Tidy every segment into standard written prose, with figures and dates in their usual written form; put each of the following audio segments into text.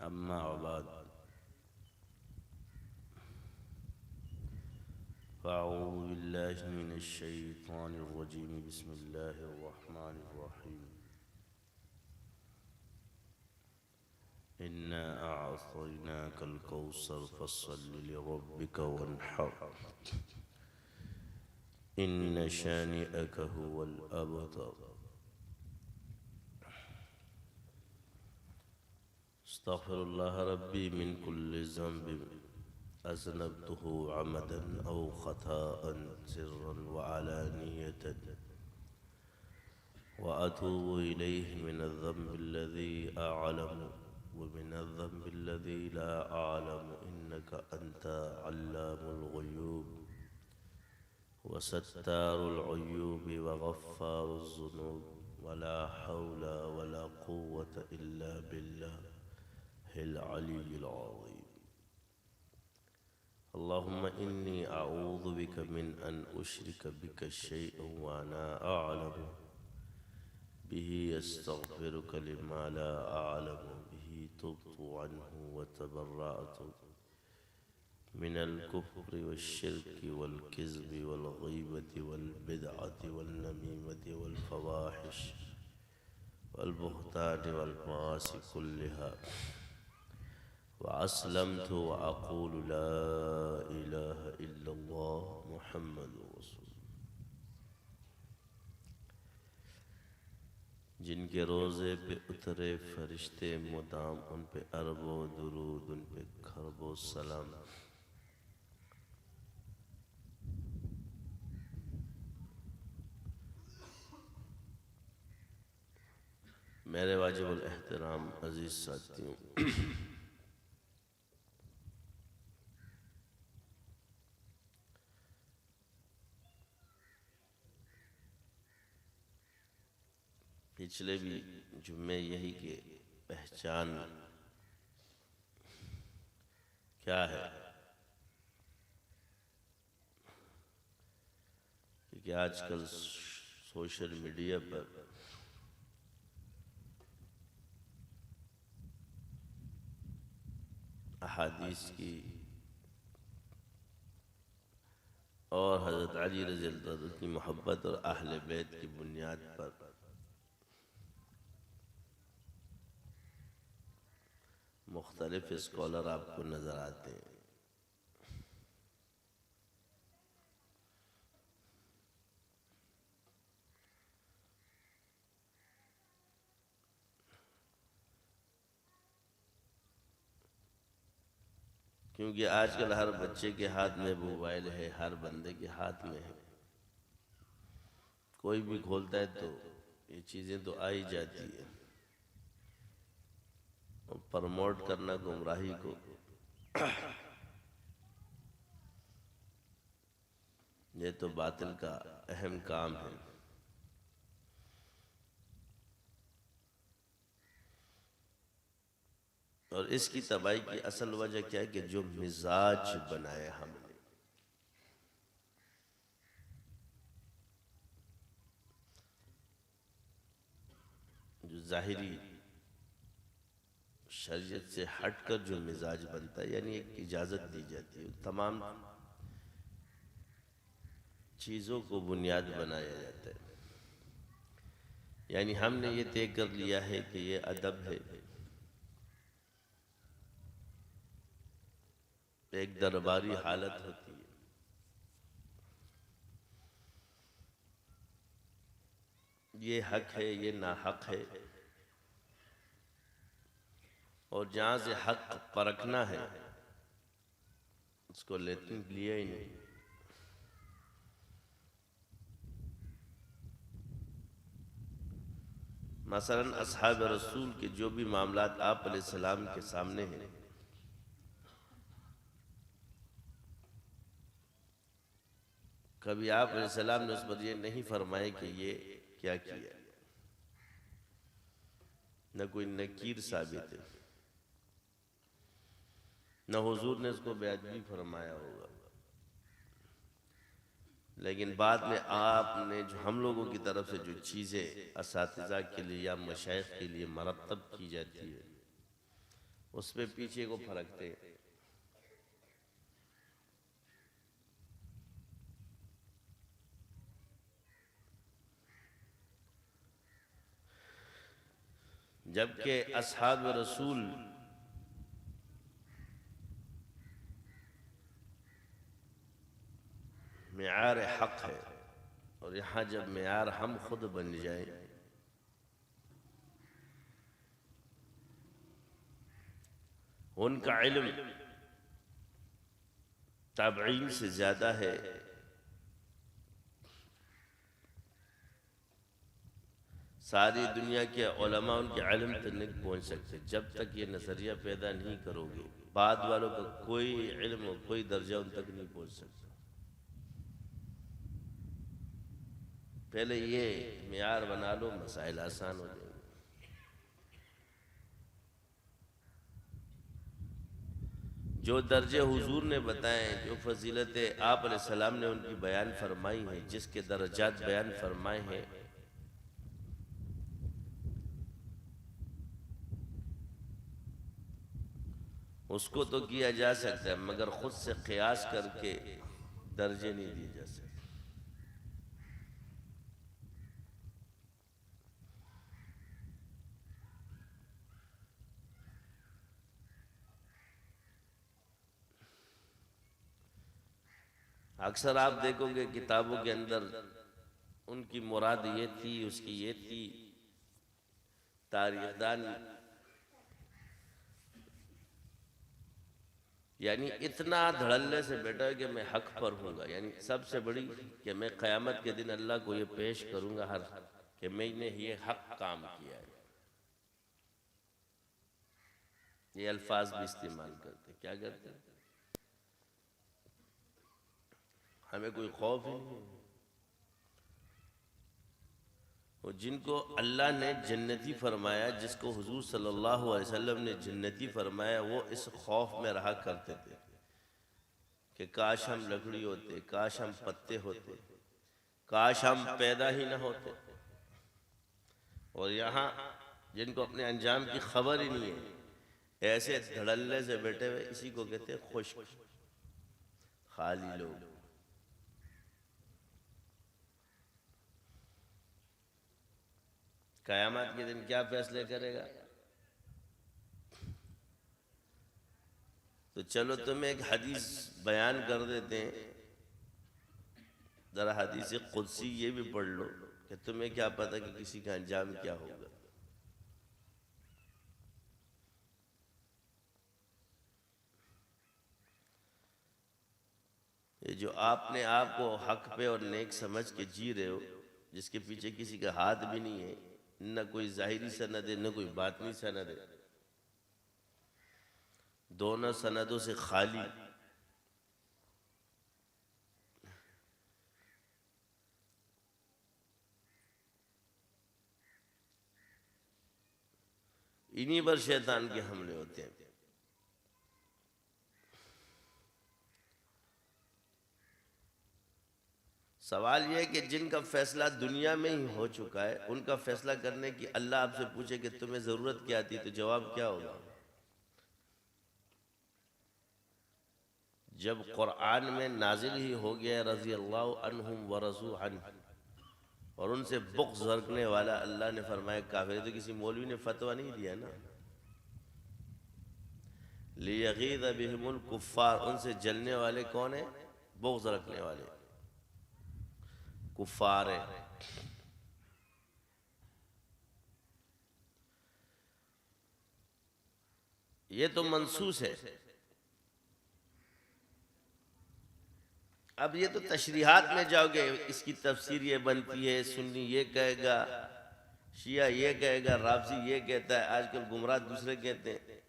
अम्मा बाद फ़अऊज़ु बिल्लाहि मिनश्शैतानिर्रजीम बिस्मिल्लाहिर्रहमानिर्रहीम इन्ना अअतैनाकल कौसर फस्सल्लि लिरब्बिका वन्हर इन्न शानिअक हुवल अबतर। अस्तग़फिरुल्लाह रब्बी मिन कुल्लि ज़ंबिन अज़नबतुहु अमदन औ ख़ताअन सिर्रन व अलानियतन व अतूबु इलैहि मिनज़्ज़ंबिल्लज़ी अअलमु व मिनज़्ज़ंबिल्लज़ी ला अअलमु इन्नका अंता अल्लामुल ग़ुयूब व सत्तारुल उयूबि व ग़फ़्फ़ारुज़ ज़ुनूब व ला हौला व ला क़ुव्वता इल्ला बिल्लाहिल अलिय्यिल अज़ीम। अल्लाहुम्मा इन्नी अऊज़ु बिका मिन अन उश्रिका बिका शैअन व अना अअलमु बिही अस्तग़फिरुका लिमा ला अअलमु बिही तुब्तु अन्हु व तबर्रअतु मिनल कुफ्रि वश्शिर्कि वल किज़्बि वल ग़ीबति वल बिदअति वल नमीमति वल फ़वाहिश वल बुहतानि वल मआसि कुल्लिहा व अस्लमतु व अक़ूलु ला इलाहा इल्लल्लाह मुहम्मदुर रसूलुल्लाह। जिनके रोज़े पे उतरे फरिश्ते मुदाम उन पे अरबों दुरूद उन पे खरबों सलाम। मेरे वाजिबुल एहतराम अजीज साथियों, पिछले भी जुम्मे यही के पहचान क्या है कि आजकल सोशल मीडिया पर अहादीस की और हज़रत अली रज़ी अल्लाह अन्हु की मोहब्बत और अहले बैत की बुनियाद पर मुख्तलिफ स्कॉलर आपको नज़र आते हैं। क्योंकि आजकल हर बच्चे के हाथ में मोबाइल है, हर बंदे के हाथ में है। कोई भी खोलता है तो ये चीज़ें तो आ ही जाती है। और प्रमोट करना गुमराही को ये तो बातिल का अहम काम है। और इसकी तबाही की असल वजह क्या है कि जो मिजाज बनाया हमने, जो जाहिरी शरीयत से हटकर जो मिजाज बनता है, यानी एक इजाज़त दी जाती है, तमाम चीज़ों को बुनियाद बनाया जाता है। यानी हमने ये तय कर लिया है कि ये अदब है, एक दरबारी हालत होती है, ये हक है, ये नाहक है, और जहाँ से हक परखना है उसको लेते लिया ही नहीं। मसलन असहाब रसूल के जो भी मामलात आप अलैहिस्सलाम के सामने हैं, कभी आप अलैहिस्सलाम ने उस पर ये नहीं फरमाए कि ये क्या किया, न कोई नकीर साबित है, न हुजूर ने उसको बेअदबी फरमाया होगा। लेकिन बाद में आपने जो हम लोगों की तरफ से जो चीज़ें असातिज़ा के लिए या मशाइख के लिए मरतब की जाती है, उस पे पीछे को फरकते हैं। जबकि असहाब रसूल मेयार हक है, और यहाँ जब मेयार हम खुद बन जाए उनका इल्म ताबईन से ज्यादा है, सारी दुनिया के उलमा उनके इल्म तक नहीं पहुँच सकते जब तक ये नजरिया पैदा नहीं करोगे। बाद वालों का कोई इल्म कोई दर्जा उन तक नहीं पहुँच सकता। पहले ये मियार बना लो, मसाइल आसान हो जाएंगे। जो दर्जे हुजूर ने बताए, जो फजीलत आप अलैहिस्सलाम ने उनकी बयान फरमाई है, जिसके दर्जात बयान फरमाए हैं, उसको तो किया जा सकता है, मगर खुद से क़ियास करके दर्जे नहीं दिए जा सकते। अक्सर आप देखोगे किताबों के अंदर उनकी मुराद ये थी, उसकी ये थी। तारीखदान यानी इतना धड़ल्ले से बैठा है कि मैं हक पर हूँगा, यानी सबसे बड़ी कि मैं क़यामत के दिन अल्लाह को ये पेश करूँगा हर कि मैंने ये हक काम किया है। ये अल्फाज भी इस्तेमाल करते, क्या करते, हमें कोई खौफ ही नहीं। और जिनको अल्लाह ने जन्नती फरमाया, जिसको हुजूर सल्लल्लाहु अलैहि वसल्लम ने जन्नती फरमाया, वो इस खौफ में रहा करते थे कि काश हम लकड़ी होते, काश हम पत्ते होते, काश हम पैदा ही ना होते। और यहाँ जिनको अपने अंजाम की खबर ही नहीं है, ऐसे धड़ल्ले से बैठे हुए, इसी को कहते हैं खुश्क खाली लोग। क़यामत के दिन क्या फैसले करेगा? तो चलो तुम्हें एक हदीस बयान कर देते हैं, जरा हदीस कुदसी ये भी पढ़ लो कि तुम्हें क्या पता कि किसी का अंजाम क्या होगा। ये जो आपने आप को हक पे और नेक समझ के जी रहे हो, जिसके पीछे किसी का हाथ भी नहीं है, न कोई जाहिरी सनद है न कोई बातनी सनद है, दोनों सनदों से खाली, इन्हीं पर शैतान के हमले होते हैं। सवाल यह है कि जिनका फैसला दुनिया में ही हो चुका है, उनका फैसला करने की अल्लाह आपसे पूछे कि तुम्हें जरूरत क्या थी, तो जवाब क्या होगा? जब कुरान में नाजिल ही हो गया रज़ी अल्लाह अन्हुम व रज़ू अन्हु, और उनसे बुग़्ज़ रखने वाला अल्लाह ने फरमाया काफिर, तो किसी मौलवी ने फतवा नहीं दिया ना। लियग़ीज़ बिहिमुल कुफ़्फ़ार, उनसे जलने वाले कौन है? बुग़्ज़ रखने वाले कुफ़ार है। ये तो मंसूस है। अब ये तो तशरीहात में जाओगे, इसकी तफसीर ये बनती है, सुन्नी ये कहेगा, शिया ये कहेगा, राफ़ज़ी ये कहता है, आजकल गुमराह दूसरे कहते हैं।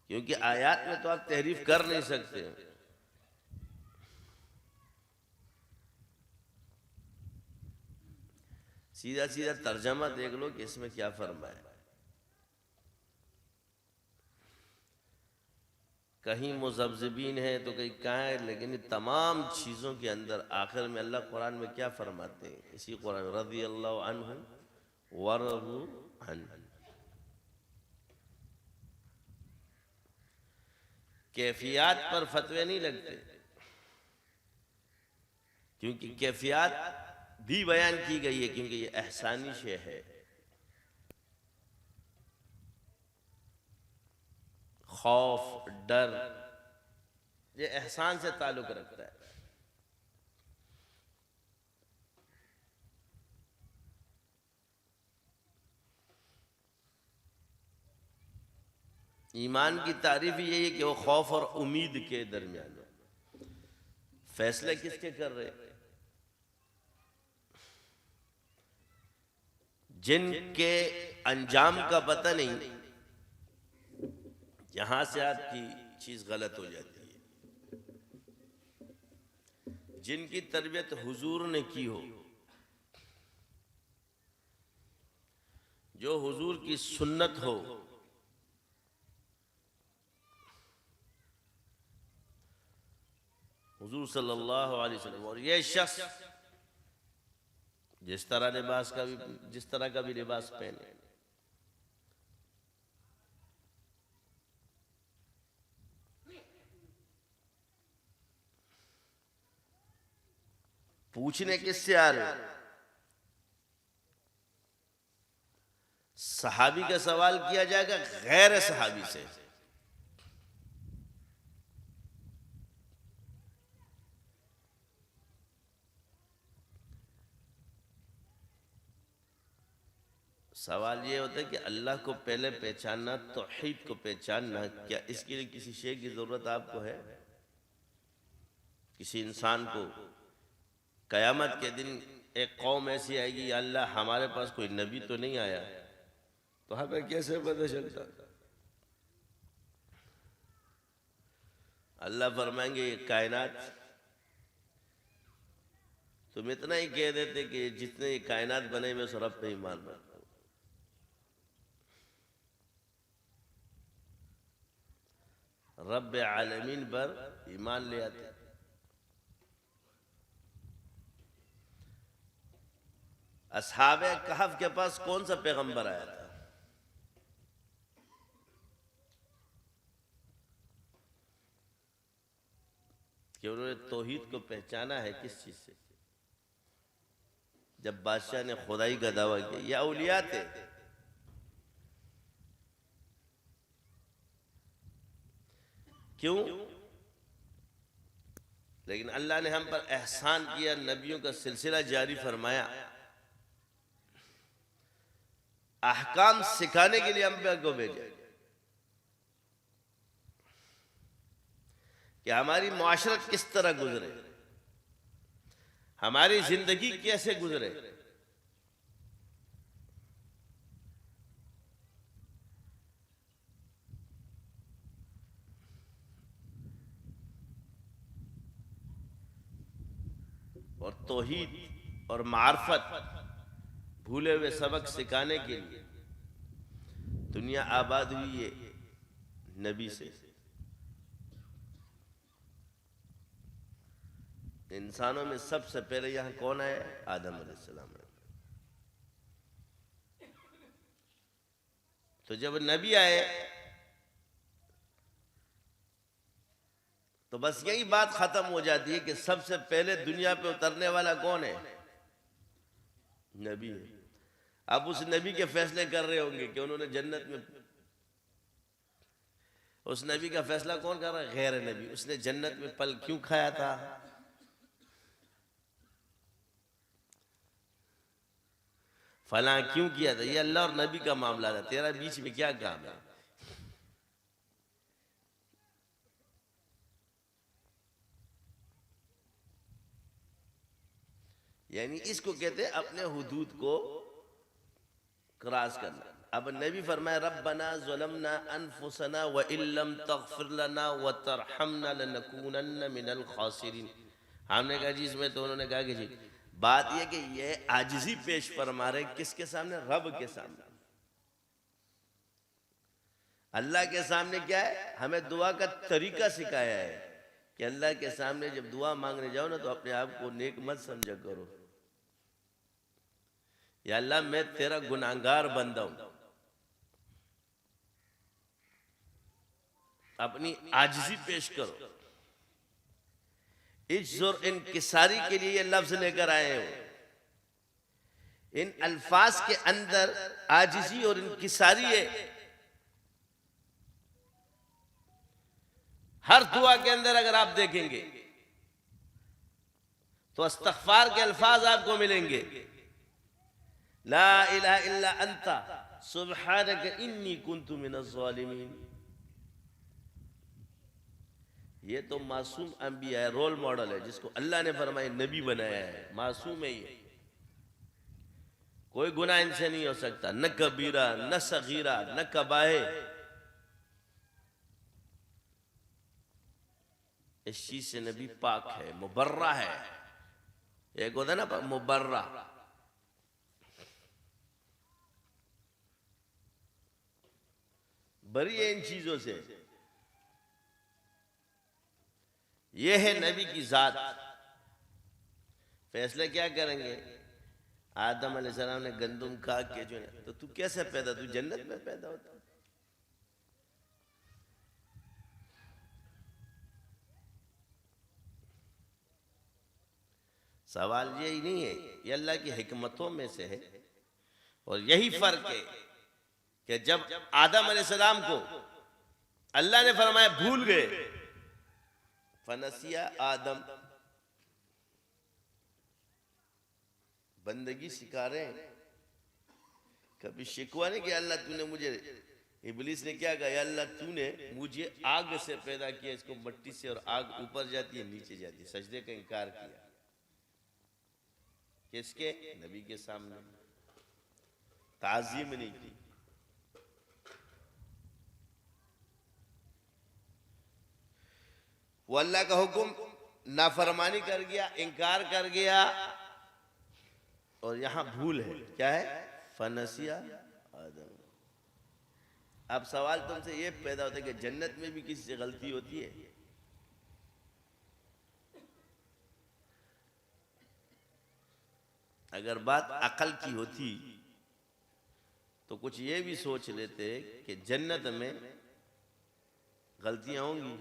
क्योंकि आयात में तो आप तहरीफ कर नहीं सकते। सीधा सीधा तर्जमा देख लो कि इसमें क्या फरमाया। कहीं मुज़ब्ज़िबीन है तो कहीं कहाँ है, लेकिन तमाम चीज़ों के अंदर आखिर में अल्लाह कुरान में क्या फरमाते हैं? इसी कुरान रज़ी अल्लाहु अन्हु व रज़ू कैफियत पर फतवे नहीं लगते, क्योंकि कैफियत भी बयान की गई है, क्योंकि ये एहसानी शे है। खौफ, डर, ये एहसान से ताल्लुक रखता है। ईमान की तारीफ यही है कि वो खौफ और उम्मीद के दरमियान फैसले किसके कर रहे, जिनके अंजाम का पता नहीं, यहां से आपकी चीज गलत हो जाती है। जिनकी तरबियत हुजूर ने की हो, जो हुजूर की सुन्नत हो, हुजूर सल्लल्लाहु अलैहि वसल्लम, और ये शख्स जिस तरह का भी लिबास पहने, पूछने किससे आ रहे हो? सहाबी का सवाल किया जाएगा, गैर सहाबी से। सवाल ये होता है कि अल्लाह को पहले पहचानना, तौहीद को पहचानना, क्या इसके लिए किसी शे की जरूरत आपको है? किसी इंसान को कयामत के दिन एक कौम ऐसी आएगी, या अल्लाह हमारे पास कोई नबी तो नहीं आया, तो हमें कैसे पता चलता? अल्लाह फरमाएंगे, ये कायनात, तुम इतना ही कह देते कि जितने ये कायनात बने मैं उस रब पे ईमान रखता हूं। रब आलमीन पर ईमान ले आते। असहाबे कहफ के पास कौन सा पैगंबर आया था? कि उन्होंने तौहीद को पहचाना है किस चीज से? जब बादशाह ने खुदाई का दावा किया, या औलिया थे। क्यों? लेकिन अल्लाह ने हम पर एहसान किया, नबियों का सिलसिला जारी फरमाया, अहकाम सिखाने के लिए अंबिया को भेजा कि हमारी मुआशरत किस तरह गुजरे, हमारी जिंदगी कैसे गुजरे। और तौहीद और मार्फत, भूले हुए सबक सिखाने के लिए दुनिया आबाद हुई है नबी से। इंसानों में सबसे पहले यहां कौन आया? आदम अलैहिस्सलाम। तो जब नबी आए तो बस यही बात खत्म हो जाती है कि सबसे पहले दुनिया पे उतरने वाला कौन है? नबी है। अब उस नबी के फैसले कर रहे होंगे कि उन्होंने जन्नत में, उस नबी का फैसला कौन कर रहा है? गैर नबी। उसने जन्नत में फल क्यों खाया था? फला क्यों किया था? ये अल्लाह और नबी का मामला था, तेरा बीच में क्या काम है? यानी इसको कहते हैं अपने हुदूद को क्रॉस करना। अब नबी फरमाया, रब्बना ज़लमना अनफुसना व इल्लम तग़फिर लना व तरहमना लनकूनन्न मिनल खासिरीन। हमने कहा जी इसमें, तो उन्होंने कहा कि जी बात यह कि ये आजिज़ी पेश फरमा रहे किसके सामने? रब के सामने। अल्लाह के सामने क्या है? हमें दुआ का तरीका सिखाया है कि अल्लाह के सामने जब दुआ मांगने जाओ ना, तो अपने आप को नेक मत समझा करो। या अल्लाह मैं तेरा गुनाहगार बंदा हूं, अपनी आजिज़ी पेश करो। इज्ज़ और इनकिसारी के लिए ये लफ्ज लेकर आए हो। इन अल्फाज के अंदर आजिज़ी और इनकिसारी है। हर दुआ के अंदर अगर आप देखेंगे तो इस्तग़फ़ार के अल्फाज आपको मिलेंगे। ला इलाहा इल्ला अंता सुब्हानक इन्नी कुन्तु मिनज़ ज़ालिमीन। ये तो मासूम अंबिया है, रोल मॉडल है, जिसको अल्लाह ने फरमाया नबी बनाया है, मासूम है ये। कोई गुनाह इनसे नहीं हो सकता, न कबीरा न सगीरा न कबाए। इस चीज से नबी पाक है, मुबर्रा है। एक होता है ना मुबर्रा, बरी है इन चीजों से। ये है नबी की जात। फैसले क्या करेंगे? आदम अलैहिस्सलाम ने गंदुम खा के जो है, तो तू कैसे पैदा, तू जन्नत में पैदा होता। सवाल यही नहीं है, ये अल्लाह की हिकमतों में से है। और यही फर्क है कि जब आदम अलैहिस्सलाम को अल्लाह ने फरमाया भूल गए, फनसिया आदम, बंदगी सिखा रहे हैं। कभी शिकवा नहीं किया अल्लाह तूने मुझे, इब्लीस ने क्या कहा, अल्लाह तूने मुझे आग से पैदा किया, इसको मिट्टी से, और आग ऊपर जाती है नीचे जाती है। सजदे का इनकार किया। किसके? नबी के सामने। ताज़ीम नहीं की। वो अल्लाह का हुक्म नाफरमानी कर गया, इनकार कर गया, और यहां भूल है। क्या है? फनसिया आदम। अब सवाल तुमसे ये पैदा होता है कि जन्नत में भी किसी से गलती होती है? अगर बात अकल की होती तो कुछ ये भी सोच लेते कि जन्नत में गलतियां होंगी।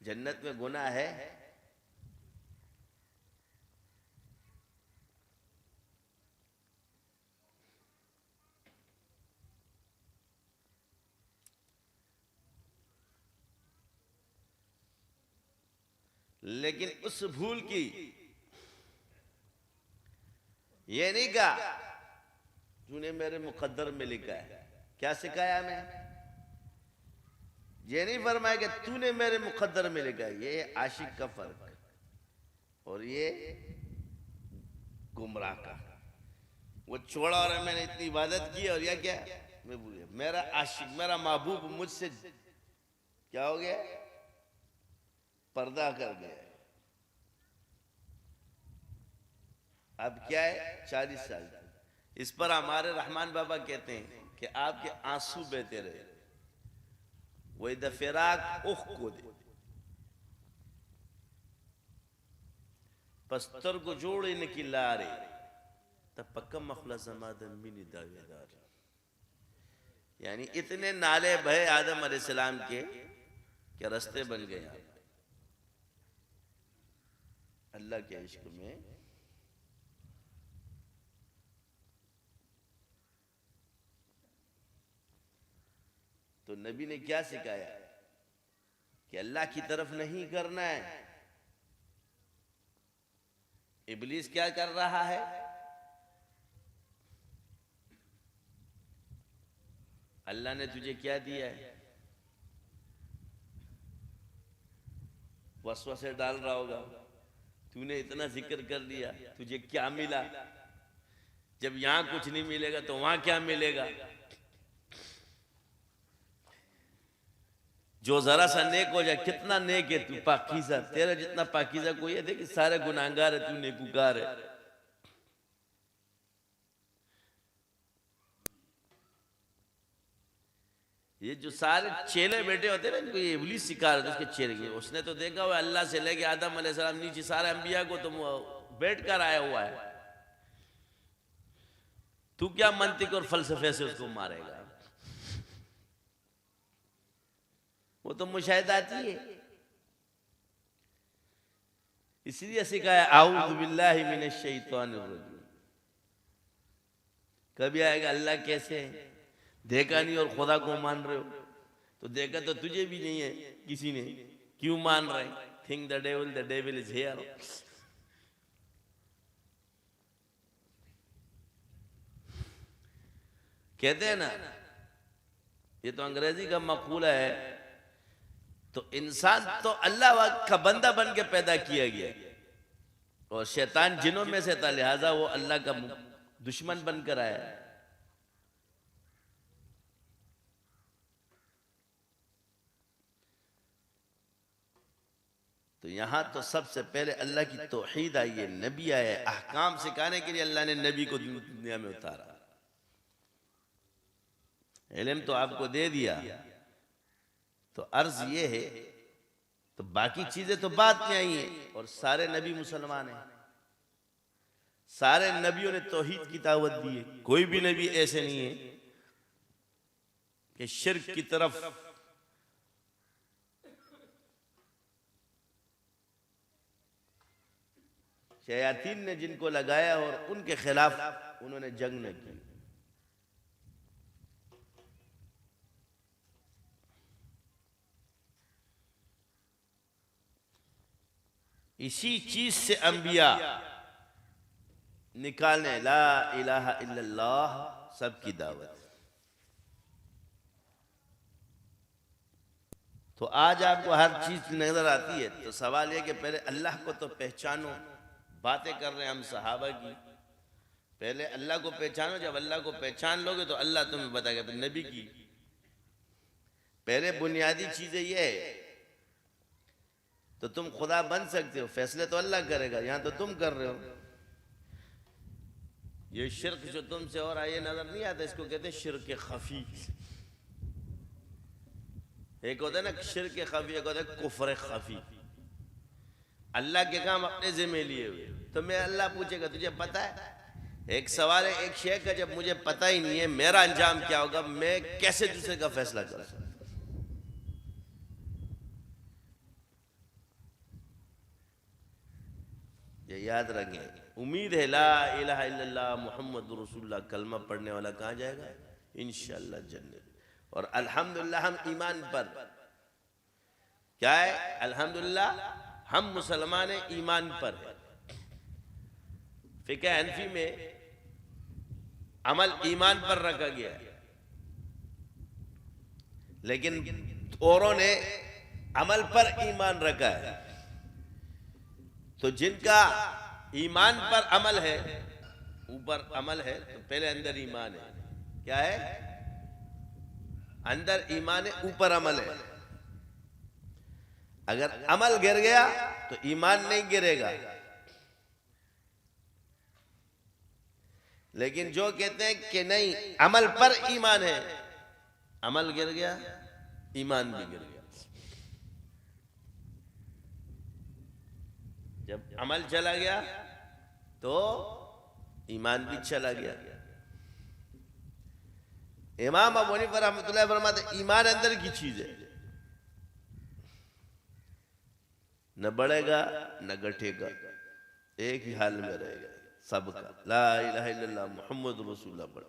जन्नत में गुनाह है? लेकिन उस भूल की ये नहीं कहा तूने मेरे मुकद्दर में लिखा है। क्या सिखाया हमें? ये नहीं फरमाया कि तूने मेरे मुकद्दर में लिखा है। ये आशिक का फर्क और ये गुमराह का। वो छोड़ा और मैंने इतनी इबादत की और यह क्या, मैं भूल गया। मेरा आशिक, मेरा महबूब मुझसे क्या हो गया? पर्दा कर गया। अब क्या है? 40 साल। इस पर हमारे रहमान बाबा कहते हैं कि आपके आंसू बहते रहे। वही दफिराक उख को दे पस्तर को जोड़े न की लारे तब पक्का मखला समादन मिनी दावेदार। यानी इतने नाले बहे आदम अलैहिस्सलाम के क्या रास्ते बन गए आप अल्लाह के इश्क में। तो नबी ने क्या सिखाया कि अल्लाह की तरफ नहीं करना है। इब्लीस क्या कर रहा है? अल्लाह ने तुझे क्या दिया है? वसवसे डाल रहा होगा, तूने इतना जिक्र कर लिया, तुझे क्या मिला? जब यहां कुछ नहीं मिलेगा तो वहां क्या मिलेगा? जो जरा सा नेक हो जाए, कितना नेक है तू, पाकीज़ा, तेरा जितना पाकीज़ा कोई है? देख सारे गुनाहगार है, तू नेकूकार है। ये जो सारे चेले बैठे होते हैं ना, इनको ये इब्लीस सिखा रहे थे उसके चेले के। उसने तो देखा हुआ अल्लाह से लेके आदम अलैहिस्सलाम नीचे सारे अंबिया को तो बैठ कर आया हुआ है। तू क्या मंतिक और फलसफे से उसको मारेगा? वो तो मुशाहिदाती है। इसलिए सिखाया आऊज़ु बिल्लाहि मिनश शैतानिर रजीम। कभी आएगा अल्लाह कैसे है, देखा नहीं और खुदा को मान रहे हो, तो देखा तो तुझे भी नहीं है किसी ने, क्यों मान रहे? Think the devil is here. कहते हैं ना, ये तो अंग्रेजी का मकूला है, तो इंसान तो अल्लाह का बंदा बन के पैदा किया गया और शैतान जिनों में से था, लिहाजा वो अल्लाह का दुश्मन बनकर आया। तो यहां तो सबसे पहले अल्लाह की तौहीद आई है, नबी आए, अहकाम सिखाने के लिए अल्लाह ने नबी को दुनिया में उतारा। इल्म तो आपको दे दिया, तो अर्ज ये है, तो बाकी चीजें तो बाद में आई हैं। और सारे नबी मुसलमान हैं, सारे नबियों ने तौहीद की दावत दी है। कोई भी नबी ऐसे नहीं है कि शिर्क की तरफ शयातीन ने जिनको लगाया और उनके खिलाफ उन्होंने जंग न की। इसी चीज से अंबिया निकालने, ला इलाहा इल्लल्लाह सबकी दावत। तो आज आपको हर चीज नजर आती है, तो सवाल यह कि पहले अल्लाह को तो पहचानो। बातें कर रहे हैं हम सहाबा की, पहले अल्लाह को पहचानो। जब अल्लाह को पहचान लोगे तो अल्लाह तुम्हें बताएगा। तो नबी की पहले बुनियादी चीजें ये है, तो तुम खुदा बन सकते हो, फैसले तो अल्लाह करेगा, यहां तो तुम कर रहे हो। ये शिर्क जो तुमसे हो रहा है ये नजर नहीं आता, इसको कहते हैं शिर्क खफी। एक होता है ना शिर्क खफी, एक होता है कुफ्र खफी। अल्लाह के काम अपने जिम्मे लिए हुए, तो मैं अल्लाह पूछेगा तुझे पता है? एक सवाल है एक शेख का, जब मुझे पता ही नहीं है मेरा अंजाम क्या होगा, मैं कैसे दूसरे का फैसला कर सकता? ये याद रखें। उम्मीद है ला इलाहा इल्लल्लाह मुहम्मदुर रसूलुल्लाह कलमा पढ़ने वाला कहाँ जाएगा? इंशाअल्लाह जन्नत। और अल्हम्दुलिल्लाह हम ईमान पर, क्या है अल्हम्दुलिल्लाह, हम मुसलमान ईमान पर है। फिक़ह हनफी में अमल ईमान पर रखा गया है, लेकिन औरों ने अमल पर ईमान रखा है। तो जिनका ईमान पर अमल है, ऊपर अमल है, तो पहले अंदर ईमान है। क्या है? अंदर ईमान है, ऊपर अमल है। अगर अमल गिर गया तो ईमान नहीं गिरेगा। लेकिन जो कहते हैं कि नहीं अमल पर ईमान है, अमल गिर गया ईमान भी गिर गया। जब अमल चला गया तो ईमान भी चला गया। इमाम अबू हनीफा रहमतुल्लाह फरमाते ईमान अंदर की चीज है, न बढ़ेगा न घटेगा, एक ही हाल में रहेगा सबका। ला इलाहा इल्लल्लाह मुहम्मद रसूलुल्लाह पढ़,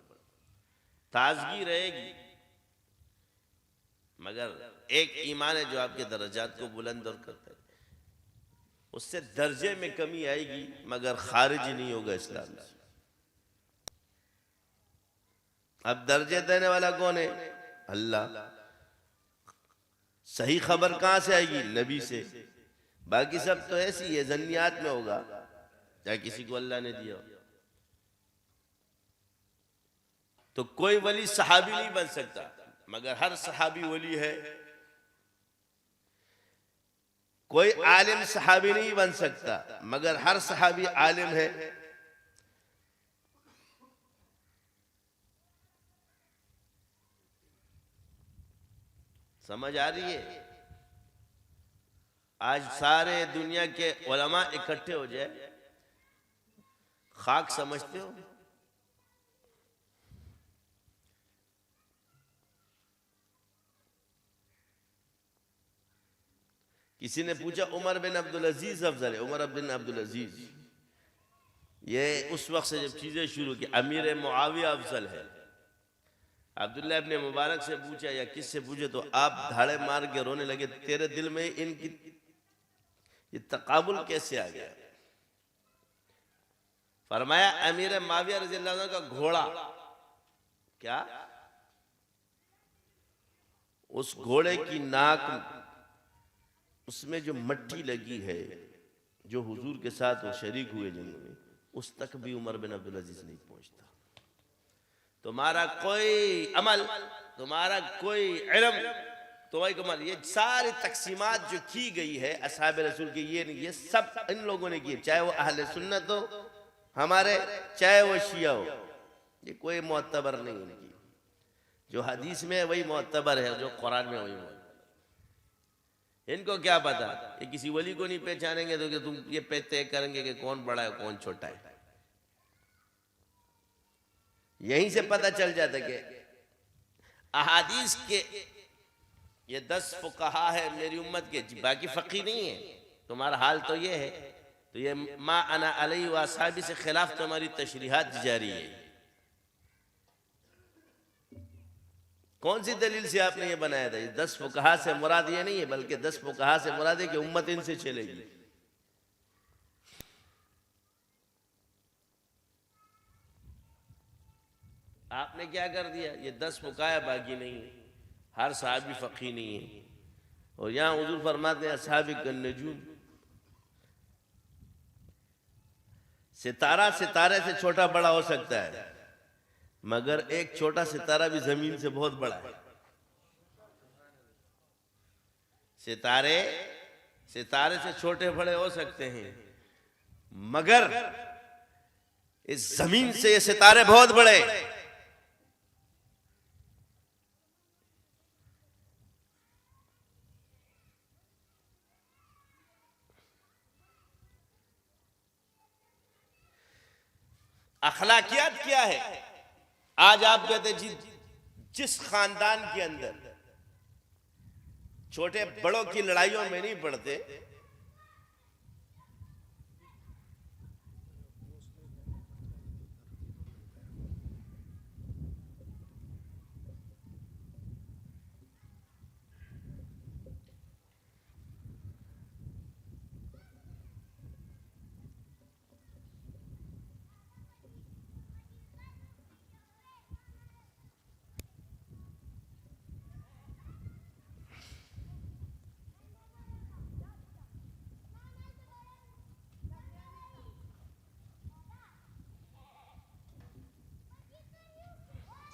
ताजगी रहेगी। मगर एक ईमान है जो आपके दर्जात को बुलंद और करता है, उससे दर्जे में कमी आएगी मगर खारिज नहीं होगा इस्लाम से। अब दर्जे देने वाला कौन है? अल्लाह। सही खबर कहां से आएगी? नबी से। बाकी सब तो ऐसी है, जन्नियात में होगा, चाहे किसी को अल्लाह ने दिया। तो कोई वली सहाबी नहीं बन सकता, मगर हर सहाबी वली है। कोई आलिम सहाबी नहीं बन सकता, मगर हर सहाबी आलिम है। समझ आ रही है? आज सारे दुनिया के उलमा इकट्ठे हो जाए, खाक समझते हो? किसी ने पूछा उमर बिन अब्दुल अजीज अफजल है, उमर बिन अब्दुल अजीज, ये उस वक्त से जब चीजें शुरू की, अमीर मुआविया अफजल है। अब्दुल्लाह इब्न मुबारक से पूछा या किस से पूछे तो आप धाड़े मार के रोने लगे, तेरे दिल में इनकी ये तकाबुल कैसे आ गया? फरमाया अमीर मुआविया रज़ी अल्लाह अन्हु का घोड़ा, क्या उस घोड़े की नाक उसमें जो मट्टी लगी है, जो हुजूर के साथ वो शरीक हुए जंग में, उस तक भी उमर बिन अब्दुल अजीज नहीं पहुंचता। तुम्हारा कोई अमल, तुम्हारा कोई इल्म, तुम्हारी कमल, ये सारी तकसीमात जो की गई है असहाब रसूल की, ये सब इन लोगों ने की, चाहे वो अहले सुन्नत हो हमारे, चाहे वो शिया हो, ये कोई मोतबर नहीं इनकी। जो हदीस में है वही मोतबर है, जो कुरान में वही मोतबर। इनको क्या पता, ये किसी वली को नहीं पहचानेंगे तो कि तुम ये तय करेंगे कि कौन बड़ा है कौन छोटा है। यहीं से पता चल जाता कि अहादीस के ये 10 फुकहा है मेरी उम्मत के, बाकी फकी नहीं है। तुम्हारा हाल तो ये है, तो ये मा अना अलैहि व असहाबी से खिलाफ तुम्हारी तशरीहात जारी है। कौन सी दलील से आपने ये बनाया था? ये 10 फुकहा से मुराद ये नहीं है, बल्कि 10 फुकहा से मुराद है कि उम्मत इनसे चलेगी। आपने क्या कर दिया, ये 10 फुकहा बाकी नहीं है, हर साहबी फकी नहीं है। और यहां हुजूर फरमाते हैं असहाबी कन्नजूम, सितारा सितारे से छोटा बड़ा हो सकता है, मगर एक छोटा सितारा भी जमीन से बहुत बड़ा है। सितारे सितारे से छोटे बड़े हो सकते हैं, मगर इस जमीन से ये सितारे बहुत बड़े। अखलाकियात क्या है? आज आप कहते जी, जिस खानदान के अंदर छोटे बड़ों की लड़ाइयों में नहीं पड़ते,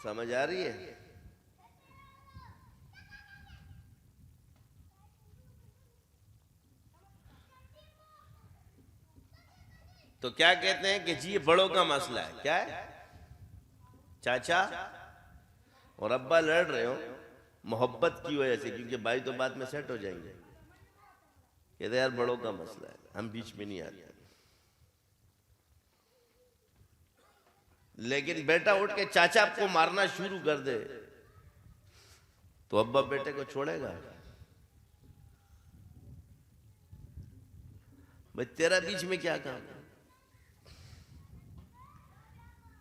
समझ आ रही है? तो क्या कहते हैं कि जी ये बड़ों का मसला है। क्या है? चाचा और अब्बा लड़ रहे हो मोहब्बत की वजह से, क्योंकि भाई तो बाद में सेट हो जाएंगे। कहते यार बड़ों का मसला है, हम बीच में नहीं आते। लेकिन बेटा उठ के चाचा को मारना शुरू कर दे तो अब्बा बेटे को छोड़ेगा? भाई तेरा बीच में क्या काम है?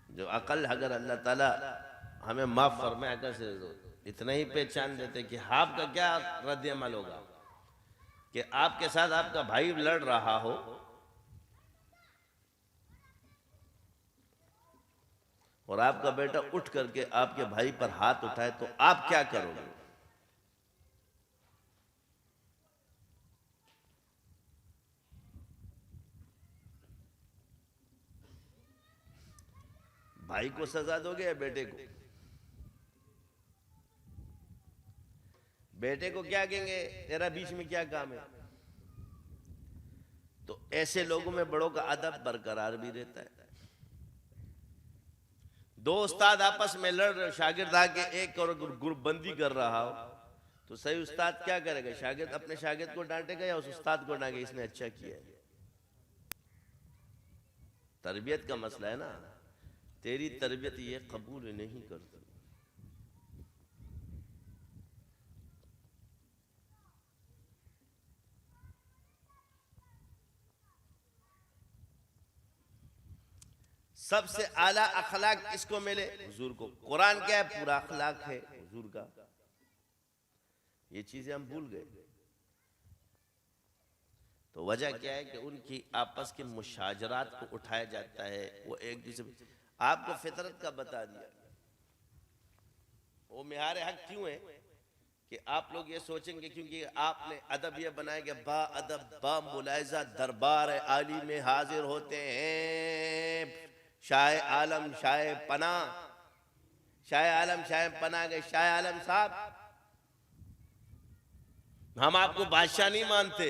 जो अकल अगर अल्लाह ताला हमें माफ फरमाए, अगर से इतना ही पहचान देते कि आपका क्या रद्द अमल होगा कि आपके साथ आपका भाई लड़ रहा हो और आपका बेटा उठ करके आपके भाई पर हाथ उठाए, तो आप क्या करोगे? भाई को सजा दोगे या बेटे को? बेटे को क्या कहेंगे, तेरा बीच में क्या काम है? तो ऐसे लोगों में बड़ों का अदब बरकरार भी रहता है। दो उस्ताद आपस में लड़ रहे, शागिर्द आके एक और ग्रुप बंदी कर रहा हो, तो सही उस्ताद क्या करेगा? शागिर्द अपने शागिर्द को डांटेगा या उस उस्ताद को डांटेगा इसने अच्छा किया है? तरबियत का मसला है ना। तेरी तरबियत ये कबूल नहीं करती। सबसे आला अखलाक किसको मिले? हुजूर को। कुरान क्या है? पूरा अखलाक है हुजूर का। ये चीजें हम भूल गए। तो वजह क्या है कि उनकी आपस के मुशाजरात को उठाया जाता है, वो एक दूसरे। आपको फितरत का बता दिया। वो मिहार हक क्यों है कि आप लोग ये सोचेंगे क्योंकि आपने अदब ये बनाया कि बा अदब बा मुलायजा दरबार आली में हाजिर होते हैं शाह आलम शाह पना। शाह आलम शाह पना गए शाह आलम साहब, हम आपको बादशाह नहीं मानते।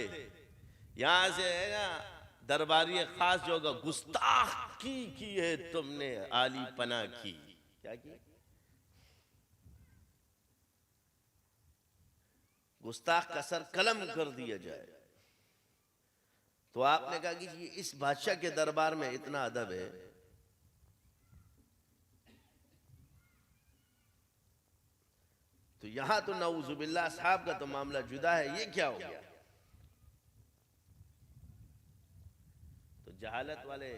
यहां से है ना दरबारी खास जो होगा, गुस्ताखी की है तुमने आली पना की। क्या की? गुस्ताख का सर कलम कर दिया जाए। तो आपने कहा कि इस बादशाह के दरबार में इतना अदब है, तो यहां तो नऊजुबिल्लाह साहब का तो मामला जुदा है। ये क्या हो गया? तो जहालत वाले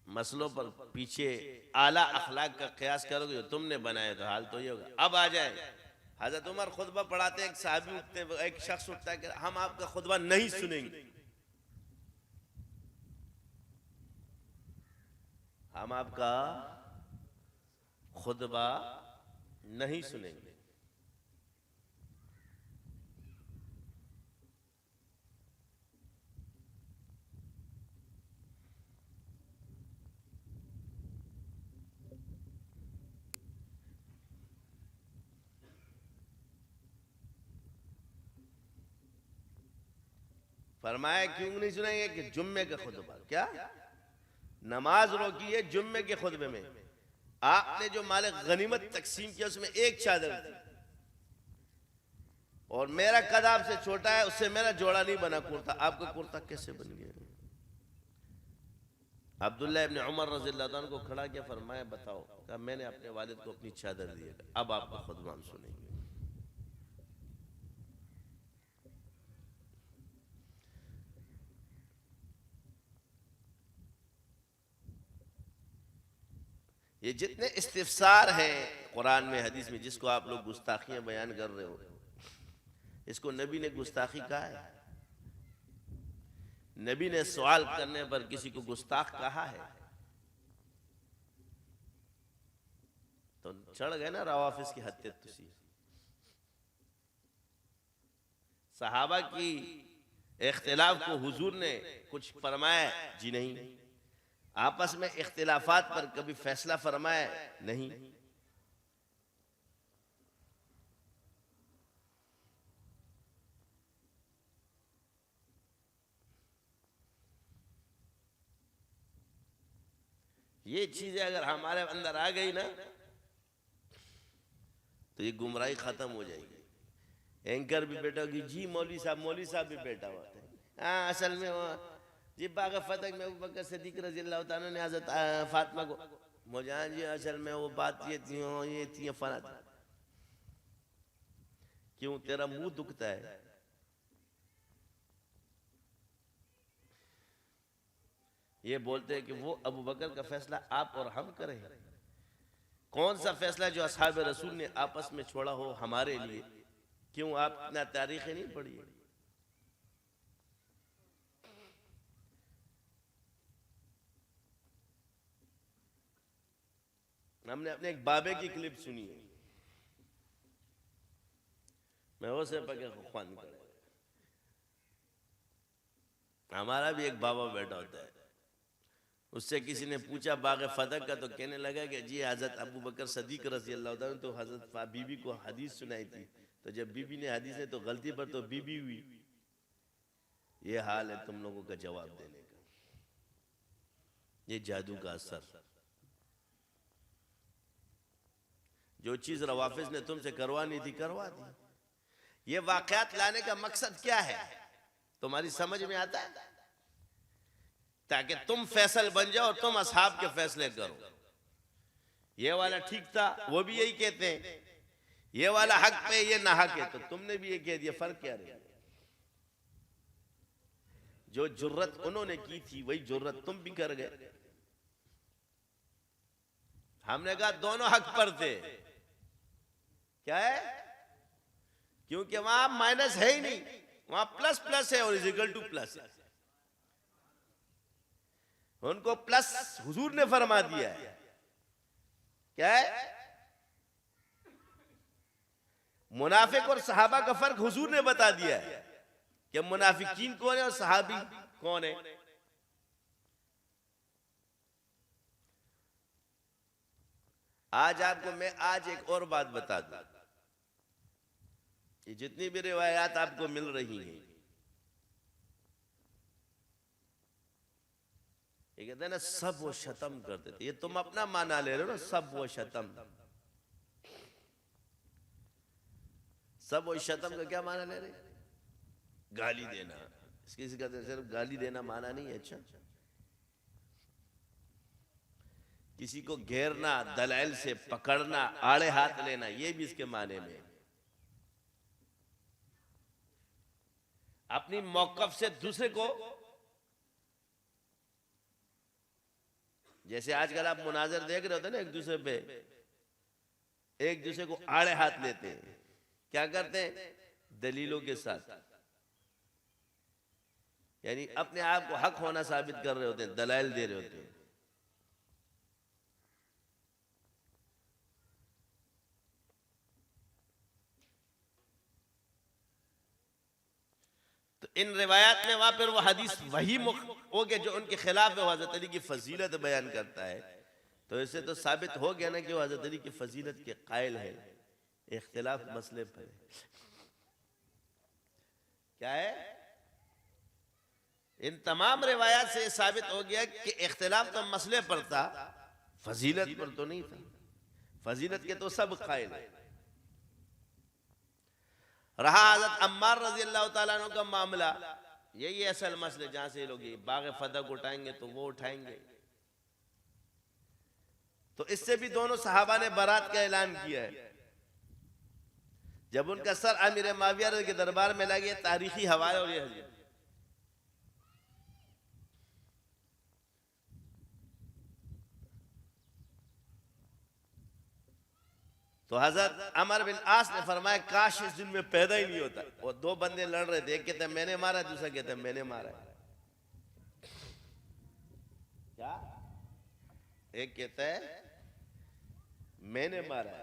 मसलों पर पीछे आला अखलाक का कयास करोगे जो तुमने बनाया तो हाल तो ये होगा। अब आ जाए हजरत उमर खुतबा पढ़ाते हैं, एक साहबी उठते, एक शख्स उठता है कि हम आपका खुतबा नहीं सुनेंगे, हम आपका खुतबा नहीं सुनेंगे। फरमाया क्यों नहीं सुनेंगे? कि जुम्मे का खुतबा, क्या नमाज रोकी है जुम्मे के खुतबे में। आपने जो माल गनीमत तकसीम किया उसमें एक चादर थी और मेरा कद आपसे छोटा है, उससे मेरा जोड़ा नहीं बना कुर्ता, आपका कुर्ता कैसे बन गया? अब्दुल्ला इब्न उमर रज़ियल्लाहु अन्हु को खड़ा किया, फरमाया बताओ। कहा मैंने अपने वालिद को अपनी चादर दी है, अब आपका खुतबा हम सुनेंगे। ये जितने इस्तिफसार हैं कुरान में हदीस में जिसको आप लोग गुस्ताखियां बयान कर रहे हो, इसको नबी ने गुस्ताखी कहा है? नबी ने सवाल करने पर किसी को गुस्ताख कहा है? तो चढ़ गए ना रवाफिस की हत्या। तुसी सहाबा की इख्तिलाफ को हुजूर ने कुछ फरमाया? जी नहीं। आपस में इख्तिलाफात पर कभी फैसला फरमाया? नहीं। ये चीजें अगर हमारे अंदर आ गई ना तो ये गुमराही खत्म हो जाएगी। एंकर भी बैठा होगी, जी मौलवी साहब भी बैठा हुआ था। हाँ असल में वो जी बाग फतह में अबू बकर सिद्दीक रज़ियल्लाहु ताला ने हज़रत फातिमा को मौजान जी असल में वो बात ये थी फला था। क्यों तेरा मुंह दुखता है? ये बोलते हैं कि वो अबू बकर का फैसला आप और हम करें। कौन सा फैसला जो असहाब रसूल ने आपस में छोड़ा हो हमारे लिए? क्यों आप इतना तारीखें नहीं पढ़ी? हमने अपने एक बाबे की क्लिप सुनी है, मैं वो से पके ख्वान कर। हमारा भी एक बाबा बैठा होता है, उससे किसी ने पूछा बाग फतह का, तो कहने लगा कि जी हजरत अबू बकर सदीक रज़ियल्लाहु अन्हु तो हजरत बीबी को हदीस सुनाई थी, तो जब बीबी ने हदीस है तो गलती पर तो बीबी हुई। ये हाल है तुम लोगों का जवाब देने का। ये जादू का असर। जो चीज रवाफिज ने तुमसे करवानी थी करवा दी। ये वाकयात लाने का मकसद क्या है तुम्हारी समझ में आता है? ताकि तुम फैसल बन जाओ और तुम असहाब के फैसले करो। ये वाला ठीक था, वो भी यही कहते हैं, ये वाला हक पे ये ना हक है, तो तुमने भी ये कह दिया। फर्क क्या रहा? जो जुर्रत उन्होंने की थी वही जुर्रत तुम भी कर गए। हमने कहा दोनों हक पर थे। क्या है? क्योंकि वहां माइनस है ही नहीं, वहां प्लस प्लस है और इज इक्वल टू प्लस है। उनको प्लस हुजूर ने फरमा दिया है। क्या है? मुनाफिक और सहाबा का फर्क हुजूर ने बता दिया है कि मुनाफिकीन कौन है और सहाबी कौन है। आज आपको मैं एक और बात बता दूं। ये जितनी भी रिवायात आपको मिल रही हैं, ये कहते हैं ना सब वो शतम करते थे। ये तुम अपना माना ले रहे हो ना, सब वो शतम। सब वो शतम का क्या माना ले रहे? गाली देना। किसी का सिर्फ गाली देना माना नहीं है। अच्छा, किसी को घेरना, दलाइल से पकड़ना, आड़े हाथ लेना, ये भी इसके माने में। अपनी मौकफ से दूसरे को, जैसे आजकल आप मुनाजर देख रहे होते ना, एक दूसरे पे एक दूसरे को आड़े हाथ लेते हैं। क्या करते हैं? दलीलों के साथ, यानी अपने आप को हक होना साबित कर रहे होते हैं, दलाइल दे रहे होते हैं। तो इन रिवायात में वहां पर वो हदीस वही हो गया जो उनके खिलाफ है, हजरत अली की फजीलत बयान करता है। तो इससे तो साबित हो गया ना कि वो हजरत अली की फजीलत के कायल है। इख्तिलाफ मसले पर क्या है? इन तमाम रिवायात से साबित हो गया कि इख्तिलाफ तो मसले पर था, फजीलत पर तो नहीं था। फजीलत के तो सब कायल है। रहा हज़रत अम्मार रज़ी अल्लाह ताला अन्हु का मामला, यही असल मसले जहां से लोग बाग फदक उठाएंगे तो वो उठाएंगे। तो इससे भी दोनों सहाबा ने बारात का ऐलान किया है। जब उनका सर अमीर माविया के दरबार में लगे, तारीखी हवाले और ये तो हजरत अमर बिन आस ने फरमाया काश इस दिन में पैदा ही नहीं होता। वो दो बंदे लड़ रहे थे, एक कहता है मैंने मारा, दूसरा कहता है मैंने मारा। क्या? एक कहता है मैंने मारा,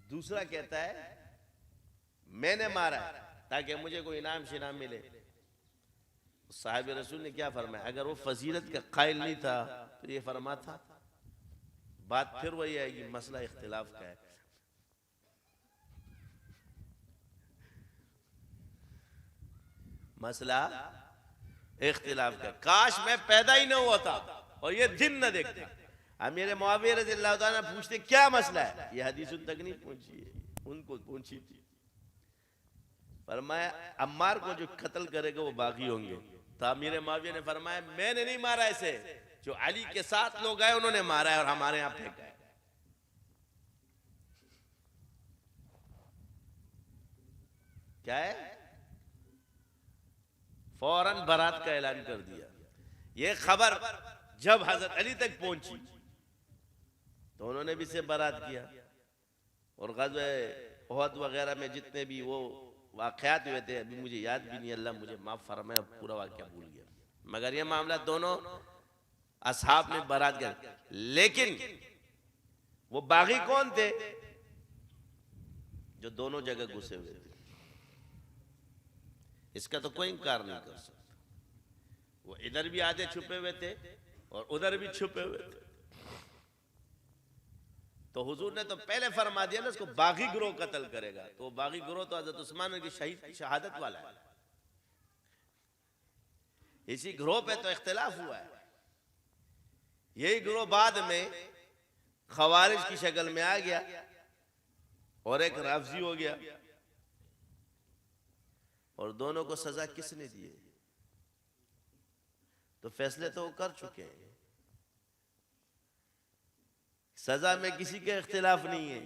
दूसरा कहता है मैंने मारा ताकि मुझे कोई इनाम शिनाम मिले। साहिब रसूल ने क्या फरमाया? अगर वो फजीलत का कायल नहीं था तो ये फरमा था। बात फिर वही आएगी, मसला इख्तिलाफ का है। मसला इख्तिलाफ का। काश मैं पैदा ही न हुआ था और ये दिन न देखता। अमीर मुआविया रज़ियल्लाहु ताला पूछते क्या मसला है? ये हदीस उन तक नहीं पहुंची है, उनको पहुंची थी। फरमाया अम्मार को जो कत्ल करेगा वो बागी होंगे। तो अमीर मुआविया ने फरमाया मैंने नहीं मारा, ऐसे जो अली के साथ लोग आए उन्होंने मारा है और हमारे यहां फेंका है। क्या है? फौरन बारात का ऐलान कर दिया। ये खबर जब हजरत अली तक पहुंची तो उन्होंने भी से बारात किया। और ग़ज़वे उहद वगैरह में जितने भी वो वाक़यात हुए थे, अभी मुझे याद भी नहीं, अल्लाह मुझे माफ फरमाए, पूरा वाक़या भूल गया। मगर ये मामला दोनों असहाब ने बारात किया। लेकिन वो बागी कौन थे? जो दोनों जगह घुसे हुए थे। इसका तो कोई इनकार नहीं कर सकता। वो इधर भी आधे छुपे हुए थे और उधर भी छुपे हुए थे। तो हुजूर ने तो पहले फरमा दिया ना, उसको बागी गिरोह कत्ल करेगा। तो बागी गिरोह तो हज़रत उस्मान की शहादत वाला है। इसी गिरोह पे तो इख्तिलाफ हुआ है। यही गिरोह बाद में खवारिज की शक्ल में आ गया और एक राफजी हो गया। और दोनों को सजा किसने दी? तो फैसले तो वो कर चुके हैं। सजा में किसी का इख्तिलाफ नहीं है।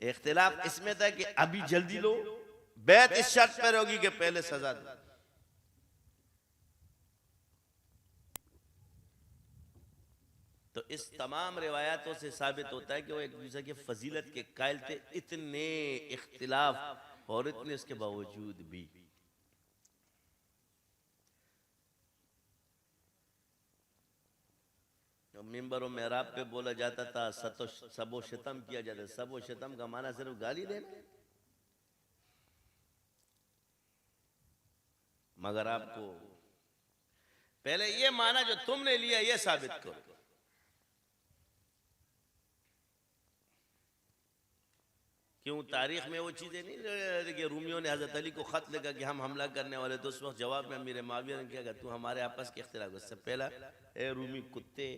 इख्तिलाफ इसमें था कि अभी जल्दी लो, बैत इस शर्त पर होगी कि पहले सजा दो। तो इस तमाम रिवायातों से साबित होता है कि वो एक दूसरे की फजीलत के कायल थे, इतने इख्तिलाफ और इतने इसके बावजूद भी। मिंबर और मेहराब पे बोला जाता था सबो शतम किया जाता। सबो शतम का माना सिर्फ गाली देना, मगर आपको पहले ये माना जो तुमने लिया ये साबित करो। क्यों तारीख में वो चीजें नहीं कि रूमियों ने हजरत अली को खत लिखा कि हम हमला करने वाले, तो उस वक्त जवाब में अमीर माविया ने क्या कहा, तू हमारे आपस के इख्तिलाफ। उससे पहला ए रूमी कुत्ते,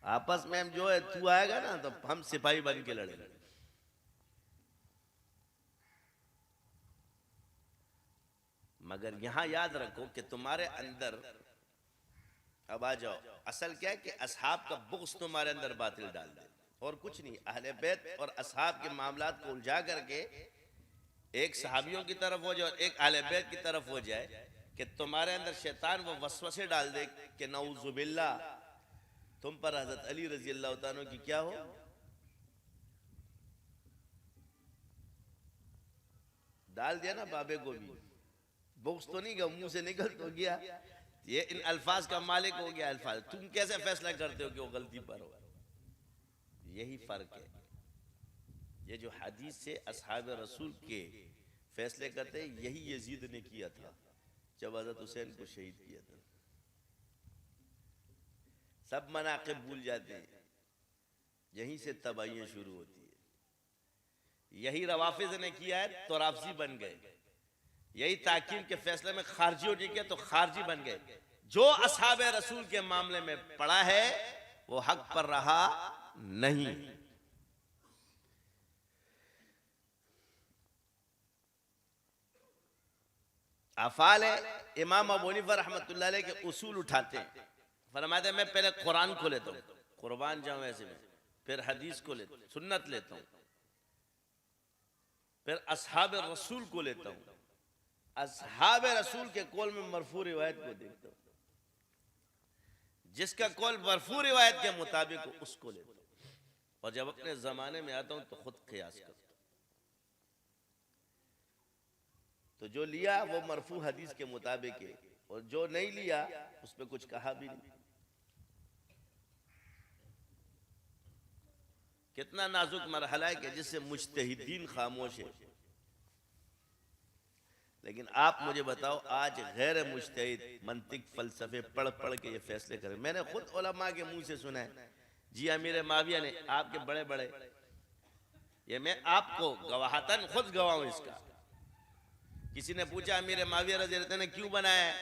आपस में हम जो है तू आएगा ना तो हम सिपाही बन के लड़ेंगे। मगर यहां याद रखो कि तुम्हारे अंदर अब आ जाओ, असल क्या है कि असहाब का बुग़्ज़ तुम्हारे अंदर बातिल डाल दे और कुछ नहीं। अहले बैत और असहाब के मामलात को उलझा करके एक सहाबियों की तरफ हो जाए और एक अहले बैत की तरफ हो जाए कि तुम्हारे अंदर शैतान वो वसवसे डाल दे कि नऊज़ुबिल्लाह तुम पर हज़रत अली रज़ी अल्लाह तआला की क्या हो। डाल दिया ना बाबे को भी, बुग़्ज़ तो नहीं गया, मुंह से निकल तो गया, ये इन अल्फाज का मालिक हो गया। अल्फाज तुम कैसे फैसला करते हो कि वो गलती पर हो। यही फर्क है। ये जो हदीस से असहाब रसूल के फैसले करते, यही यजीद ने किया था जब हज़रत हुसैन को शहीद किया था। सब मनाक़िब भूल जाते हैं, यहीं से तबाहियां शुरू होती है। यही रवाफिज ने किया है तो राफजी बन गए। यही ताकीम के फैसले में खारजियों ने किया तो खारजी बन गए। जो असहाब रसूल के मामले में पड़ा है वो हक पर रहा नहीं। अफाल इमाम अबू हनीफा रहमतुल्लाह अलैह के उसूल उठाते हैं, फरमाते मैं पहले कुरान को लेता हूँ, कुर्बान जाऊं ऐसे में, फिर हदीस को लेता हूँ, सुन्नत लेता हूँ, फिर असहाब रसूल को लेता हूँ, असहाब रसूल के कौल में मरफू रिवायत को देखता हूँ, जिसका कौल मरफू रिवायत के मुताबिक हो उसको लेता हूँ, और जब अपने जमाने में आता हूँ तो खुद क़ियास करता हूँ। तो जो लिया वो मरफू हदीस के मुताबिक है और जो नहीं लिया उस पर कुछ कहा भी नहीं। कितना नाजुक मरहला है कि जिससे मुज्तहिदीन खामोश है। लेकिन आप मुझे बताओ, आज गैर मुज्तहिद मंतिक फलसफे पढ़ पढ़ के ये फैसले करें। मैंने खुद उलमा के मुंह से सुना है, जी अमीर माविया ने आपके बड़े बड़े, ये मैं आपको गवाहतन खुद गवाह हूं इसका। किसी ने पूछा अमीर माविया रज़ी अल्लाह ने क्यों बनाया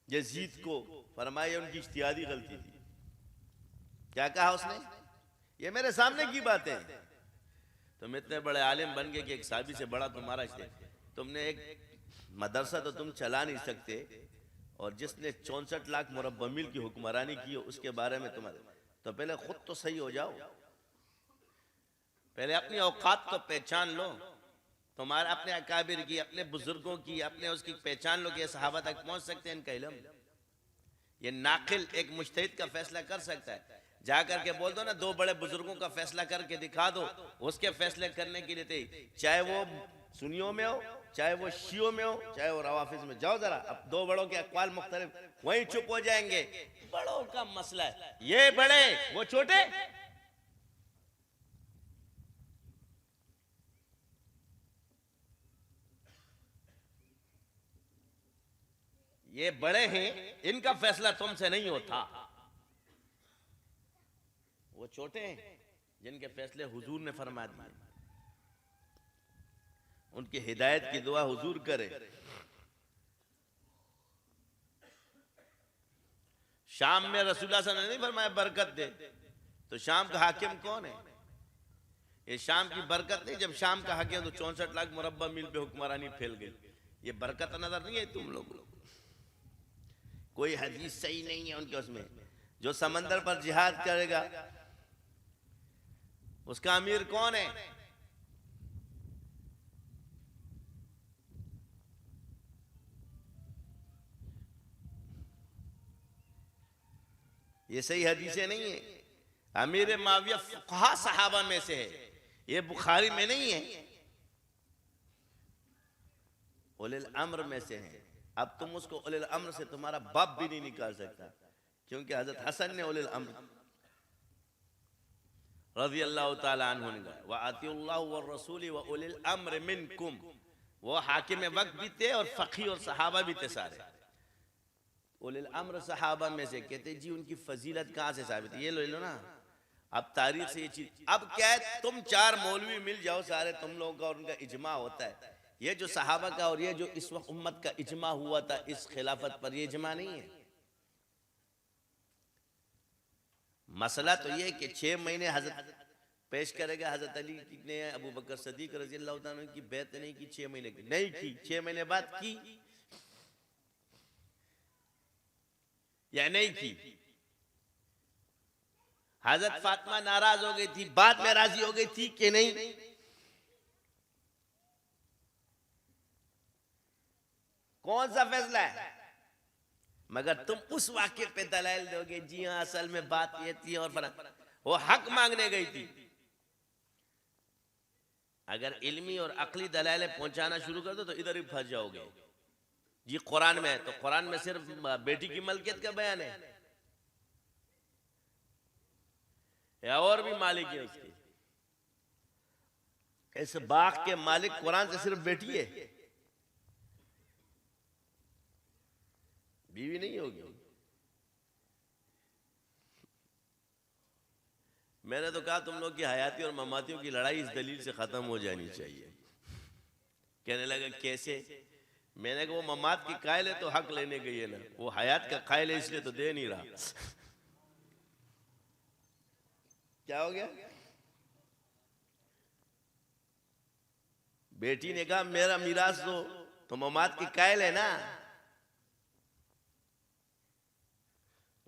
यजीद को, फरमाया उनकी इज्तिहादी गलती थी। क्या कहा उसने? ये मेरे सामने की बात है। तुम इतने बड़े आलिम बन गए कि एक साहबी से बड़ा तुम्हारा इज्तिहाद, तुमने एक मदरसा तो तुम चला नहीं सकते, और जिसने 64 लाख मुरब्बा मील की हुक्मरानी की उसके बारे में तुम्हारे, तो पहले खुद तो सही हो जाओ, पहले अपनी औकात को पहचान लो। तुम्हारे अपने अकाबिर की, अपने बुजुर्गों की, अपने उसकी पहचान लो कि ये सहाबा तक पहुंच सकते हैं इनका इल्म। ये नाकिल एक मुज्तहिद का फैसला कर सकता है। जाकर के बोल दो ना, दो बड़े बुजुर्गों का फैसला करके दिखा दो, उसके फैसले करने के लिए चाहे वो सुन्नियों में हो, चाहे वो शियों में हो, चाहे वो रवाफिज में, जाओ जरा, अब दो बड़ों के अक़वाल मुख्तलिफ, वहीं चुप हो जाएंगे। बड़ों का मसला है, ये बड़े वो छोटे। ये बड़े हैं, इनका फैसला तुमसे नहीं होता। वो छोटे हैं जिनके फैसले हुजूर ने फरमा दिए, उनकी हिदायत की दुआ हुजूर करे। शाम में रसूलुल्लाह सल्लल्लाहु अलैहि वसल्लम ने नहीं फरमाया बरकत दे, तो शाम का हाकिम कौन है? ये शाम की बरकत नहीं, जब शाम का हाकिम तो 64 लाख मुरब्बा मील पे हुक्मरानी फैल गई। ये बरकत नजर नहीं है तुम लोग? कोई हदीस सही नहीं है उनके उसमें। जो समंदर पर जिहाद करेगा उसका अमीर कौन है? ये सही हदीसें नहीं है। अमीर माविया फुक़हा सहाबा में से है, ये बुखारी में नहीं है, उलिल अम्र में से है। अब तुम उसको उलिल अम्र से तुम्हारा बाप भी नहीं निकाल सकता, क्योंकि हजरत हसन ने उलिल अम्र रज़ी अल्लाह ताला अन्हु ने कहा व अतिउल्लाह व रसूली व उलिल अम्र मिनकुम, वो हाकिम वक्त भी थे और फक़ी और सहाबा भी थे सारे। उलिल अम्र सहाबा में से कहते जी उनकी फजीलत कहाँ से साबित है, ये ले लो ना। अब तारीख से ये चीज, अब क्या है, तुम चार मौलवी मिल जाओ सारे, तुम लोगों का और उनका इजमा होता है। ये जो सहाबा का और ये जो इस वक्त उम्मत का इजमा हुआ था इस खिलाफत पर, ये इजमा नहीं है। मसला तो ये कि 6 महीने हजरत पेश करेगा, हजरत अली ने अबू बकर सदीक रज़ी अल्लाह तआला अन्हु की बैत नहीं की, 6 महीने की नहीं की, 6 महीने बाद की या नहीं की। हजरत फातिमा नाराज हो गई थी, बाद में राजी हो गई थी कि नहीं? कौन सा फैसला है? मगर तुम उस वाक्य पे दलाइल दोगे, जी हाँ असल में बात ये थी और फला, वो हक मांगने गई थी। अगर इल्मी और अकली दलाइल पहुंचाना शुरू कर दो तो इधर ही फंस जाओगे। जी कुरान में है तो कुरान में सिर्फ बेटी की मलकियत का बयान है या और भी मालिक है उसके? इस बाग के मालिक कुरान से सिर्फ बेटी है, बीवी नहीं होगी। मैंने तो कहा तुम लोग की हयाती और ममातियों की लड़ाई इस दलील से खत्म हो जानी चाहिए। कहने लगा कैसे? मैंने कहा वो ममात की कायल है तो हक लेने गई है ना, वो हयात का कायल है इसलिए तो दे नहीं रहा। क्या हो गया? बेटी ने कहा मेरा मीरास दो, तो ममात की कायल है ना।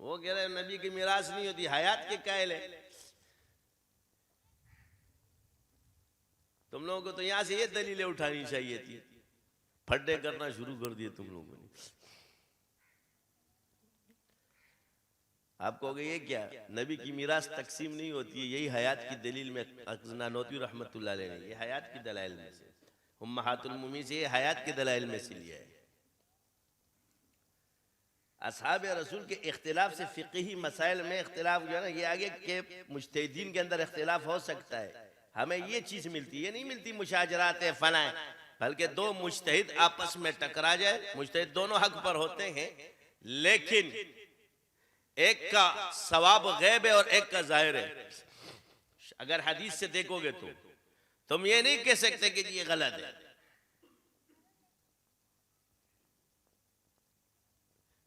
वो कह रहे नबी की मीरास नहीं होती, हयात की कायल है। तुम लोगों को तो यहां से ये दलीलें उठानी चाहिए थी, फड्डे करना शुरू कर दिए तुम लोगों ने। आप कहोगे ये क्या, नबी की मीरास तकसीम नहीं होती है, यही हयात की दलील में नानोती रहमतुल्लाह अलैह ने, ये हयात की दलाइल में से, उम्महातुल मुमिनीन से, ये हयात की दलाइल में से लिया है। असहाब रसूल के इख्तिलाफ से फ़िक़ही मसाइल में इख्तिलाफ जो है ना, ये आगे के मुज्तहिदीन के अंदर इख्तिलाफ हो सकता है, हमें ये चीज मिलती, ये नहीं मिलती मुशाजरात फलाएं, बल्कि दो मुज्तहिद आपस में टकरा जाए, मुज्तहिद दोनों हक पर होते हैं, लेकिन एक का सवाब गैब है और एक का जाहिर है। अगर हदीस से देखोगे तो तुम ये नहीं कह सकते कि ये गलत है।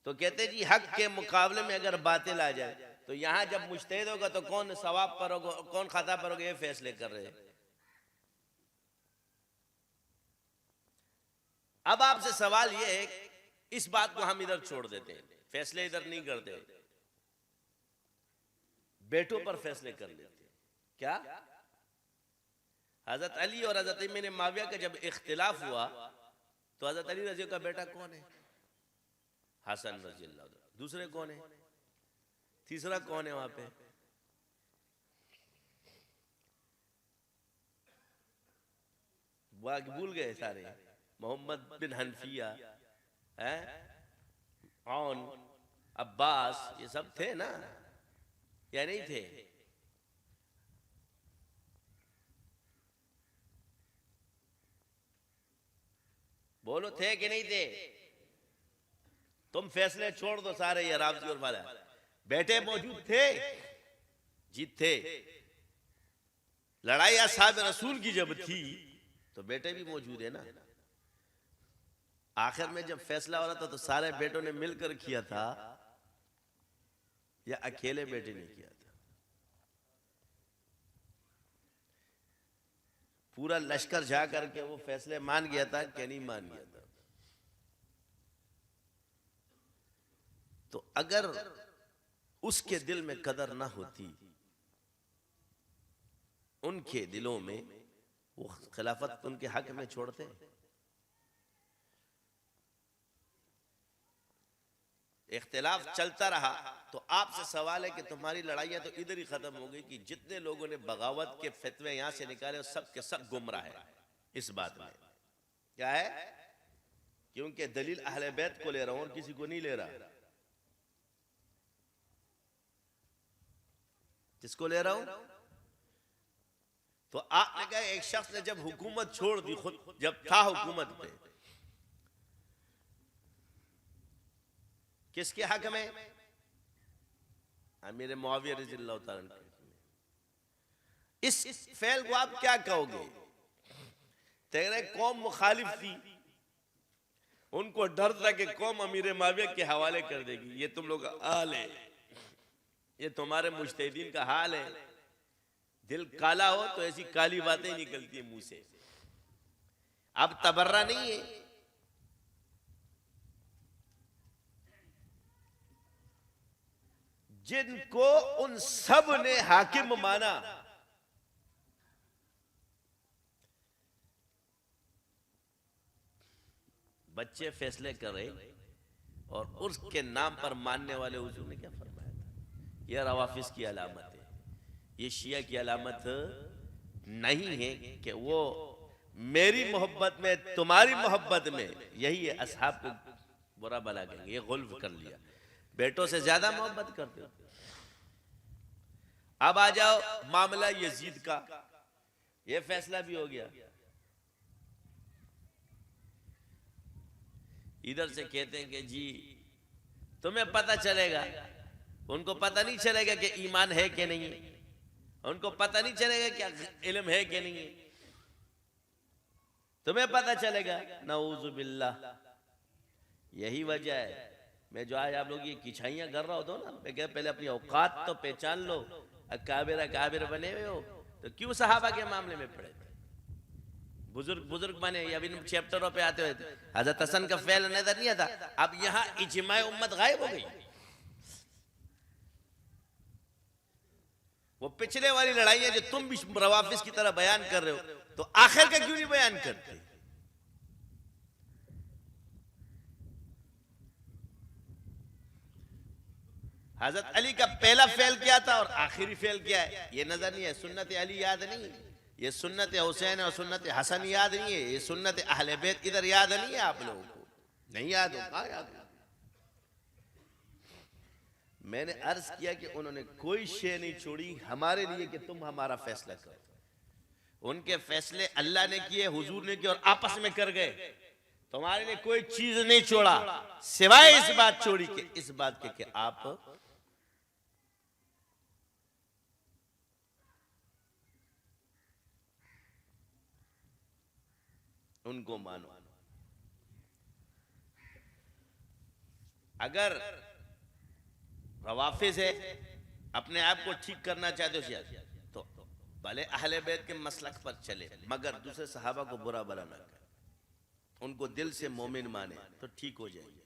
तो कहते जी हक के मुकाबले में अगर बातिल आ जाए तो यहां जब मुज्तहिद होगा तो कौन सवाब पर होगा कौन खता पर होगा, ये फैसले कर रहे हैं। अब आपसे सवाल ये है, इस बात को हम इधर छोड़ देते हैं, फैसले इधर नहीं करते, बेटों पर फैसले कर लेते हैं। क्या हजरत अली और हजरत इब्न माविया का जब इख्तिलाफ हुआ तो हजरत अली रजी का बेटा कौन है? हसन रजी अल्लाह। दूसरे कौन है? तीसरा कौन है वहां पे? भूल गए सारे। मोहम्मद बिन हनफिया है, औन, अब्बास, ये सब थे ना या नहीं थे? बोलो थे कि नहीं थे? तुम फैसले छोड़ दो सारे, ये रामजी और वाला बेटे मौजूद थे, जीत थे। लड़ाई असहाब रसूल की जब थी तो बेटे भी मौजूद है ना। आखिर में जब फैसला हो रहा था तो सारे बेटों ने मिलकर किया था या अकेले बेटे ने किया था? पूरा लश्कर जा करके वो फैसले मान गया था कि नहीं मान गया था? तो अगर उसके दिल में कदर ना होती, उनके दिलों में, वो खिलाफत उनके हक में छोड़ते? इख्तिलाफ चलता रहा, तो आपसे सवाल है कि तुम्हारी लड़ाइयां तो इधर ही खत्म हो गई कि जितने लोगों ने बगावत के फतवे यहां से निकाले सब के सब गुमराह है इस बात में। क्या है? क्योंकि दलील अहले बैत को ले रहा हूं और किसी को नहीं ले रहा। किसको ले रहा हूं? तो आपने कहा एक शख्स ने जब हुकूमत छोड़ दी, खुद जब था हुकूमत पे, किसके हक में? अमीर मुआविया रज़ियल्लाहु ताला अन्हु। इस फेल को आप क्या कहोगे? तेरे कौम मुखालिफ थी, उनको डर था कि कौम अमीर मुआविया के हवाले कर देगी। ये तुम लोग हाल है, ये तुम्हारे मुज्तहिदीन का हाल है। दिल काला हो तो ऐसी काली बातें निकलती है मुंह से। अब तबर्रा नहीं है। जिनको उन सब ने हाकिम माना, बच्चे फैसले कर रहे और उसके नाम पर मानने वाले हुजूर ने क्या फरमाया था? यह रवाफिज की अलामत है, ये शिया की अलामत नहीं है कि वो मेरी मोहब्बत में तुम्हारी मोहब्बत में यही है असहाब को बुरा भला कहेंगे। ये गुल्फ कर लिया, बेटों से ज्यादा मोहब्बत करते हो। अब आ जाओ मामला यजीद का, ये फैसला भी हो गया। इधर से कहते हैं कि जी तुम्हें पता चलेगा, उनको पता नहीं चलेगा कि ईमान है कि नहीं है, उनको पता नहीं चलेगा क्या इल्म है कि नहीं है, तुम्हें पता चलेगा। नऊज़ु बिल्लाह। यही वजह है मैं जो आज आप लोग ये किछाइयां कर रहा होता हूं ना, मैं कह पहले अपनी औकात तो पहचान लो। काबिर बने हुए हो तो क्यों सहाबा के मामले में पड़े? बुजुर्ग बने, अभी चैप्टरों पे आते हुए हजरत हसन का फेल नजर नहीं आता। अब यहाँ इज्माए उम्मत गायब हो गई। वो पिछले वाली लड़ाइयां जो तुम भी रवाफिज की तरह बयान कर रहे हो, तो आखिर का क्यों नहीं बयान करते? हजरत अली का पहला फेल क्या था और आखिरी फेल क्या है ये नजर नहीं है। सुन्नत अली याद नहीं, ये सुन्नत हुसैन और सुन्नत हसन याद नहीं है, ये सुन्नत अहले बैत इधर याद नहीं है। आप लोगों को नहीं याद हो? कहां याद हो? मैंने अर्ज किया कि उन्होंने कोई शे नहीं छोड़ी हमारे लिए कि तुम हमारा फैसला करो। उनके फैसले अल्लाह ने किए, हुजूर ने किए और आपस में कर गए। तुम्हारे लिए कोई चीज नहीं छोड़ा सिवाय इस बात छोड़ी कि इस बात के कि आप उनको मानो। अगर रवाफिज है अपने आप को ठीक करना चाहते हो तो भले अहले बैत के मसलक पर चले, मगर दूसरे सहाबा को बुरा भला ना करे, उनको दिल से मोमिन माने तो ठीक हो जाएगी।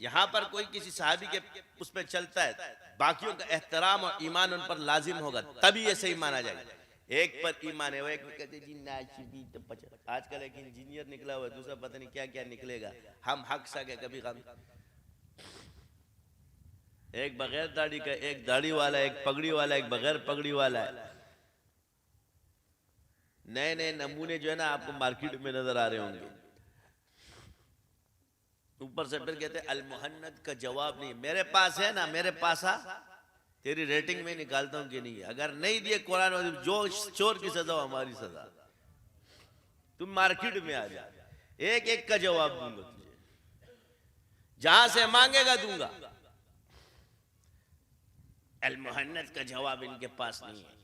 यहां पर कोई किसी सहाबी के उस पर चलता है, बाकियों का एहतराम और ईमान उन पर लाजिम होगा, तभी ये सही माना जाएगा। एक पर ईमान है, वो एक कहते जी नाशिदी तो आजकल एक इंजीनियर निकला हुआ है, दूसरा पता नहीं क्या क्या निकलेगा। हम हक सा के कभी हम एक बगैर दाढ़ी का, एक दाढ़ी वाला, एक पगड़ी वाला, एक बगैर पगड़ी वाला है। नए नए नमूने जो है ना आपको मार्केट में नजर आ रहे होंगे। ऊपर से फिर कहते अल मुहन्नद का जवाब नहीं मेरे पास है ना, मेरे पास आ, तेरी रेटिंग में निकालता हूं कि नहीं। अगर नहीं दिए कुरान में जो चोर की सजा हमारी सजा, तुम मार्केट में आ जा, एक एक का जवाब दूंगा तुझे, जहां से मांगेगा दूंगा। अल मुहन्नद का जवाब इनके पास नहीं है।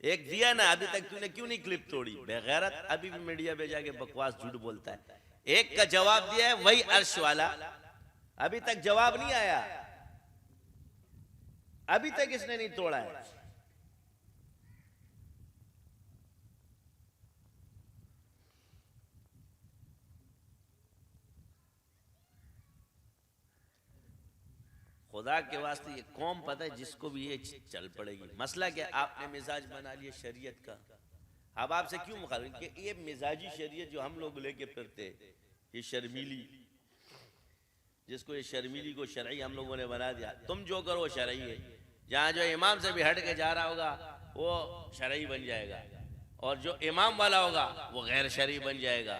एक दिया ना, अभी तक तूने क्यों नहीं क्लिप तोड़ी? बेगैरत अभी भी मीडिया पे जाके बकवास झूठ बोलता है। एक का जवाब दिया है वही अर्श वाला, अभी तक जवाब नहीं आया, अभी तक इसने नहीं तोड़ा है। खुदा के वास्ते ये कौम पता है जिसको भी ये चल पड़ेगी। मसला क्या, आपने मिजाज बना लिया शरीयत का। अब आपसे क्यों मुखालिफ कि ये मिजाजी शरीयत जो हम लोग लेके फिरते, ये शर्मीली, जिसको ये शर्मीली को शरई हम लोगों ने बना दिया। तुम जो करो शरई है, जहाँ जो इमाम से भी हट के जा रहा होगा वो शरई बन जाएगा, और जो इमाम वाला होगा वो गैर शरई बन जाएगा।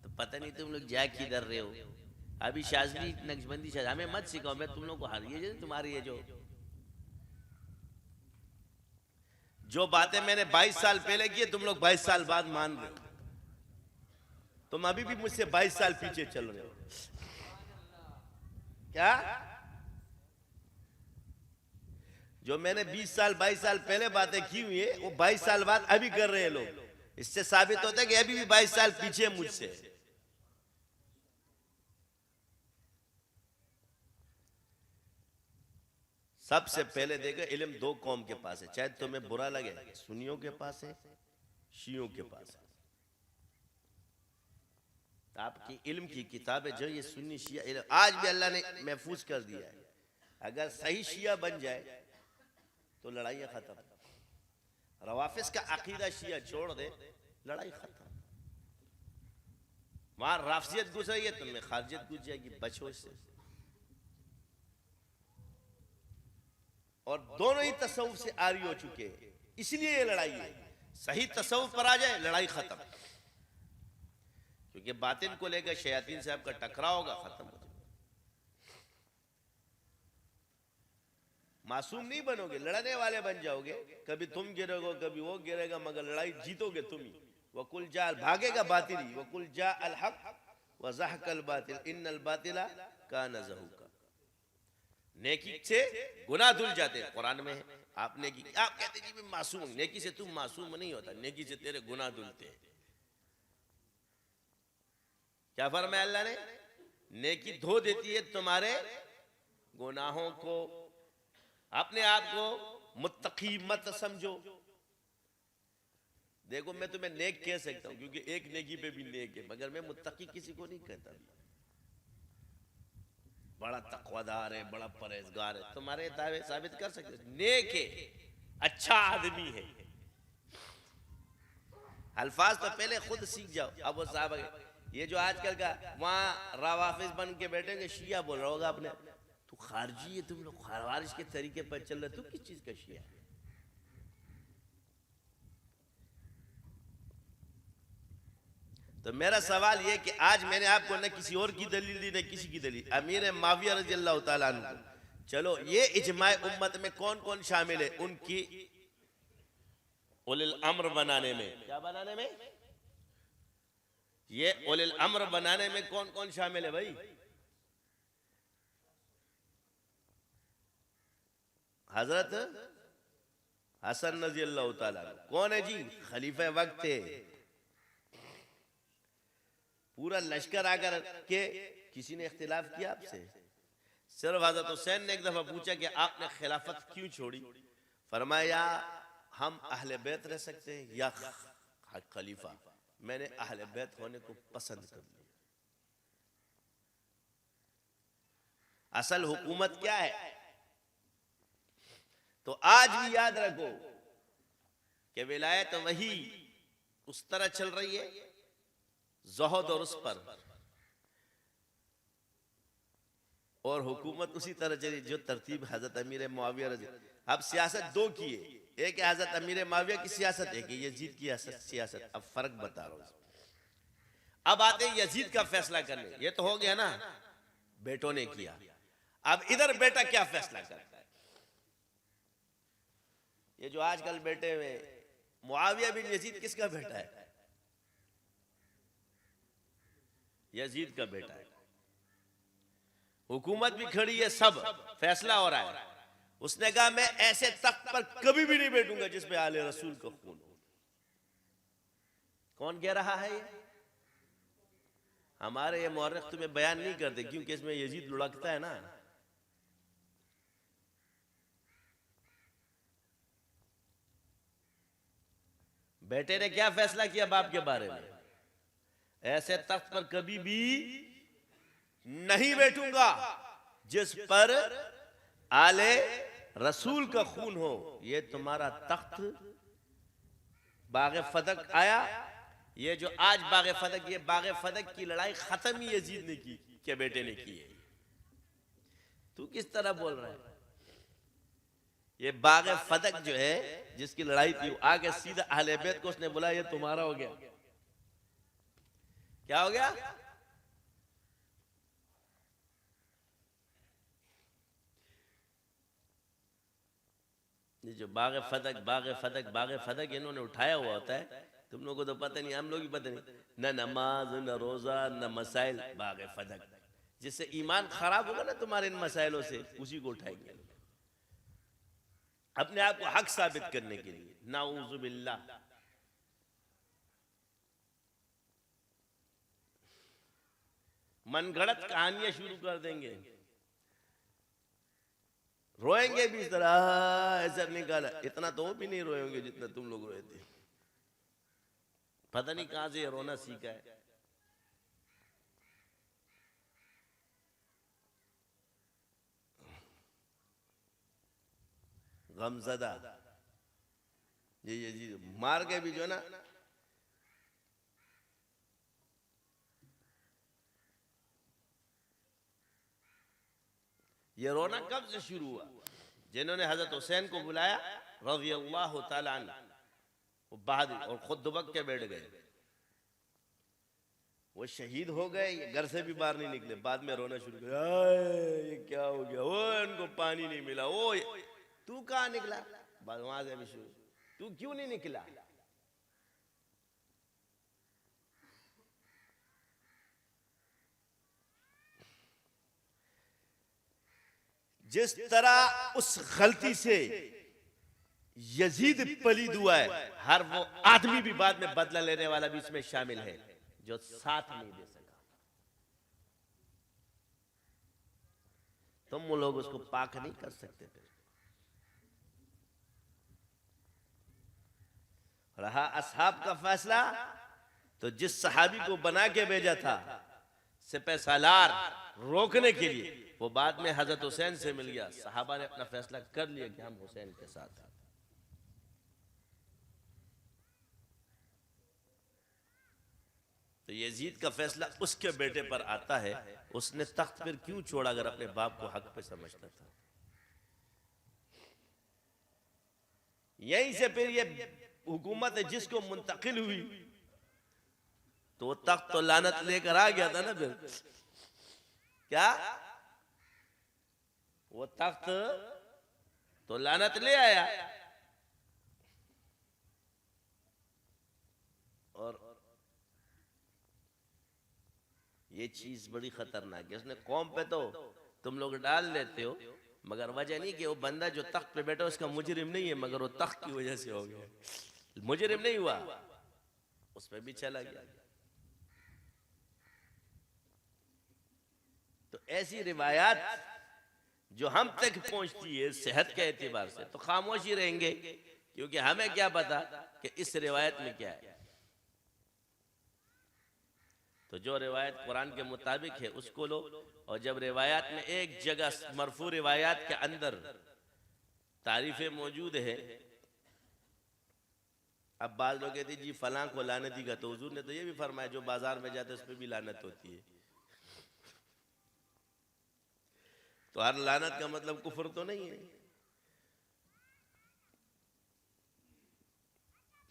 तो पता नहीं तुम लोग जा किधर रहे हो। अभी शाजली नक्शबंदी हमें मत सिखाओ, मैं तुम लोग को हार ये तुम्हारी ये जो बातें मैंने 22 साल पहले की तुम लोग 22 साल बाद मान रहे हो। तुम अभी भी मुझसे 22 साल पीछे चल रहे हो। क्या जो मैंने 20 साल 22 साल पहले बातें की हुई है वो 22 साल बाद अभी कर रहे हैं लोग। इससे साबित होता है कि अभी भी 22 साल पीछे मुझसे। सबसे पहले देखो इल्म दो कौम के पास है, चाहे तुम्हें बुरा लगे, सुन्नियों के पास है, शियों के पास है। आपकी इल्म की किताबें जो ये सुन्नी शिया इल्म आज भी अल्लाह ने महफूज कर दिया है। अगर सही शिया बन जाए तो लड़ाइयां खत्म। रवाफिस का अकीदा शिया छोड़ दे, लड़ाई खत्म। वहां राफियत घुस रही है, तुम्हें खारजियत घुस जाएगी, बचो इससे। और दोनों ही तसव्वुफ से आरी हो चुके हैं, इसलिए ये लड़ाई है। सही तसव्वुफ पर आ जाए लड़ाई खत्म, क्योंकि बातिन को लेकर शयातीन से आपका टकराव होगा, खत्म हो जाएगा। मासूम नहीं बनोगे, लड़ने वाले बन जाओगे। कभी तुम गिरोगे कभी वो गिरेगा, मगर लड़ाई जीतोगे तुम ही। वकुल जा भागेगा बातिल, वकुल जा अल हक व ज़हकल बातिल इन्नल बातिला काना ज़हूका। नेकी से गुनाह धुल जाते हैं, कुरान में है। आप नेकी, आप कहते जी मैं मासूम, नेकी से तुम मासूम नहीं होता, नेकी से तेरे गुनाह धुलते हैं। क्या फरमाया अल्लाह ने? नेकी धो देती है तुम्हारे गुनाहों को। अपने आप को मुत्तकी मत समझो। देखो मैं तुम्हें नेक कह सकता हूं क्योंकि एक नेकी पे भी नेक है, मगर मैं मुत्तकी किसी को नहीं कहता। बड़ा तकवादार है, बड़ा परहेजगार है, तुम्हारे दावे साबित कर सकते, नेक है, अच्छा आदमी है। अल्फाज तो पहले खुद सीख जाओ। अब वो साहब ये जो आजकल का वहां रवाफिज बन के बैठेंगे, शिया बोल रहा होगा अपने, तू खारजी है, तुम लोग खारवारिश के तरीके पर चल रहे, तू किस चीज का शिया है? तो मेरा सवाल ये कि आज मैंने आपको न किसी और की दलील दी न किसी की दलील, अमीर माविया रज़ी अल्लाह ताला अन्हु। चलो ये इजमाए उम्मत में कौन कौन शामिल है? उनकी उलिल अम्र बनाने में, क्या बनाने में? ये उलिल अम्र बनाने में कौन कौन शामिल है भाई? हजरत हसन रज़ी अल्लाह ताला कौन है जी? खलीफा वक्त है। पूरा लश्कर आकर के किसी ने इख्तिलाफ किया आपसे? सिर्फ हजरत हुसैन ने एक दफा पूछा कि आपने खिलाफत क्यों छोड़ी? फरमाया हम अहले बैत रह सकते हैं या खलीफा? मैंने अहले बैत होने को पसंद कर लिया। असल हुकूमत क्या है? तो आज भी याद रखो कि विलायत वही उस तरह चल रही है, ज़ुहद और उस पर, और हुकूमत उसी तरह चली जो तरतीब हजरत अमीर मुआविया रज़ी। अब सियासत दो की है, एक है हजरत अमीर मुआविया की सियासत, एक है यजीद की सियासत। अब फर्क बता रहा हूं। अब आते हैं यजीद का फैसला करने। ये तो हो गया ना, बेटों ने किया। अब इधर बेटा क्या फैसला करता है? ये जो आजकल बेटे हुए मुआविया बिन यजीद किसका बेटा है? यजीद का बेटा है। हुकूमत भी खड़ी है, सब फैसला हो रहा है। उसने कहा मैं ऐसे तख्त पर कभी भी नहीं बैठूंगा जिसमें आले रसूल का खून हो। कौन कह रहा है ये? हमारे ये मौरख तुम्हें बयान नहीं करते क्योंकि इसमें यजीद लुढ़कता है ना। बेटे ने क्या फैसला किया बाप के बारे में? ऐसे तख्त पर कभी भी नहीं बैठूंगा जिस पर आले रसूल का खून हो। ये तुम्हारा तख्त बाग़े फदक आया, ये जो आज बाग़े फदक, ये बाग़े फदक की लड़ाई खत्म ही यजीद ने की के बेटे ने की है। तू किस तरह बोल रहा है? ये बाग फदक जो है जिसकी लड़ाई थी, आगे सीधा अहले बैत को उसने बोला ये तुम्हारा हो गया। क्या हो गया? ये जो बाग फदक बाग फदक बाग फदक इन्होंने उठाया हुआ होता है, तुम लोगों को तो पता नहीं, हम लोग ही पता नहीं, न नमाज न रोजा न मसाइल, बाग फदक। जिससे ईमान खराब होगा ना तुम्हारे इन मसाइलों से, उसी को उठाएंगे अपने आप को हक साबित करने के लिए। नाऊज़ु बिल्लाह। मनगढ़ंत कहानियां शुरू कर देंगे, रोएंगे भी इस तरह, ऐसा निकाला। इतना तो वो भी नहीं रोएंगे जितना तुम लोग रोए थे। पता नहीं कहां से रोना सीखा है। गमज़दा ये मार के भी जो है ना, ये रोना कब से शुरू हुआ? जिन्होंने हजरत हुसैन को बुलाया रज़ी अल्लाह तआला अन्हु, वो बहादुर और खुद दुबक के बैठ गए। वो शहीद हो गए, ये घर से भी बाहर नहीं निकले। बाद में रोना शुरू किया, ये क्या हो गया? वो इनको पानी नहीं मिला। वो तू कहाँ निकला? वहां से भी शुरू, तू क्यों नहीं निकला? जिस तरह उस गलती से यजीद पलीद हुआ है, हर वो आदमी भी बाद में बदला लेने वाला भी इसमें शामिल है जो साथ नहीं दे सका। तुम वो लोग उसको पाक नहीं कर सकते। फिर रहा असहाब का फैसला, तो जिस सहाबी को बना के भेजा था सिपहसालार रोकने के लिए, वो बाद में हजरत हुसैन से मिल गया। सहाबा ने अपना फैसला कर लिया कि हम हुसैन के साथ हैं। तो यजीद का फैसला उसके बेटे पर आता है। उसने तख्त पर क्यों छोड़ा अगर अपने बाप को हक पे समझता था? यहीं से फिर ये हुकूमत है जिसको मुंतकिल हुई, तो वो तख्त तो लानत लेकर आ गया था ना। फिर क्या वो तख्त तो लानत ले आया। और ये चीज बड़ी खतरनाक है। उसने कौम पे तो तुम लोग डाल लेते हो, मगर वजह नहीं कि वो बंदा जो तख्त पे बैठा उसका मुजरिम नहीं है, मगर वो तख्त की वजह से हो गया। मुजरिम नहीं हुआ, उस पे भी चला गया। तो ऐसी रिवायात जो हम तक पहुंचती है सेहत के एतबार से, तो खामोशी रहेंगे, क्योंकि हमें क्या पता कि इस रिवायत में क्या है। तो जो रिवायत कुरान के मुताबिक है उसको लो। और जब रिवायात में एक जगह मरफू रिवायात के अंदर तारीफें मौजूद है, अब बाज लोग कहते जी फलां को लानती का, तो हुजूर ने तो ये भी फरमाया जो बाजार में जाते उस पर भी लानत होती है। तो हर लानत का मतलब कुफर तो नहीं है।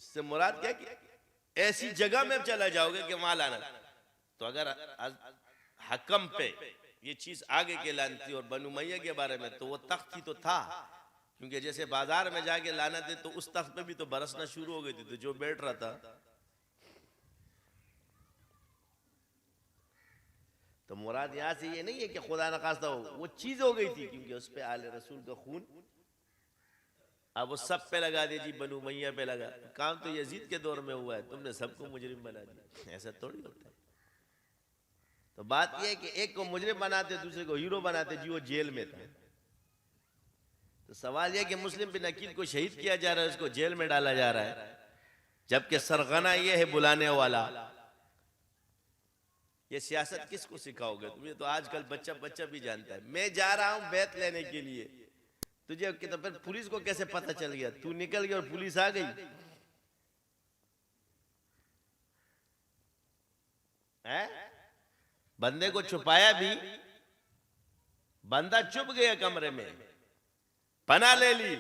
इससे मुराद क्या कि ऐसी जगह में चला जाओगे कि वहां लानत। तो अगर हकम पे ये चीज आगे के लानती और बनु उमय्या के बारे में, तो वो तख्त ही तो था। क्योंकि जैसे बाजार में जाके लानत है, तो उस तख्त पे भी तो बरसना शुरू हो गई थी। तो जो बैठ रहा था, तो मुराद यहां से ये नहीं है कि खुदा न खास्ता हो वो चीज हो गई थी, क्योंकि उस पे आले रसूल का खून अब वो सब पे लगा दे जी, बनु उमय्या पे लगा। काम तो यजीद के दौर में हुआ है, तुमने सबको मुजरिम बना दिया। ऐसा थोड़ी होता है। तो बात यह है कि एक को मुजरिम बनाते, दूसरे को हीरो बनाते जी वो जेल में था। तो सवाल यह कि मुस्लिम बिन अकील को शहीद किया जा रहा है, उसको जेल में डाला जा रहा है, जबकि सरगना यह है बुलाने वाला। ये सियासत किसको सिखाओगे तुम? ये तो आजकल बच्चा बच्चा भी जानता है। मैं जा रहा हूं बैत लेने के लिए, तुझे तो फिर पुलिस को कैसे पता चल गया? तू निकल गया और पुलिस आ गई है? बंदे को छुपाया भी, बंदा चुप गया कमरे में, पना ले ली।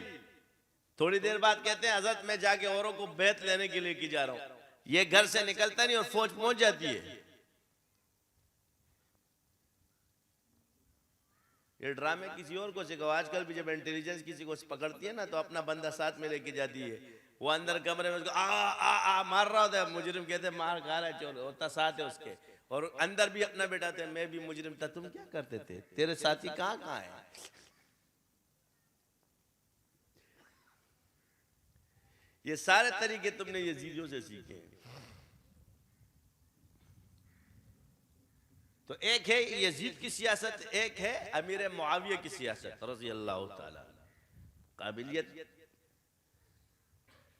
थोड़ी देर बाद कहते हैं हजरत मैं जाके औरों को बैत लेने के लिए की जा रहा हूं। ये घर से निकलता नहीं और फौज पहुंच जाती है। ये ड्रामे किसी और को सिखाओ। आजकल भी जब इंटेलिजेंस किसी को पकड़ती है ना तो अपना बंदा साथ में लेके जाती है। वो अंदर कमरे में उसको आ मार रहा होता है, मुजरिम कहते हैं मार खा रहा है, चोर होता साथ है उसके, और अंदर भी अपना बेटा थे, मैं भी मुजरिम था, तुम क्या करते थे, तेरे साथी कहाँ कहाँ है। ये सारे तरीके तुमने यजीदियों से सीखे। तो एक है यजीद की सियासत, एक है अमीर मुआविया की सियासत रज़ी अल्लाह ताला काबिलियत।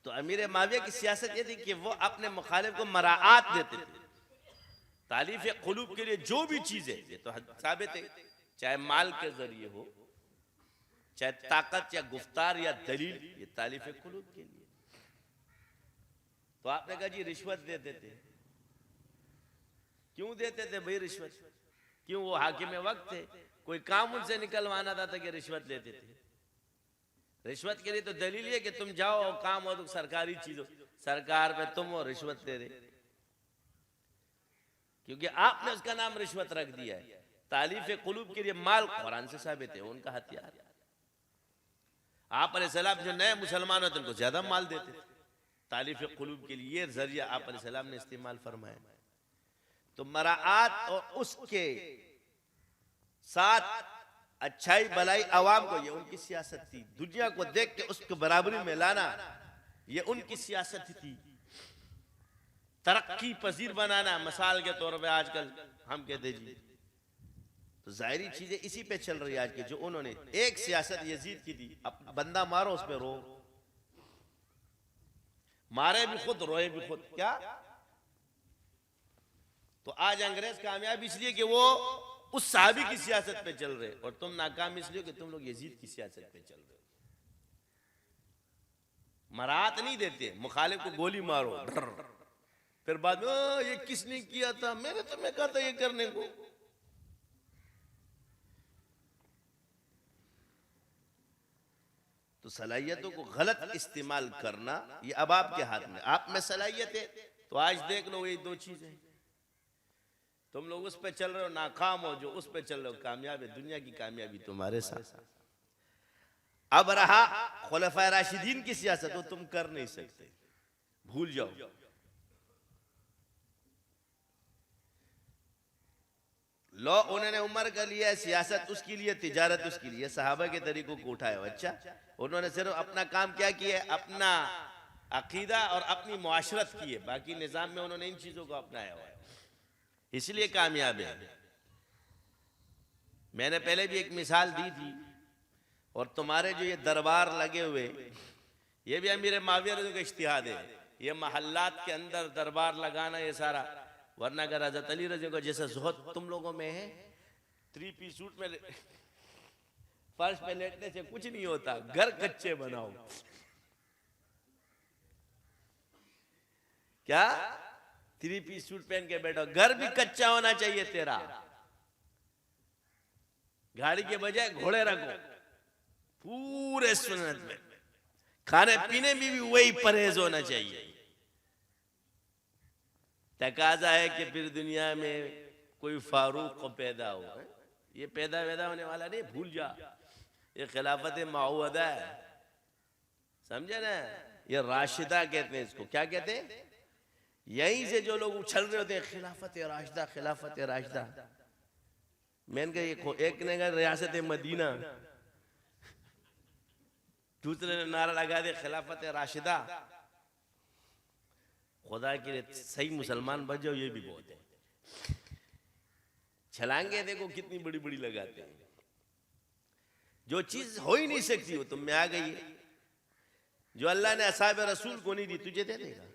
तो अमीर मुआविया की सियासत ये थी कि वो अपने मुखालिफ को मराआत देते थे। तालीफ कुलूब के लिए जो भी चीजें, ये तो साबित है, चाहे माल के जरिए हो, चाहे ताकत या गुफ्तार या दलील, ये तालीफ कुलूब के लिए। तो आपने कहा जी रिश्वत देते थे, क्यों देते थे भाई रिश्वत? क्यों? वो हाकिम वक्त थे, कोई काम उनसे निकलवाना था कि रिश्वत लेते थे। रिश्वत के लिए तो दलील है कि तुम जाओ और काम हो तो सरकारी चीजों, सरकार पे तुम हो रिश्वत दे रहे, क्योंकि आपने उसका नाम रिश्वत रख दिया है। तालीफ कुलूब के लिए माल कुरान से साबित है, उनका हथियार। आप अलैहिस्सलाम जो नए मुसलमान होते उनको ज्यादा माल देते थे तालीफ कुलूब के लिए, जरिया आप अलैहिस्सलाम ने इस्तेमाल फरमाया। तो मराआत और उसके साथ अच्छाई भलाई आवाम को, ये उनकी सियासत थी। दुनिया को देख के उसको बराबरी में लाना, ये उनकी सियासत थी। तरक्की पजीर बनाना, मिसाल के तौर पे आजकल हम कहते जी, तो जाहिरी चीजें इसी पे चल रही है आज की। जो उन्होंने एक सियासत यजीद की थी, अब बंदा मारो उस पे रो, मारे भी खुद रोए भी खुद। क्या? तो आज अंग्रेज कामयाब इसलिए कि वो उस साहबी की सियासत पे चल रहे, और तुम नाकाम इसलिए कि तुम लोग यजीद की सियासत पे चल रहे। मरात नहीं देते, मुखालिफ को गोली मारो, फिर बाद में ये किसने किया था, मैंने तुम्हें कहा था ये करने को। तो सलाहियतों को गलत इस्तेमाल करना ये अब आपके हाथ में। आप में सलाहियत है तो आज देख लो, ये दो चीजें, तुम लोग उस पे चल रहे हो नाकाम हो, जो उस पे चल रहे हो कामयाब है। दुनिया की कामयाबी तुम्हारे साथ। अब रहा खुलफाए राशिदीन की सियासत, वो तुम कर नहीं सकते, भूल जाओ। लॉ उन्होंने उमर का लिया, सियासत उसकी लिए, तिजारत उसकी लिए, सहाबा के तरीकों को उठाया। अच्छा, उन्होंने सिर्फ अपना काम क्या किया, अपना अकीदा और अपनी मुआशरत की है, बाकी निजाम में उन्होंने इन चीजों को अपनाया हुआ है, इसलिए कामयाब है। मैंने पहले भी एक मिसाल दी थी, और तुम्हारे जो ये दरबार लगे हुए, ये भी अमीर मुआविया का इज्तिहाद है। ये महल्लात के अंदर दरबार लगाना, ये सारा, वरना अगर हज़रत अली रज़ी को जैसा ज़ुहद तुम लोगों में है, 3 पीस सूट में फर्श पे लेटने से कुछ नहीं होता। घर कच्चे बनाओ। क्या? 3 पीस सूट पहन के बैठो, घर भी कच्चा होना चाहिए तेरा। गाड़ी के बजाय घोड़े रखो, पूरे सुन्नत में। खाने पीने में भी वही परहेज होना चाहिए। तकाजा है कि फिर दुनिया में कोई फारूक को पैदा हो। ये पैदा होने वाला नहीं, भूल जा। ये खिलाफत मऊदा है, समझे ना? ये राशिदा कहते हैं इसको। क्या कहते हैं? यहीं से जो लोग उछल रहे होते हैं खिलाफत राशिदा, खिलाफत राशिदा। मैंने कहा एक ने कहा रियासत मदीना, दूसरे ने नारा लगा दे खिलाफत राशिदा। खुदा के लिए सही मुसलमान बन जाओ, ये भी बहुत है। छलांगे देखो कितनी बड़ी बड़ी लगाते हैं। जो चीज हो ही नहीं सकती वो तुम में आ गई है। जो अल्लाह ने असहाब रसूल को नहीं दी, तुझे दे देगा।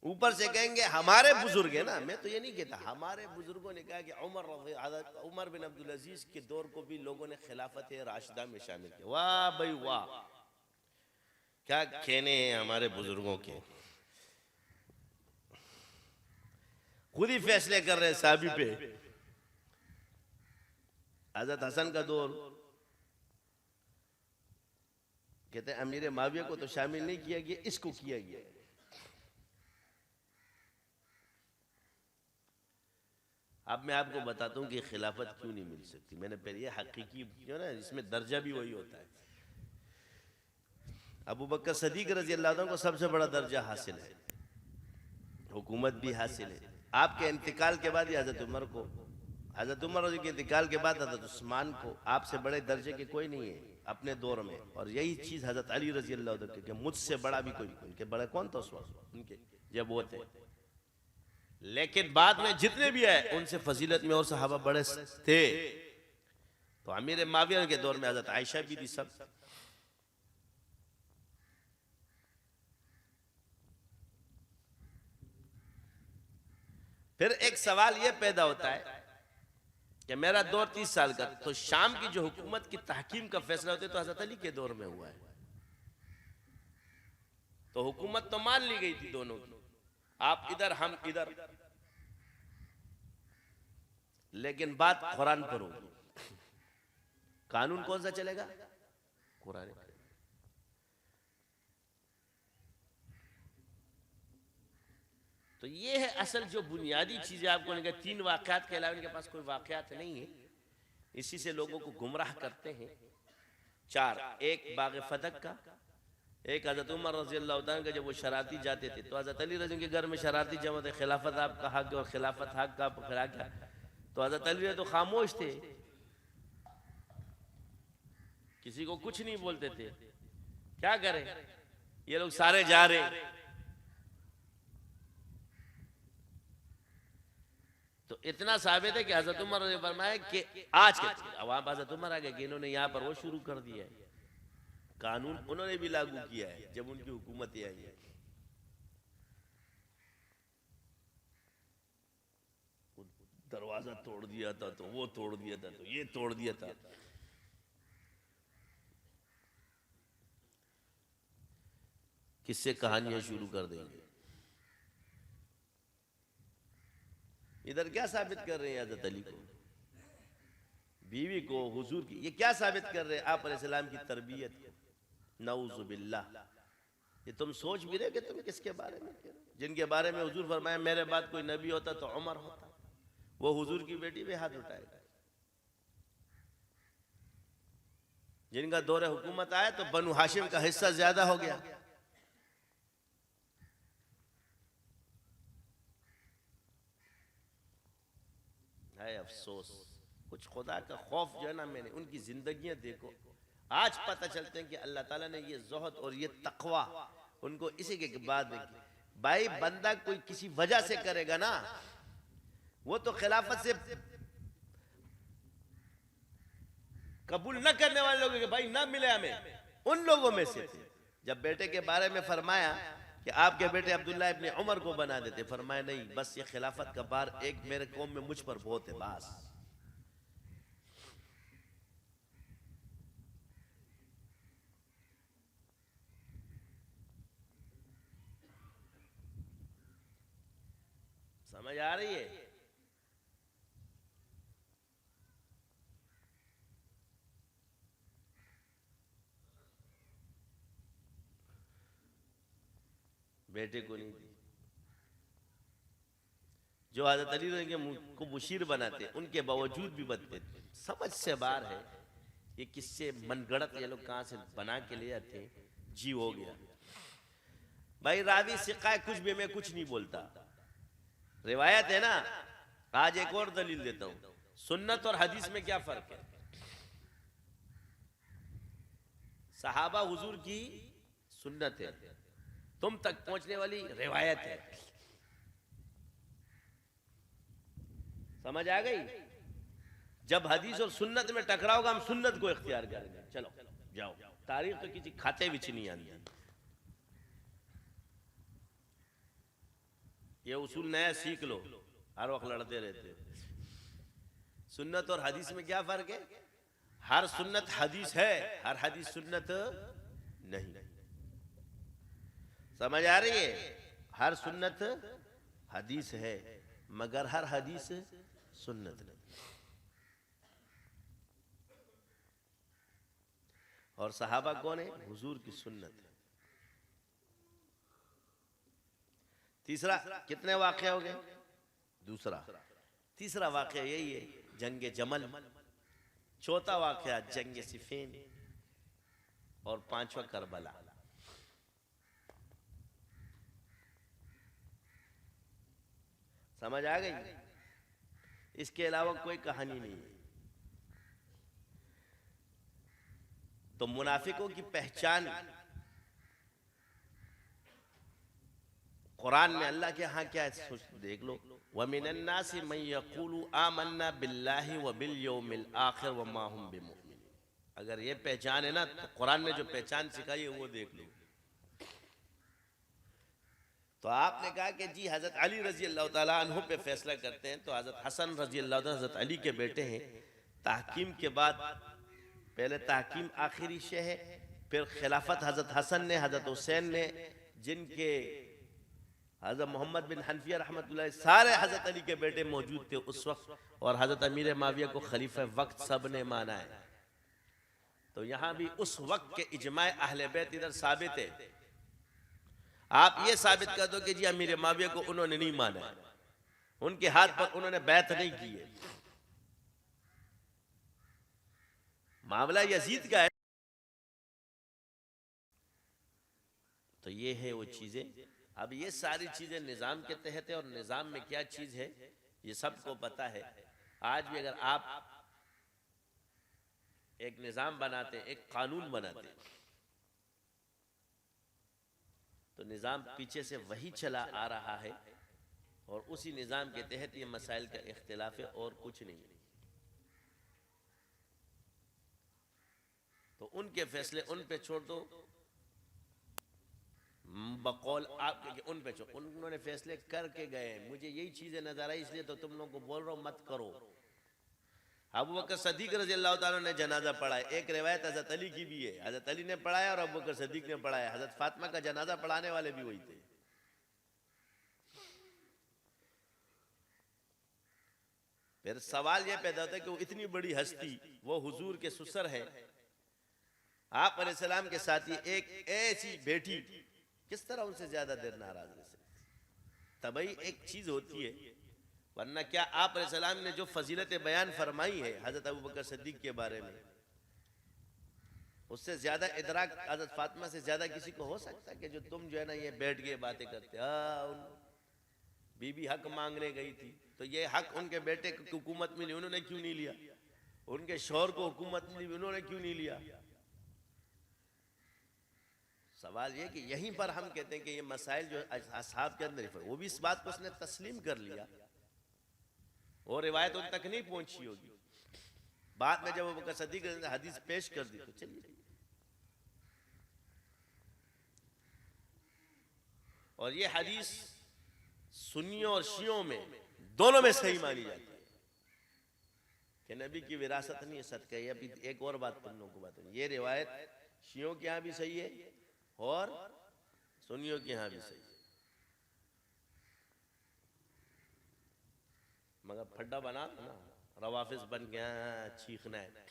ऊपर से कहेंगे हमारे बुजुर्ग है ना, मैं तो ये नहीं कहता, हमारे बुजुर्गों ने कहा कि उमर बिन अब्दुल अजीज के दौर को भी लोगों ने खिलाफत राशिदा में शामिल किया। वाह भाई वाह, क्या कहने हैं हमारे बुजुर्गों के। खुद ही फैसले कर रहे साहबी पे हजरत हसन का दौर, कहते हैं अमीर माविया को तो शामिल नहीं किया गया, इसको किया गया। अब मैं आपको बताता हूँ कि खिलाफत क्यों नहीं मिल सकती। मैंने पहले ये हकीकी जो ना, इसमें दर्जा भी वही होता है। अबू बकर सदीक रजी अल्लाह अन्हु को सबसे बड़ा दर्जा हासिल है, हुकूमत भी हासिल है। आपके इंतकाल के बाद हजरत उमर को, हजरत उमर रजी के इंतकाल के बाद हजरत उस्मान को, आपसे बड़े दर्जे के कोई नहीं है अपने दौर में। और यही चीज हजरत अली रजी अल्लाह अन्हु के, मुझसे बड़ा भी कोई, उनके बड़े कौन था उस वक्त उनके जब वो थे। लेकिन बाद में जितने भी आए उनसे फजीलत में और सहाबा बड़े थे। तो अमीर माविया के दौर में हजरत आयशा भी थी सब। फिर एक सवाल यह पैदा होता है कि मेरा दौर 30 साल का, तो शाम की जो हुकूमत की तहकीम का फैसला होता है तो हजरत अली के दौर में हुआ है। तो हुकूमत तो मान ली गई थी दोनों की, आप इधर हम इधर, लेकिन बात कुरान पर होगी। कानून कौन सा चलेगा? कुरान। तो ये है असल जो बुनियादी चीजें आपको नहीं, 3 वाकयात के अलावा इनके पास कोई वाकयात नहीं है। इसी से लोगों को गुमराह करते हैं। 4, एक बाग फतक का, एक हजरत उमर रजी अल्लाह तआला का जब वो शरारती जाते थे तो हजरत अली रजी के घर में शरारती जमा थे, खिलाफत आपका हक और खिलाफत हक का पकड़ा क्या। तो हजरत अली तो खामोश थे, किसी को कुछ नहीं बोलते थे। क्या करें, ये लोग सारे जा रहे। तो इतना साबित है कि हजरत उमर ने फरमाया कि आज के वहां पर हजरत उमर आ गए कि इन्होंने यहाँ पर वो शुरू कर दिया है, कानून उन्होंने भी लागू किया है जब उनकी हुकूमत आई है। दरवाजा तोड़ दिया था तो वो तोड़ दिया था तो ये तोड़ दिया था। किससे कहानियां शुरू कर देंगे। इधर क्या साबित कर रहे हैं हजरत अली को, बीवी को, हुजूर की, ये क्या साबित कर रहे हैं आप अलैहिस्सलाम की तरबियत को। नऊजुबिल्लाह, ये तुम सोच भी रहे कि तुम किसके बारे में, जिनके बारे में हुजूर फरमाया मेरे बाद कोई नबी होता तो उमर होता, वो हुजूर की बेटी पे हाथ उठाएगा। जिनका दौरे हुकूमत आया तो बनु हाशिम का हिस्सा ज्यादा हो गया। है अफसोस, कुछ खुदा का खौफ जो है ना, मैंने उनकी जिंदगियां देखो, आज पता चलते हैं कि अल्लाह ताला ने ये ज़ुहद और ये तकवा उनको इसी के बाद में। भाई बंदा कोई किसी वजह से करेगा ना, वो तो खिलाफत से कबूल न करने वाले लोग, भाई ना मिले हमें, उन लोगों में से थे। जब बेटे के बारे में फरमाया कि आपके बेटे अब्दुल्ला इब्ने उमर को बना देते, फरमाया नहीं, बस ये खिलाफत का बार एक मेरे कौम में मुझ पर बहुत है, बस। समझ आ रही है? बेटे को नहीं दी। जो हज़रत अली के को मुशीर बनाते उनके बावजूद भी बनते, समझ से बाहर है। ये किससे मनगढ़ंत ये लोग कहां से बना के ले आते, जी हो गया। भाई रावी सिक्का कुछ भी, मैं कुछ नहीं बोलता, रिवायत है ना। आज एक और दलील देता हूं, सुन्नत और हदीस में क्या फर्क है। सहाबा हुजूर की सुन्नत है, तुम तक पहुंचने वाली रिवायत है। समझ आ गई? जब हदीस और सुन्नत में टकराव होगा, हम सुन्नत को इख्तियार करेंगे। चलो जाओ, तारीख तो किसी खाते बिच नहीं आती। ये उसूल नया सीख लो, हर वक्त लड़ते रहते। सुन्नत और हदीस में क्या फर्क है? हर सुन्नत हदीस है, हर हदीस सुन्नत नहीं। समझ आ रही है? हर सुन्नत हदीस है मगर हर हदीस सुन्नत नहीं। और सहाबा कौन है? हुजूर की सुन्नत है। तीसरा, कितने वाक़या हो गए? दूसरा। तीसरा वाक़या यही है, जंग जमल। चौथा वाक़या जंग सिफीन, और पांचवा करबला। समझ आ गई? इसके अलावा कोई कहानी नहीं है। तो मुनाफिकों की पहचान कुरान में अल्लाह के यहाँ क्या है देख लो। वमिनन्नासि मन यक़ूलु आमन्ना बिल्लाहि व बिल यौमिल आखिर व मा हुम बिमुमिनीन। अगर ये पहचान है ना, तो कुरान ने जो पहचान सिखाई है वो देख लो। तो आपने कहा कि जी हजरत अली रजी अल्लाह ताला अन्हु पे फैसला करते हैं, तो हजरत हसन रजी अल्लाह ताला हजरत अली के बेटे हैं। तहकीम के बाद पहले तहकीम आखिरी शे है, फिर खिलाफत हजरत हसन ने, हजरत हुसैन ने, जिनके हजरत मोहम्मद बिन हनफिया रहमतुल्लाह, सारे हजरत अली के बेटे मौजूद थे उस वक्त, और हजरत अमीर माविया को खलीफा वक्त सब ने माना है। तो यहाँ भी उस वक्त के इजमाए अहले बैत इधर साबित है। आप ये साबित कर दो कि जी अमीर माविया को उन्होंने नहीं माना है, उनके हाथ पर उन्होंने बैत नहीं की है, मामला यजीद का है। तो ये है वो चीजें। अब ये सारी चीजें निजाम के तहत है, और निजाम में क्या चीज है ये सबको पता है। आज भी अगर आप एक निजाम बनाते हैं, एक कानून बनाते हैं, तो निजाम पीछे से वही चला आ रहा है, और उसी निजाम के तहत ये मसाइल का इख्तिलाफ है, और कुछ नहीं। तो उनके फैसले उन पे छोड़ दो, बकौल आपके कि उन पे छोड़, उन्होंने फैसले करके गए। मुझे यही चीजें नजर आई, इसलिए तो तुम लोगों को बोल रहा हूं मत करो। अबू बकर सदीक रज़ी अल्लाह ताला ने जनाजा पढ़ाया। एक रिवायत हजरत अली की भी है, हजरत अली ने पढ़ाया और अबू बकर सदीक ने पढ़ाया। हजरत फातिमा का जनाजा पढ़ाने वाले भी वही थे। फिर सवाल यह पैदा होता है कि वो इतनी बड़ी हस्ती, वो हुजूर के ससुर है, आप अलैहिस्सलाम के साथ एक ऐसी बेटी, किस तरह उनसे ज्यादा देर नाराज रह सकती? तभी एक चीज होती है, वरना क्या आप अलैहिस्सलाम ने जो फजीलत बयान फरमाई है हजरत अबू बकर सिद्दीक के बारे में, उससे ज्यादा इदराक हजरत फातिमा से ज्यादा किसी को हो सकता है? कि जो तुम जो है ना ये बैठ के बातें करते, बीबी हक मांगने गई थी, तो ये हक उनके बेटे को हुकूमत मिली, उन्होंने क्यों नहीं लिया? उनके शौहर को हुकूमत मिली, उन्होंने क्यों नहीं लिया? सवाल ये कि यहीं पर हम कहते हैं कि ये मसाइल जो असहाब के अंदर, वो भी इस बात को उसने तस्लीम कर लिया, और रिवायत उन तक नहीं पहुंची होगी। बाद में जब अबू बकर सिद्दीक ने हदीस पेश कर दी, तो चलिए। और ये हदीस सुन्नियों और शियों में दोनों में सही मानी जाती है कि नबी की विरासत नहीं है, सदका है। अभी एक और बात तुम लोगों को बताऊं, ये रिवायत शियों के यहाँ भी सही है और सुन्नियों के यहाँ भी सही है, मगर फड्डा बना ना, रवाफिज बन गया, चीखना है।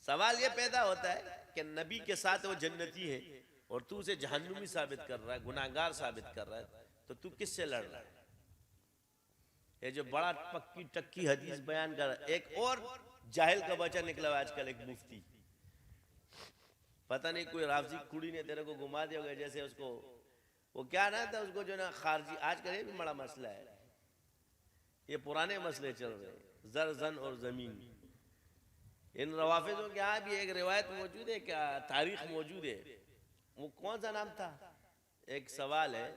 सवाल ये पैदा होता है कि नबी के साथ वो जन्नती है और तू उसे जहन्नुमी साबित कर रहा है, गुनाहगार साबित कर रहा है, तो तू किससे लड़ रहा है? ये जो बड़ा पक्की टक्की हदीस बयान कर रहा है। एक और जाहिल का बच्चा निकला आजकल, एक मुफ्ती, पता नहीं कोई राफजी कुड़ी ने तेरे को घुमा दिया होगा, जैसे उसको वो क्या ना था, उसको जो ना खारजी, आजकल ये भी बड़ा मसला है, ये पुराने मसले चल रहे हैं, जर जन और जमीन। इन रवाफिजों के यहाँ भी एक रिवायत मौजूद है, क्या तारीख मौजूद है, वो कौन सा नाम था, एक सवाल है,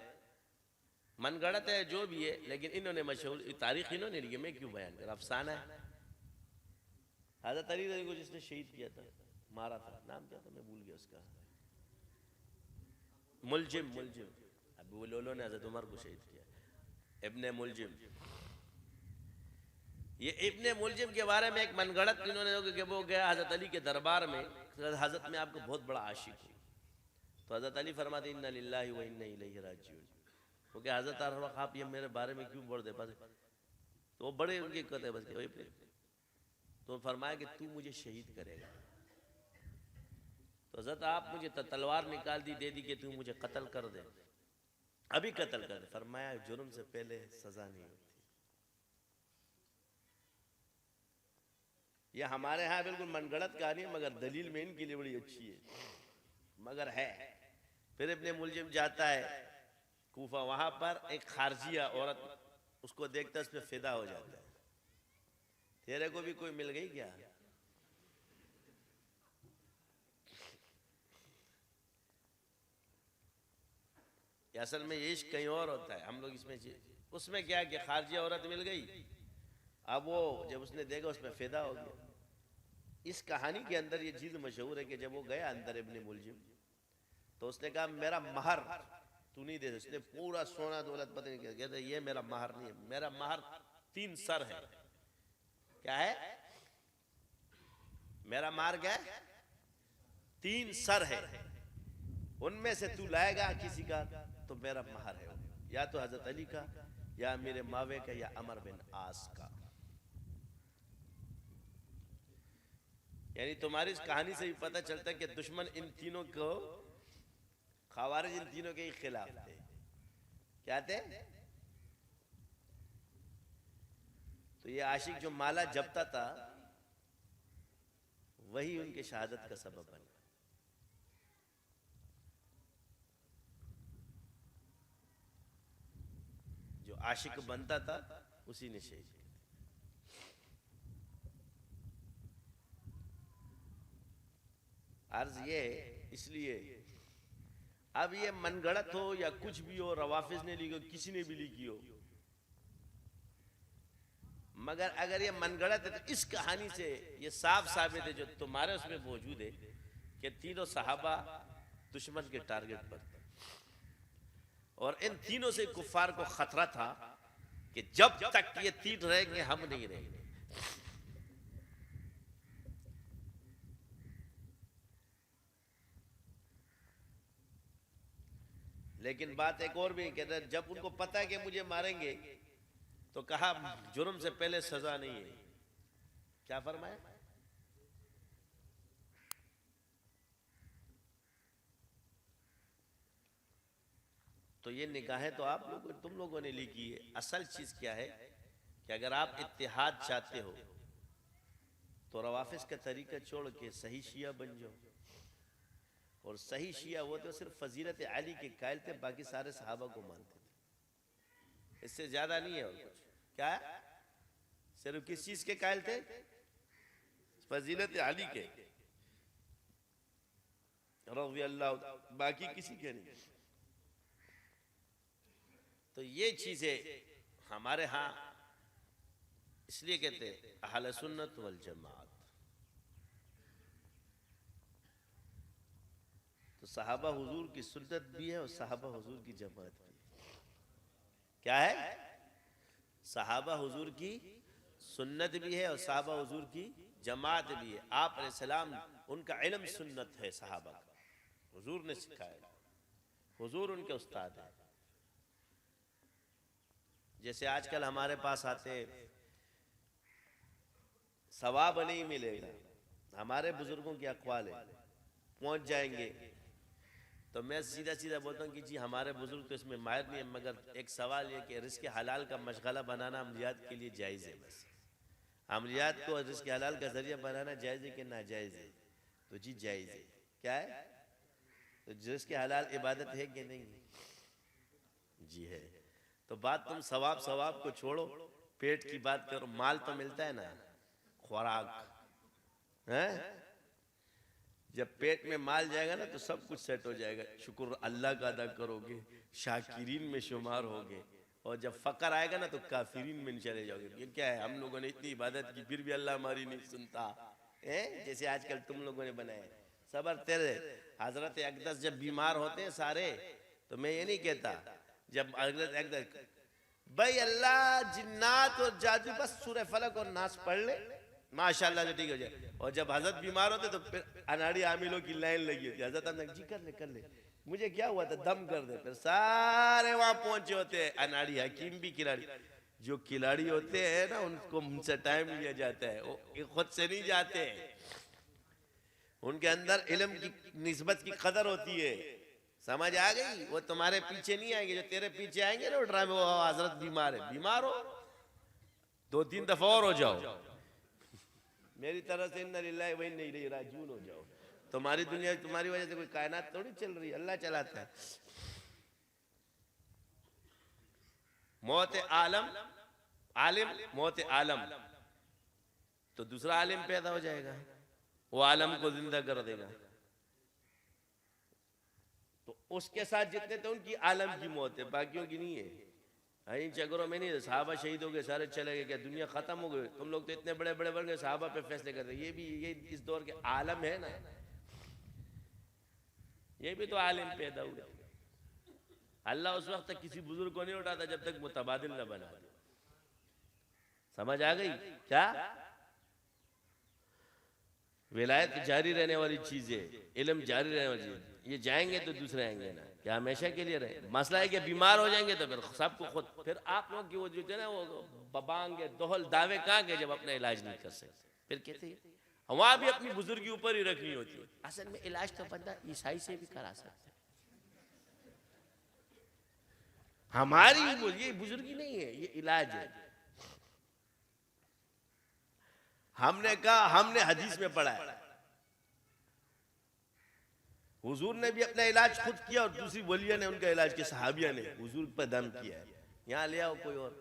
मनगढ़ंत है जो भी है, लेकिन इन्होंने मशहूर तारीख इन्होंने लिखी, मैं क्यों बयान कर, अफसाना है। हज़रत अली को जिसने शहीद किया था, मारा था, नाम क्या था मैं भूल गया उसका, मुलजिम, अबू लोलो ने हज़रत उमर को शहीद किया, इब्ने मुलजिम। ये इब्ने मुलजिम के बारे में एक मनगढ़ंत इन्होंने कि वो गया हज़रत अली के दरबार में, हज़रत में आपको बहुत बड़ा आशिक हूँ, तो हज़रत अली फरमाते इन्ना लिल्लाहि व इन्ना इलैहि राजिऊन, तो क्या हज़रत हर वक्त आप ये मेरे बारे में क्यों बोल दे पास? तो वो बड़े उनके कहते बस, तो फरमाया कि तू मुझे शहीद करेगा, तो हज़रत आप मुझे तलवार निकाल दी, दे दी कि तू मुझे कत्ल कर दे, अभी कत्ल कर दे। फरमाया जुर्म से पहले सजा नहीं होती। ये हमारे यहाँ बिल्कुल मनगढ़ंत कहानी है, मगर दलील में इनके लिए बड़ी अच्छी है, मगर है। फिर इब्ने मुलजिम जाता है कूफा, वहां पर एक खारजिया औरत उसको देखता है, उस पर फिदा हो जाता है। तेरे को भी कोई मिल गई क्या? असल में ये इश्क कहीं और होता है, हम लोग इसमें उसमें क्या कि खारजिया औरत मिल गई, अब वो जब उसने देखा उसमें फिदा हो गया। इस कहानी के अंदर ये चीज मशहूर है कि जब वो गया अंदर इब्ने मुलजिम, तो उसने कहा मेरा महर तू नहीं दे। उसने पूरा सोना दौलत पता नहीं क्या कहते, ये मेरा महर नहीं है, मेरा महर 3 सर है। क्या है मेरा महर? क्या है? 3 सर है, उनमें से तू लाएगा किसी का तो मेरा महर है, या तो हजरत अली का, या मेरे मावे का, या अमर बिन आस का। यानी तुम्हारी इस कहानी से भी पता चलता है कि दुश्मन इन तीनों को, खवारिज इन तीनों के खिलाफ थे। क्या थे? तो ये आशिक जो माला जपता था वही उनके शहादत का सबब बना। जो आशिक बनता था उसी ने शहीद। अर्ज ये इसलिए, अब ये मनगढ़ंत हो या कुछ भी हो, रवाफिज ने लिखी हो, किसी ने भी लिखी हो, मगर अगर ये मनगढ़ंत है तो इस कहानी से ये साफ साबित है, जो तुम्हारे उसमें मौजूद है, कि तीनों सहाबा दुश्मन के टारगेट पर थे, और इन तीनों से कुफार को खतरा था कि जब तक ये तीन रहेंगे हम नहीं रहेंगे। लेकिन बात एक और भी, कहते जब उनको पता है कि मुझे मारेंगे, तो कहा जुर्म से पहले सजा नहीं है। क्या फरमाया? तो ये निगाहें तो आप लोग तुम लोगों ने लिखी है। असल चीज क्या है कि अगर आप इत्तेहाद चाहते हो तो रवाफिज का तरीका छोड़ के सही शिया बन जाओ। और सही शिया वो तो सिर्फ फजीलत अली के कायल थे, बाकी सारे सहाबा को मानते थे, इससे ज्यादा नहीं है और कुछ। क्या है? सिर्फ किस चीज के कायल थे? फजीलत अली के रज़ी अल्लाह, बाकी किसी के नहीं। तो ये चीजें हमारे यहाँ इसलिए कहते हैं अहले सुन्नत वल जमात। तो सहाबा हुजूर की सुन्नत भी है और सहाबा हुजूर की जमात भी है। क्या है? सहाबा हुजूर की सुन्नत भी है और सहाबा हुजूर की जमात भी है। आप अलैहिस्सलाम उनका इल्म सुन्नत है, सहाबा का हुजूर ने सिखाया, हुजूर उनके उस्ताद हैं। जैसे आजकल हमारे पास आते सवाब नहीं मिलेगा, हमारे बुजुर्गों की अक़वाल है, पहुंच जाएंगे तो मैं सीधा सीधा बोलता हूँ कि जी हमारे बुजुर्ग तो इसमें माहिर नहीं है, मगर एक सवाल ये कि रिज़्क़ हलाल का मशगला बनाना अमलियात के लिए जायज़ है। बस अमलियात को रिज़्क़ हलाल का जरिया बनाना जायज़ है कि नाजायज़ है? तो जी जायज़ है। क्या है? तो रिज़्क़ हलाल इबादत है कि नहीं? जी है। तो बात तुम सवाब सवाब को छोड़ो, पेट की बात करो। माल तो मिलता है ना, खुराक है। जब पेट में माल जाएगा ना तो सब कुछ सेट हो जाएगा, शुक्र अल्लाह का अदा करोगे, शाकिरीन में शुमार होगे। और जब फकर आएगा ना तो काफिरीन में चले जाओगे। ये क्या है, हम लोगों ने इतनी इबादत की फिर भी अल्लाह हमारी नहीं सुनता है, जैसे आजकल तुम लोगों ने बनाए। सबर तेरे हजरत अक़दस जब बीमार होते हैं सारे, तो मैं ये नहीं कहता जब हजरत अक़दस भाई अल्लाह जिन्नात और जादू बस सूरह फलक और नास पढ़ ले माशाल्लाह जो ठीक हो जाए। और जब हजरत बीमार होते तो फिर अनाड़ी आमिलों की लाइन लगी होती, हजरत हम जी कर ले मुझे क्या हुआ था, दम कर दे। फिर सारे वहां पहुंचे होते हैं अनाड़ी, हकीम भी खिलाड़ी। जो खिलाड़ी होते हैं ना उनको उनसे टाइम लिया जाता है, वो खुद से नहीं जाते हैं। उनके अंदर इल्म की निस्बत की कदर होती है। समझ आ गई? वो तुम्हारे पीछे नहीं आएंगे, जो तेरे पीछे आएंगे ना ड्रामे, वो हजरत बीमार है, बीमार हो 2-3 दफा और हो जाओ, मेरी तरफ से इन्ना लिल्लाहि व इन्ना इलैहि राजिऊन हो जाओ। तुम्हारी दुनिया, तुम्हारी वजह से कोई कायनात थोड़ी चल रही है, अल्लाह चलाता है। मौत आलम, आलिम मौत आलम, तो दूसरा आलिम पैदा हो जाएगा, वो आलम को जिंदा कर देगा। तो उसके साथ जितने थे उनकी आलम की मौत है, बाकियों की नहीं है। इन चक्करों में नहीं, साहबा शहीद हो गए, सारे चले गए, क्या दुनिया खत्म हो गई? तुम लोग तो इतने बड़े बड़े बन गए, साहबा पे फैसले करते। ये भी ये इस दौर के आलम है ना, ये भी तो आलिम पैदा हुआ। अल्लाह उस वक्त तक किसी बुजुर्ग को नहीं उठाता जब तक मुतबादिल न बना दे। समझ आ गई क्या? विलायत जारी रहने वाली चीज है, इल्म जारी रहने वाली चीज। ये जाएंगे तो दूसरे आएंगे ना, क्या हमेशा के लिए रहे? मसला है कि बीमार हो जाएंगे तो फिर सबको खुद, फिर आप लोग की वो जो है ना वो बबांगे दोहल दावे कहाँ गए जब अपना इलाज नहीं कर सकते? फिर कहते हैं वहां भी अपनी बुजुर्गी ऊपर ही रखनी होती है। असल में इलाज तो बंदा ईसाई से भी करा सकता है। हमारी ये बुजुर्गी नहीं है, ये इलाज है। हमने कहा, हमने हदीस में पढ़ा है, हुजूर ने भी अपना इलाज खुद किया और दूसरी वलिया ने उनका इलाज किया, सहाबिया ने हुजूर पर दम किया है। यहां ले आओ कोई और।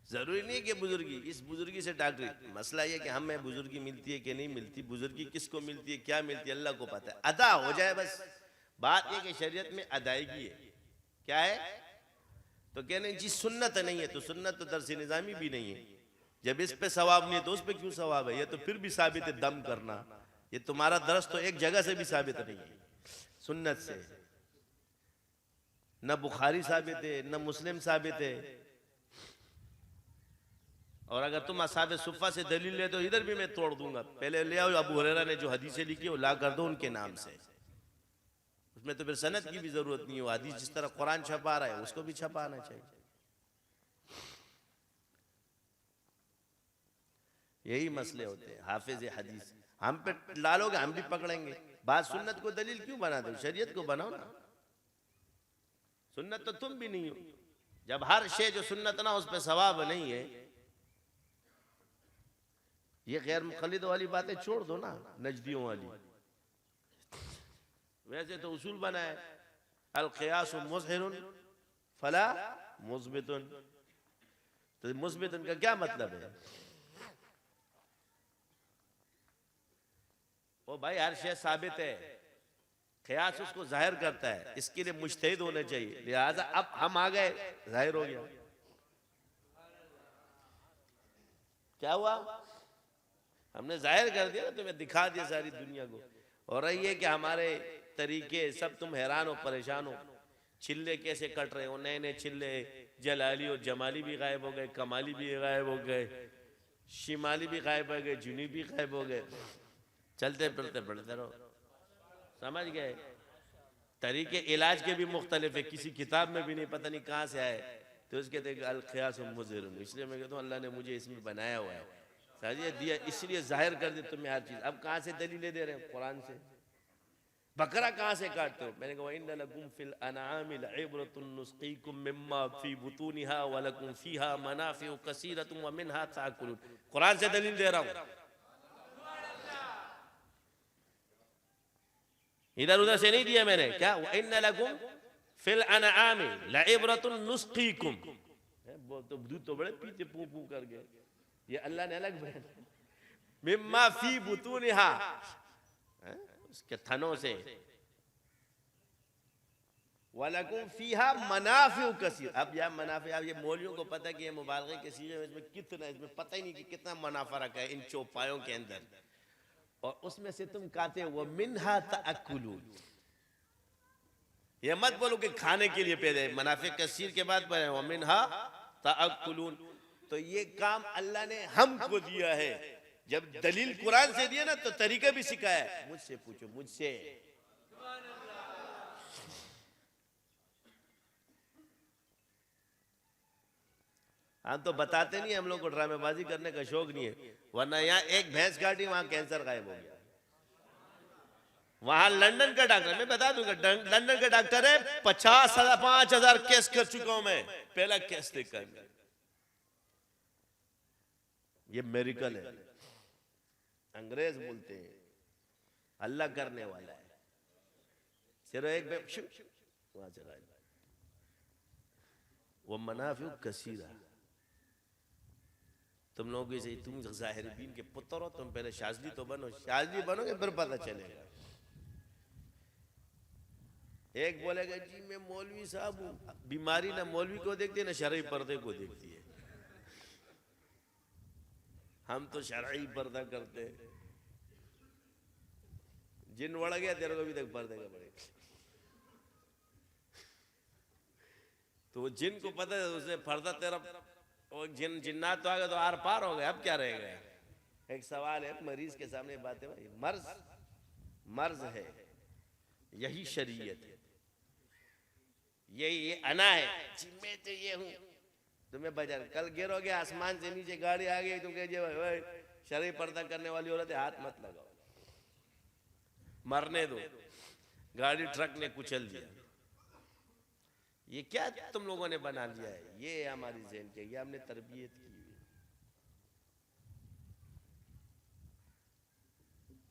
जरूरी नहीं कि बुजुर्गी, इस बुजुर्गी से डॉक्टरी। मसला यह कि हमें बुजुर्गी मिलती है कि नहीं मिलती, बुजुर्गी किसको मिलती है, क्या मिलती है, अल्लाह को पता है। अदा हो जाए बस। बात यह कि शरीयत में अदायगी है। क्या है? तो कहने जी सुन्नत नहीं है, तो सुन्नत तो दरस निजामी भी नहीं है। जब इस पे सवाब नहीं है तो उस पे क्यों सवाब है? ये तो फिर भी साबित है दम करना। ये तुम्हारा दरस तो एक जगह से भी साबित नहीं है, सुन्नत से। न बुखारी साबित है, न मुस्लिम साबित है। और अगर तुम असाब सुफ़ा से दलील ले तो इधर भी मैं तोड़ दूंगा। पहले ले आओ अबू हुरैरा ने जो हदीसें लिखी वो ला कर दो उनके नाम से। उसमें तो फिर सनद की भी जरूरत नहीं हो। हदीस जिस तरह कुरान छपा रहा है उसको भी छपाना चाहिए। यही मसले होते हैं। हाफिज हदीस हम पे डालोगे हम भी पकड़ेंगे। बात सुन्नत को दलील क्यों बना दो? शरीयत को बनाओ ना। सुन्नत तो तुम भी नहीं हो। जब हर शे जो सुन्नत ना उस पर सवाब नहीं है, ये गैर मुक़ल्लिद वाली बातें छोड़ दो ना, नजदियों वाली। वैसे तो उसूल बना है अल क़ियास मुज़हिरुन फला मुज़बितुन। तो मुज़बितुन का क्या मतलब है? ओ भाई हर शे साबित है, क़ियास उसको जाहिर करता है, इसके लिए मुज्तहिद होने चाहिए। लिहाजा अब हम आ गए, जाहिर हो गया। क्या हुआ? हमने जाहिर कर दिया, तुम्हें दिखा दिया सारी दुनिया को। और ये है कि हमारे तरीके सब तुम हैरान हो, परेशान हो। चिल्ले कैसे कट रहे हो, नए नए चिल्ले। जलाली और जमाली भी गायब हो गए, कमाली भी गायब हो गए, शिमाली भी गायब हो गए, जुनी भी गायब हो गए। चलते फिरते बढ़ते रहो। समझ गए? तरीके इलाज के भी मुख्तलिफ है, किसी किताब में भी नहीं, पता नहीं कहाँ से आए। तो उसके देख अल क़ियास मुज़हिरुन, इसलिए मैं कहता हूँ अल्लाह ने मुझे इसमें बनाया हुआ है, दिया, इसलिए जाहिर कर दे तुम्हें हर चीज। अब कहां से दलीलें दे रहे हैं? कुरान से। बकरा कहां से काटते हो? मैंने कहा इन्ना लकुम फिल अनआमि लइब्रतुन नुस्कीकुम मिम्मा फी बुतूनिहा व लकुम फीहा मनाफिउ कसीरतुम व मिनहा ताकुलून। कुरान से दलील दे रहा हूं, इधर उधर से नहीं दिया मैंने। क्या? व इन्ना लकुम फिल अनआमि लइब्रतुन नुस्कीकुम। तो दूध तो बड़े पीते पू पू करके, ये अल्लाह ने अलग बयान। मिम्मा फी बुतूनिहा, उसके थनों से। वलकुम फीहा मनाफिउ कसीर। अब यह मनाफे, अब ये मौलियों को पता है कि ये मुबालगे के सीगे में इसमें कितना, इसमें पता ही नहीं कि कितना मुनाफा रखा है इन चौपायों के अंदर। और उसमें से तुम कहते हो वो मिन्हा ताकुलून। ये मत बोलो कि खाने के लिए पैदा है, मुनाफे कसीर के बाद पर वो मिन्हा ताकुलून। तो ये काम अल्लाह ने हमको दिया है। जब दलील कुरान से दिया ना तो तरीका भी सिखाया है। मुझसे पूछो, मुझसे। हम तो बताते नहीं, हम लोग को ड्रामेबाजी करने का शौक नहीं है, वरना यहाँ एक भैंस काटी वहां कैंसर गायब हो गया। वहां लंदन का डॉक्टर, मैं बता दूंगा, लंदन का डॉक्टर है, 50,000 5,000 केस कर चुका हूं मैं, पहला केस देखकर। ये मेरिकल है, अंग्रेज बोलते हैं, अल्लाह करने वाला है। सिर्फ एक वहां चला वो मनाफिउ कसीरा। तुम लोग से, तुम ज़ाहिरीन के पुत्र हो, तुम पहले शाजली तो बनो, शाजली बनोगे फिर पता चलेगा। एक बोलेगा जी मैं मौलवी साहब हूं, बीमारी ना मौलवी को देखती है ना शरई पर्दे को देखती है। हम तो शरई पर्दा करते हैं। जिन बढ़ गया तेरे को भी तक पर्दे का पड़ेगा। तो वो जिन को पता है उसने पर्दा तेरा, और जिन्नात तो आ गए तो आर पार हो गए, अब क्या रहेगा। एक सवाल है मरीज के सामने, बात है भाई, मर्ज है, यही शरीयत है, ये अना है, मैं तो ये हूं। तुम्हें बाजार कल गिरोगे आसमान से नीचे गाड़ी आ गई, तुम कहे शरई पर्दा करने वाली औरत है, हाथ मत लगाओ, मरने दो, गाड़ी ट्रक ने कुचल दिया। ये क्या तुम लोगों ने बना लिया है, ये हमारी ज़हन के, ये हमने तरबियत की है।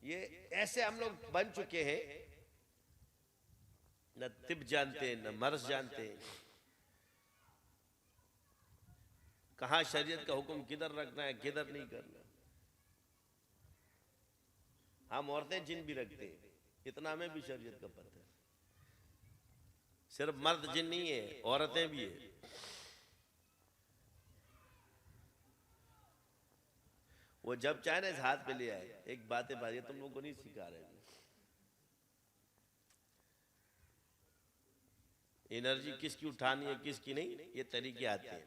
ये ऐसे हम लोग बन चुके हैं, न तिब जानते हैं न मर्ज जानते हैं, कहां शरीयत का हुक्म किधर रखना है किधर नहीं करना। हम औरतें जिन भी रखते हैं, इतना हमें भी शरीयत का पता है। सिर्फ मर्द जिन नहीं है, औरतें भी है। वो जब चाहे ना इस हाथ पे ले आए। एक बात है भाई, तुम लोग को नहीं सिखा रहे, एनर्जी किसकी उठानी है किसकी नहीं, ये तरीके आते हैं।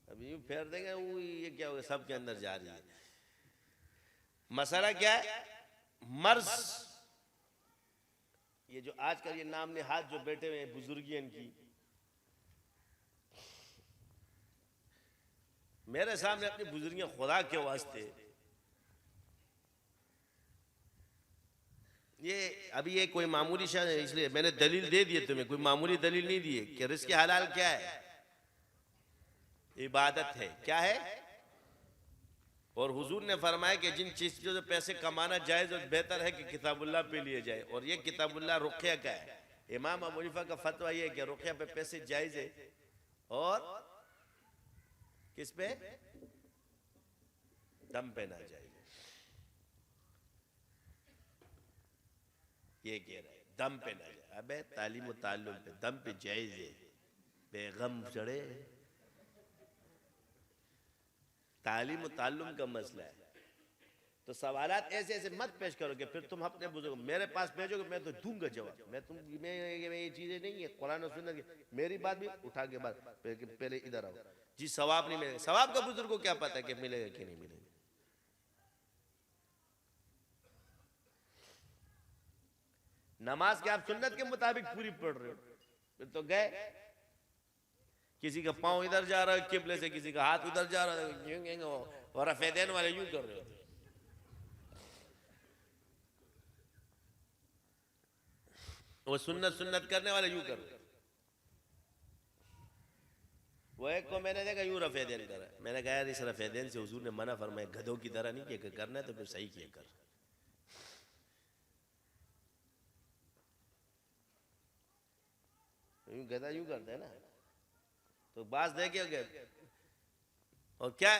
अभी यूं फेर देंगे, वो ये क्या होगा, सबके अंदर जा रही है। मसला क्या है, मर्ज, ये जो आजकल ये नाम नेहाद जो बैठे हुए हैं बुजुर्गियन की, मेरे सामने अपनी बुजुर्गियां खुदा के वास्ते, ये अभी ये कोई मामूली शायद, इसलिए मैंने दलील दे दिए तुम्हें, कोई मामूली दलील नहीं दिए कि रिज़्क़ हलाल क्या है, इबादत है, क्या है। और हुजूर ने फरमाया कि जिन चीज़ों से पैसे कमाना जायज़ और बेहतर है कि किताबुल्लाह पे लिए जाए, और ये किताबुल्लाह रुक़या का है। इमाम अबू हनीफा का फतवा ये है कि रुक़या पे पैसे जायज़ है, और किस पे, दम पे ना जायज़। ये कह रहा है दम पे ना जाए। अबे तालीम और ताल्लुम पे दम पे जायज़ है, बेगम चढ़े। तालीम और ताल्लुम का मसला है, तो सवालात ऐसे ऐसे मत पेश करोगे, फिर तुम अपने बुजुर्ग मेरे पास भेजोगे, मैं तो दूंगा जवाब। मैं ये चीजें नहीं है, कुरान और सुन्नत की मेरी बात भी उठा के बात, पहले इधर आओ जी। सवाब नहीं मिलेगा, सवाब का बुजुर्ग को क्या पता है कि मिलेगा कि नहीं मिलेगा। नमाज के आप सुन्नत के मुताबिक पूरी पढ़ रहे हो, फिर तो गए, किसी का पांव इधर जा रहा है किबले से, किसी का हाथ उधर जा रहा है, और रफ़ेदैन वाले यूं कर रहे होते। वो सुन्नत करने वाले यूं कर रहे। वो एक को मैंने देखा यूं रफ़ेदैन कर रहा है, मैंने कहा यार इस रफ़ेदैन से हुजूर ने मना फरमाया, गधों की तरह नहीं किया, करना है तो फिर सही किया कर। यूं गधा यूं करता है ना, तो बास देखे गए। और क्या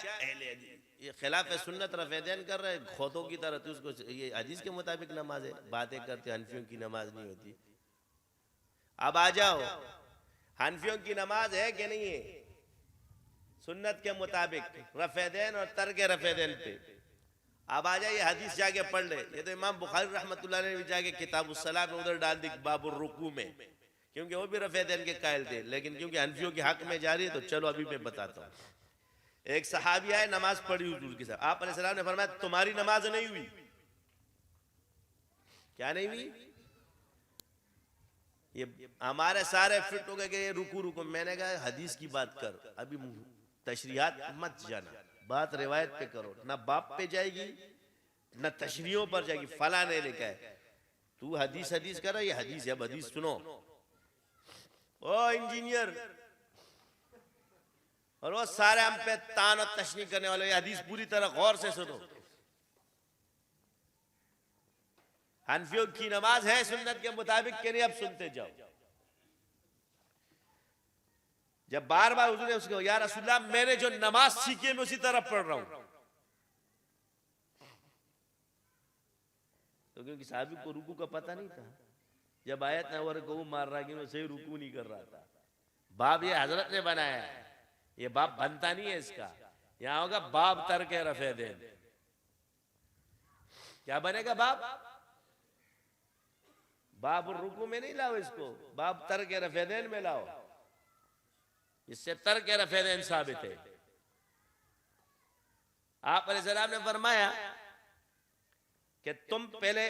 ये खिलाफ है सुन्नत, रफ़ेदैन कर रहे हैं खोतों की तरह। तो उसको ये हदीस के मुताबिक नमाज है, बातें करते हनफियों की नमाज नहीं होती। अब आ जाओ, हनफियों की नमाज है कि नहीं है सुन्नत के मुताबिक, रफ़ेदैन और तर्क रफ़ेदैन पे। अब आ जाइए हदीस जाके पढ़ ले, ये तो इमाम बुखारी रहमतुल्लाह ने भी जाके किताबुस सलाह में उधर डाल दी, बाबुर रुकू में, क्योंकि वो भी रफ़ेदैन के कायल थे। लेकिन क्योंकि हनफियों के हक में जा रही है तो चलो अभी मैं बताता हूँ। एक सहाबी आए, नमाज पढ़ी हुजूर के साथ, आप अलैहिस्सलाम ने फरमाया तुम्हारी नमाज नहीं हुई। क्या नहीं हुई? ये हमारे सारे फिट हो गए कि ये रुकू रुकू। मैंने कहा हदीस की बात कर, अभी तशरीहात मत जाना, बात रिवायत पे करो। ना बाप पे जाएगी ना तशरीहों पर जाएगी, फला ने लिखा है, तू हदीस हदीस कर रहा, ये हदीस है, अब हदीस सुनो। ओ इंजीनियर और वो सारे हम पे तान और तशनी करने वाले, ये हदीस पूरी तरह गौर से सुनो। हनफियों की नमाज है सुन्नत के मुताबिक के नहीं, अब सुनते जाओ। जब बार बार हुजूर ने उसको, या रसूलल्लाह मैंने जो नमाज सीखी है मैं उसी तरह पढ़ रहा हूं, तो क्योंकि साहबी को रुकू का पता नहीं था। जब आयत ना वो गऊ मार रहा कि मैं सही रुकू नहीं कर रहा था। बाब ये हजरत ने बनाया है, ये बाप बनता नहीं है इसका। यहां होगा बाब तर के रफे देन। क्या बनेगा बाब? बाब रुकू में नहीं लाओ इसको, बाब तर के रफे देन में लाओ। इससे तर के रफे देन साबित है। आप अलैहिस्सलाम ने फरमाया कि तुम पहले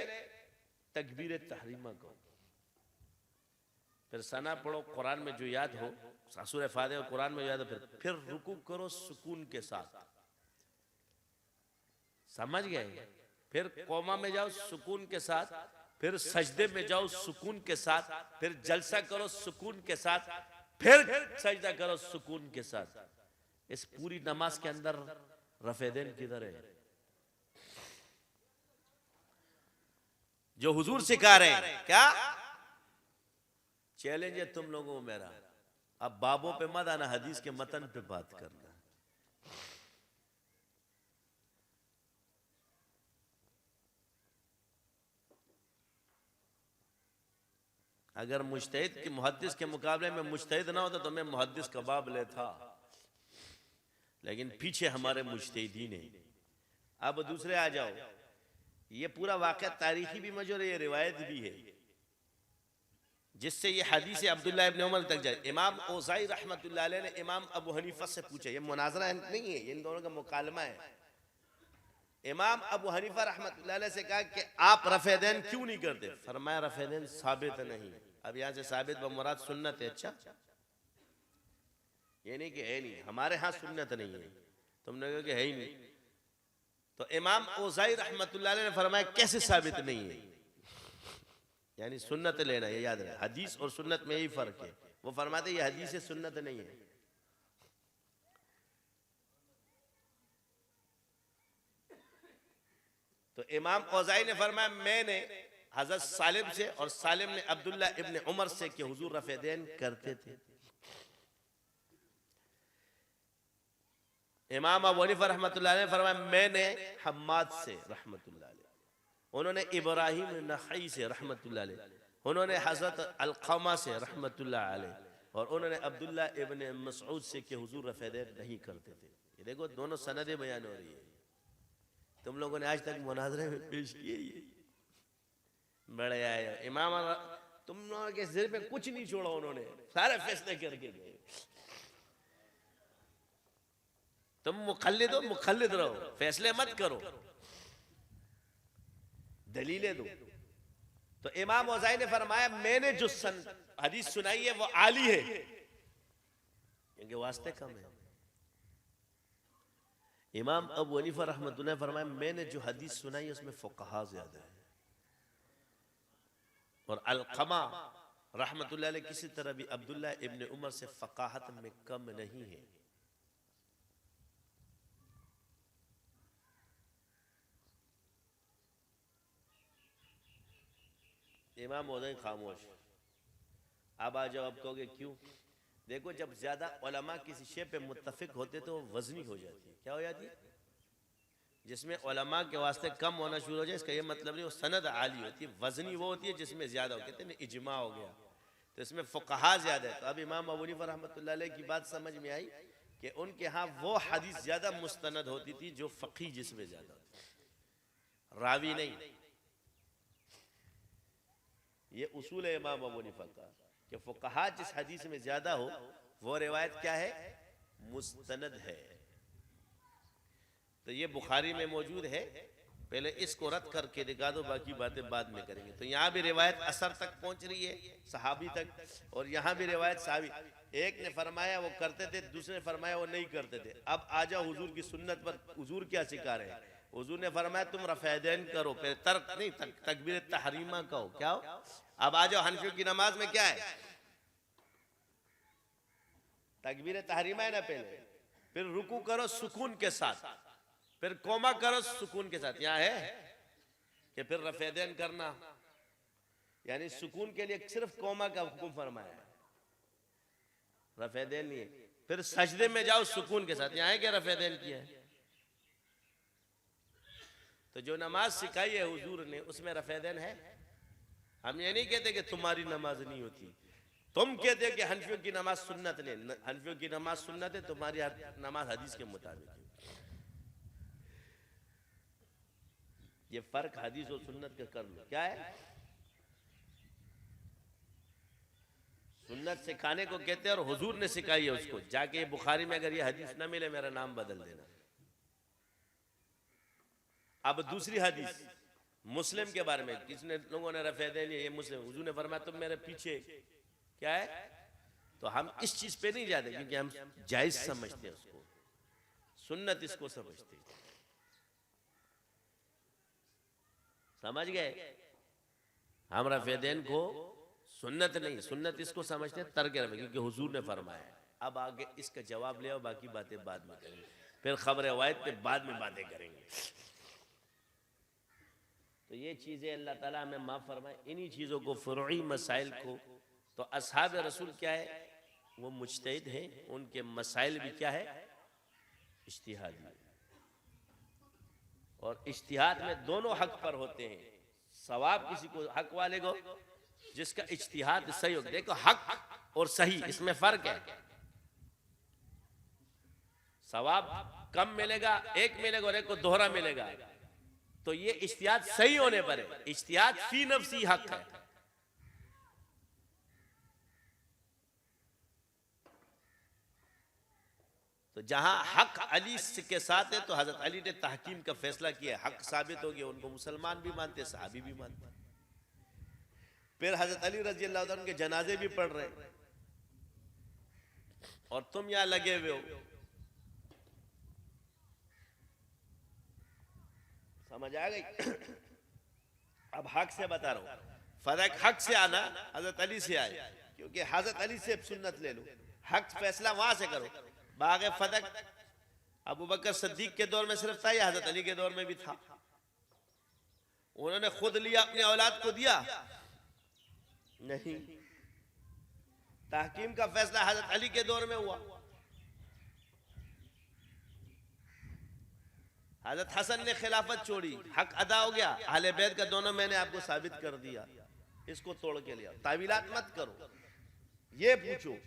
तकबीर तहरीमा करो, फिर सना पढ़ो कुरान में जो याद हो, सूरह फातिहा कुरान में याद हो, फिर रुकू करो सुकून के साथ। समझ गए? फिर कौमा में जाओ सुकून के साथ, फिर सजदे में जाओ सुकून के साथ, फिर जलसा करो सुकून के साथ, फिर सजदा करो सुकून के साथ। इस पूरी नमाज के अंदर रफेदेन किधर है जो हुजूर सिखा रहे हैं? क्या चैलेंज है तुम लोगों को मेरा? अब बाबों पे मत आना, हदीस के मतन पे बात करना। अगर मुज्तहिद के मुहद्दिस के मुकाबले में मुज्तहिद ना होता तो मैं मुहद्दिस कबाब ले था, लेकिन पीछे हमारे मुज्तहिदीन है। अब दूसरे आ जाओ, ये पूरा वाक़या तारीखी भी मौजूद है, ये रिवायत भी है, जिससे ये हदीस अब्दुल्लाह इब्न उमर तक जाए। इमाम औज़ाई रहमतुल्लाह अलैह ने इमाम अबू हनीफा से पूछा, ये मुनाजरा नहीं है, इन दोनों का मुकालमा है। इमाम अबू हनीफा रहमतुल्लाह अलैह से कहा कि आप रफ़ेदैन क्यों नहीं करते? फरमाया रफ़ेदैन साबित नहीं। अब यहाँ से साबित व मुराद सुन्नत है। अच्छा, ये नहीं कि है नहीं, हमारे यहाँ सुन्नत नहीं है, तुमने कहा कि है ही नहीं। तो इमाम औज़ाई रहमतुल्लाह अलैह ने फरमाया कैसे साबित नहीं है? यानी सुन्नत लेना, ये याद रहे, हदीस और सुन्नत में यही फर्क है। वो फरमाते ये हदीस सुन्नत नहीं है। तो इमाम औज़ाई ने फरमाया मैंने हजरत सालिम से और सालिम ने अब्दुल्ला इब्न उमर से कि हुजूर रफ़ेदैन करते थे। इमाम अबू हनीफा रहमतुल्लाह ने फरमाया मैंने हम्माद से रहमतुल्लाह अलैह, उन्होंने इब्राहिम नख़ई से रहमतुल्लाह अलैह, उन्होंने हजरत अलक़मा से रहमतुल्लाह अलैह, और उन्होंने अब्दुल्ला इब्न मसऊद से कि हुजूर रफ़ेदैन नहीं करते थे। ये देखो दोनों सनदें बयान हो रही है। तुम लोगों ने आज तक मुनाज़रे में पेश किए ये बड़े आए इमाम, तुम लोगों के सिर पे कुछ नहीं छोड़ा, उन्होंने सारे फैसले करके गए। तुम मुक़ल्लिद हो, मुक़ल्लिद रहो, फैसले मत करो, दलीलें दो। तो इमाम औज़ाई ने फरमाया मैंने जो हदीस सुनाई है वो आली है, इनके वास्ते कम है। इमाम अबू हनीफा रहमतुल्लाह फरमाया मैंने जो हदीस सुनाई है उसमें फुक़हा ज्यादा है, और अलक़मा रहमतुल्लाह अलैह किसी तरह भी अब्दुल्ला इब्न उमर से फ़क़ाहत में कम नहीं है। इमाम औज़ाई खामोश। अब आ जाओ, अब कहोगे क्यों? देखो जब ज्यादा उलमा किसी शे पे मुत्तफिक होते तो वजनी हो जाती है। क्या हो जाती है? जिसमें उलमा के वास्ते कम होना शुरू हो जाए, इसका ये मतलब नहीं वो सनद आली होती है। वजनी वो होती है जिसमें ज्यादा हो, कहते हैं इजमा हो गया, तो इसमें फुक़हा ज्यादा है। तो अब इमाम अबू हनीफा रहमतुल्लाह अलैह की बात समझ में आई कि उनके यहाँ वो हदीस ज्यादा मुस्तनद होती थी जो फ़क़ी जिसमें ज्यादा होती, रावी नहीं। ये उसूल है इमाम अबू हनीफा का कि फुक़हा जिस हदीस में ज्यादा हो वो रिवायत क्या है? मुस्तनद है। तो ये बुखारी में मौजूद है, पहले इसको रद्द करके दिखा दो, बाकी बातें बाद में करेंगे। तो यहाँ भी रिवायत असर तक पहुंच रही है, सहाबी तक, और यहाँ भी रिवायत सहाबी, एक ने फरमाया वो करते थे, दूसरे ने फरमाया वो नहीं करते थे। अब आ जाओ हुजूर की सुन्नत पर, हुजूर क्या सिखा रहे हैं। हुजूर ने फरमाया तुम रफ़ैदैन करो, फिर तर्क नहीं, तकबीर तहरीमा कहो। क्या हो? अब आ जाओ हनफियों की नमाज में क्या है, तकबीर तहरीमा है ना पहले, फिर रुकू करो सुकून के साथ, फिर कोमा करो सुकून के साथ। यहाँ है कि फिर रफ़ैदैन करना, यानी सुकून के लिए सिर्फ कोमा का हुक्म फरमाया है, रफ़ैदैन नहीं है। फिर सजदे में जाओ सुकून के साथ, यहाँ है कि रफ़ैदैन किया है। तो जो नमाज सिखाई है हुजूर ने उसमें रफ़ैदैन है। हम ये नहीं कहते कि तुम्हारी नमाज नहीं होती, तुम कहते हो कि हनफियों की नमाज सुन्नत नहीं, हनफियों की नमाज सुन्नत है, तुम्हारी नमाज हदीस के मुताबिक है। ये फर्क हदीस और सुन्नत का कर लो। क्या है? सुन्नत सिखाने को कहते हैं और हुजूर ने सिखाई है उसको। जाके बुखारी में अगर ये हदीस ना मिले मेरा नाम बदल देना। अब दूसरी हदीस मुस्लिम के बारे में, किसने लोगों ने रफ़ैदैन, ये मुस्लिम, हुजूर ने फरमाया तुम मेरे पीछे। क्या है? तो हम इस चीज पे नहीं जाते क्योंकि हम जायज समझते हैं उसको, सुन्नत इसको समझते। समझ गए? हम रफ़ैदैन को सुन्नत नहीं, सुन्नत इसको समझते हैं तर्क रफ़े, क्योंकि हुजूर ने फरमाया है। अब आगे इसका जवाब ले आओ, बाकी बातें बाद में करेंगे, फिर खबर रवायत पे बाद में बातें करेंगे। तो ये चीज़ें अल्लाह ताला हमें माफ़ फरमाए। इन्हीं चीज़ों को, फ़ुरूई मसाइल को, तो असहाब रसूल क्या है, वो मुज्तहिद हैं, उनके मसाइल भी क्या है, इज्तिहादी। और इज्तिहाद में दोनों हक पर होते हैं। सवाब किसी को, हक वाले को जिसका इज्तिहाद सही हो। देखो हक और सही इसमें फर्क है। सवाब कम मिलेगा, एक मिलेगा और एक को दोहरा मिलेगा। तो ये इज्तिहाद सही होने पर है। इज्तिहाद फी नफ्सी हक है। तो जहां हक अली के साथ है तो हजरत अली ने तहकीम का फैसला किया, हक साबित हो गया, उनको मुसलमान भी मानते, सहाबी भी मानते। फिर हजरत अली रजी अल्लाह अन्हु के जनाजे भी पढ़ रहे और तुम यहां लगे हुए हो। समझ आ गई? अब हक से बता रहा हूं, फर्क हक से आना हजरत अली से आए, क्योंकि हजरत अली से सुन्नत ले लो, हक फैसला वहां से करो। बागे फदक अबू बकर सिद्दीक के दौर में सिर्फ था या हजरत अली के दौर में भी था? उन्होंने खुद लिया, अपनी औलाद को दिया? नहीं। तहकीम का फैसला हजरत अली के दौर में हुआ। हजरत हसन ने खिलाफत छोड़ी, हक अदा हो गया। अहले बैत का दोनों मैंने आपको साबित कर दिया, इसको तोड़ के लिया। तावीलात मत करो, ये पूछो,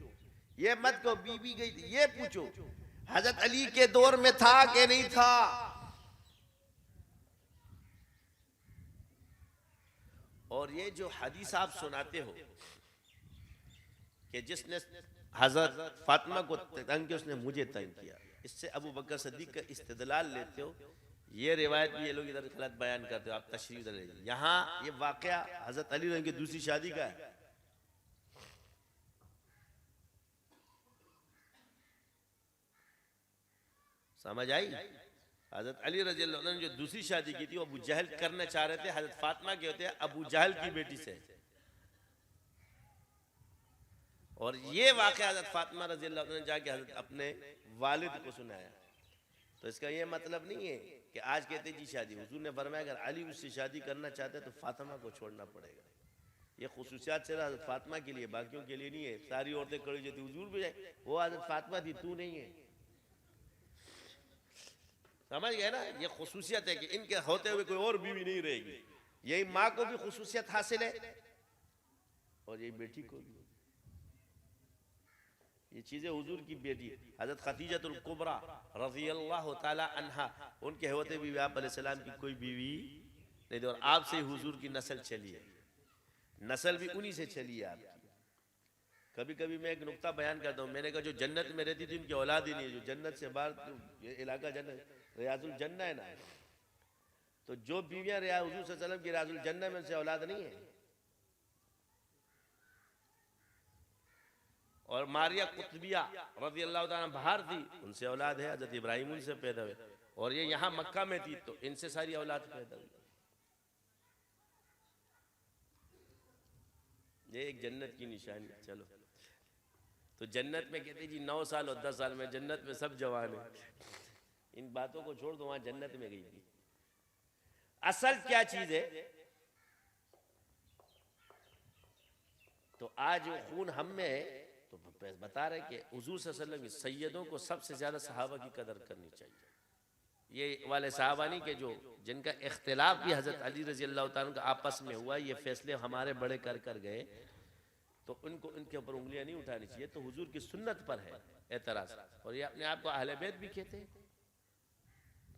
ये मत कहो बीबी गई थी, ये पूछो हजरत अली के दौर में था कि नहीं था। और ये जो हदीस आप सुनाते हो कि जिसने हजरत फातिमा को तंग किया उसने मुझे तंग किया, इससे अबू बकर सिद्दीक का इस्तिदलाल लेते हो। ये रिवायत भी ये लोग इधर गलत बयान करते हो, आप तशरीह इधर ले। यहाँ ये वाकया हजरत अली रंग की दूसरी शादी का है। समझ आई? हजरत अली रजी अल्लाह अन्हु ने जो दूसरी शादी की थी वो अबू जहल करना चाह रहे थे, हजरत फातिमा के होते हैं अबू जहल की बेटी से। और ये वाकया हजरत फातिमा रजी अल्लाह अन्हा ने जाके हजरत अपने वालिद को सुनाया। तो इसका ये मतलब नहीं है कि आज कहते जी शादी, हुजूर ने फरमाया अगर अली उससे शादी करना चाहते तो फातिमा को छोड़ना पड़ेगा। ये खुसूसियात से हजरत फातिमा के लिए, बाकियों के लिए नहीं है। सारी औरतें खड़ी जो थी हुजूर भी जाए, वो हजरत फातिमा थी, तू नहीं है। समझ गए ना? ये खुसूसियत है कि इनके होते हुए कोई और बीवी नहीं रहेगी। यही माँ को भी खुसूसियत हासिल है और यही बेटी को भी। ये चीजें हुजूर की बेटी हजरत खदीजतुल कुबरा रज़ियल्लाहु ताला अन्हा, उनके होते भी आप अलैहिस्सलाम की कोई बीवी नहीं थी। और आपसे हुजूर की नस्ल चली है, नस्ल भी उन्हीं से चली है आपकी। कभी कभी मैं एक नुक्ता बयान करता हूँ, मैंने कहा जो जन्नत में रहती थी उनकी औलाद ही नहीं है, जो जन्नत से बाहर, ये इलाका जन्नत रियाजुल जन्ना है ना, तो जो बीवियां रिया हुजूर सल्लल्लाहु अलैहि वसल्लम की राजुल जन्नत में, उनसे औलाद नहीं है। और मारिया कुतबिया रज़ी अल्लाह ताला बाहर थी, उनसे औलाद है, हजरत इब्राहिम उनसे पैदा हुए। और ये यहाँ मक्का में थी तो इनसे सारी औलाद पैदा हुई। ये एक जन्नत की निशानी। चलो, तो जन्नत में कहते जी 9 साल और 10 साल में, जन्नत में सब जवान है। इन बातों को छोड़ दो, वहां जन्नत में गई थी। असल क्या चीज है? तो आज वो खून हम में है, तो बता रहे कि हुजूर सल्लल्लाहु अलैहि वसल्लम की सैयदों को सबसे ज्यादा सहाबा की कदर करनी चाहिए। ये वाले सहाबा नहीं के जो जिनका इख्तिलाफ भी हजरत अली रजी अल्लाह तआला का आपस में हुआ, ये फैसले हमारे बड़े कर कर गए, तो उनको उनके ऊपर उंगलियां नहीं उठानी चाहिए। तो हुजूर की सुन्नत पर है एतराज। और ये अपने आप को अहले बैत भी कहते हैं।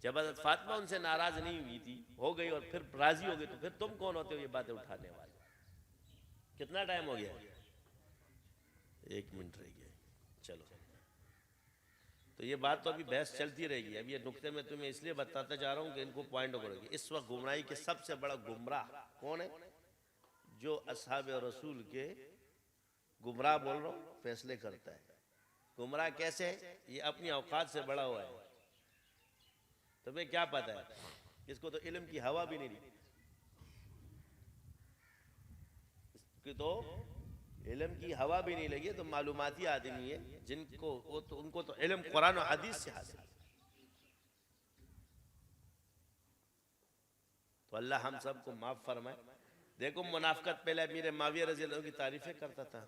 जब हजरत फातिमा उनसे नाराज नहीं हुई थी, हो गई और फिर राजी हो गई, तो फिर तुम कौन होते हो ये बातें उठाने वाले? कितना टाइम हो गया? 1 मिनट रह गया। चलो, तो ये बात तो अभी बहस चलती रहेगी। अब ये नुक्ते में तुम्हें इसलिए बताता जा रहा हूँ कि इनको पॉइंट करोगे। इस वक्त गुमराही के सबसे बड़ा गुमराह कौन है? जो असहाब रसूल के गुमराह बोल रहा हूँ फैसले करता है। गुमराह कैसे है? ये अपनी औकात से बड़ा हुआ है। तुम्हें क्या पता है? इसको तो इल्म की हवा भी नहीं दी। इसकी तो इल्म की हवा भी नहीं लगी। तो मालूमाती आदमी है जिनको वो तो उनको तो इल्म कुरान और हदीस से हासिल। तो अल्लाह हम सबको माफ फरमाए। देखो, मुनाफिकत पहले अमीर माविया रज़ी अल्लाह की तारीफें करता था,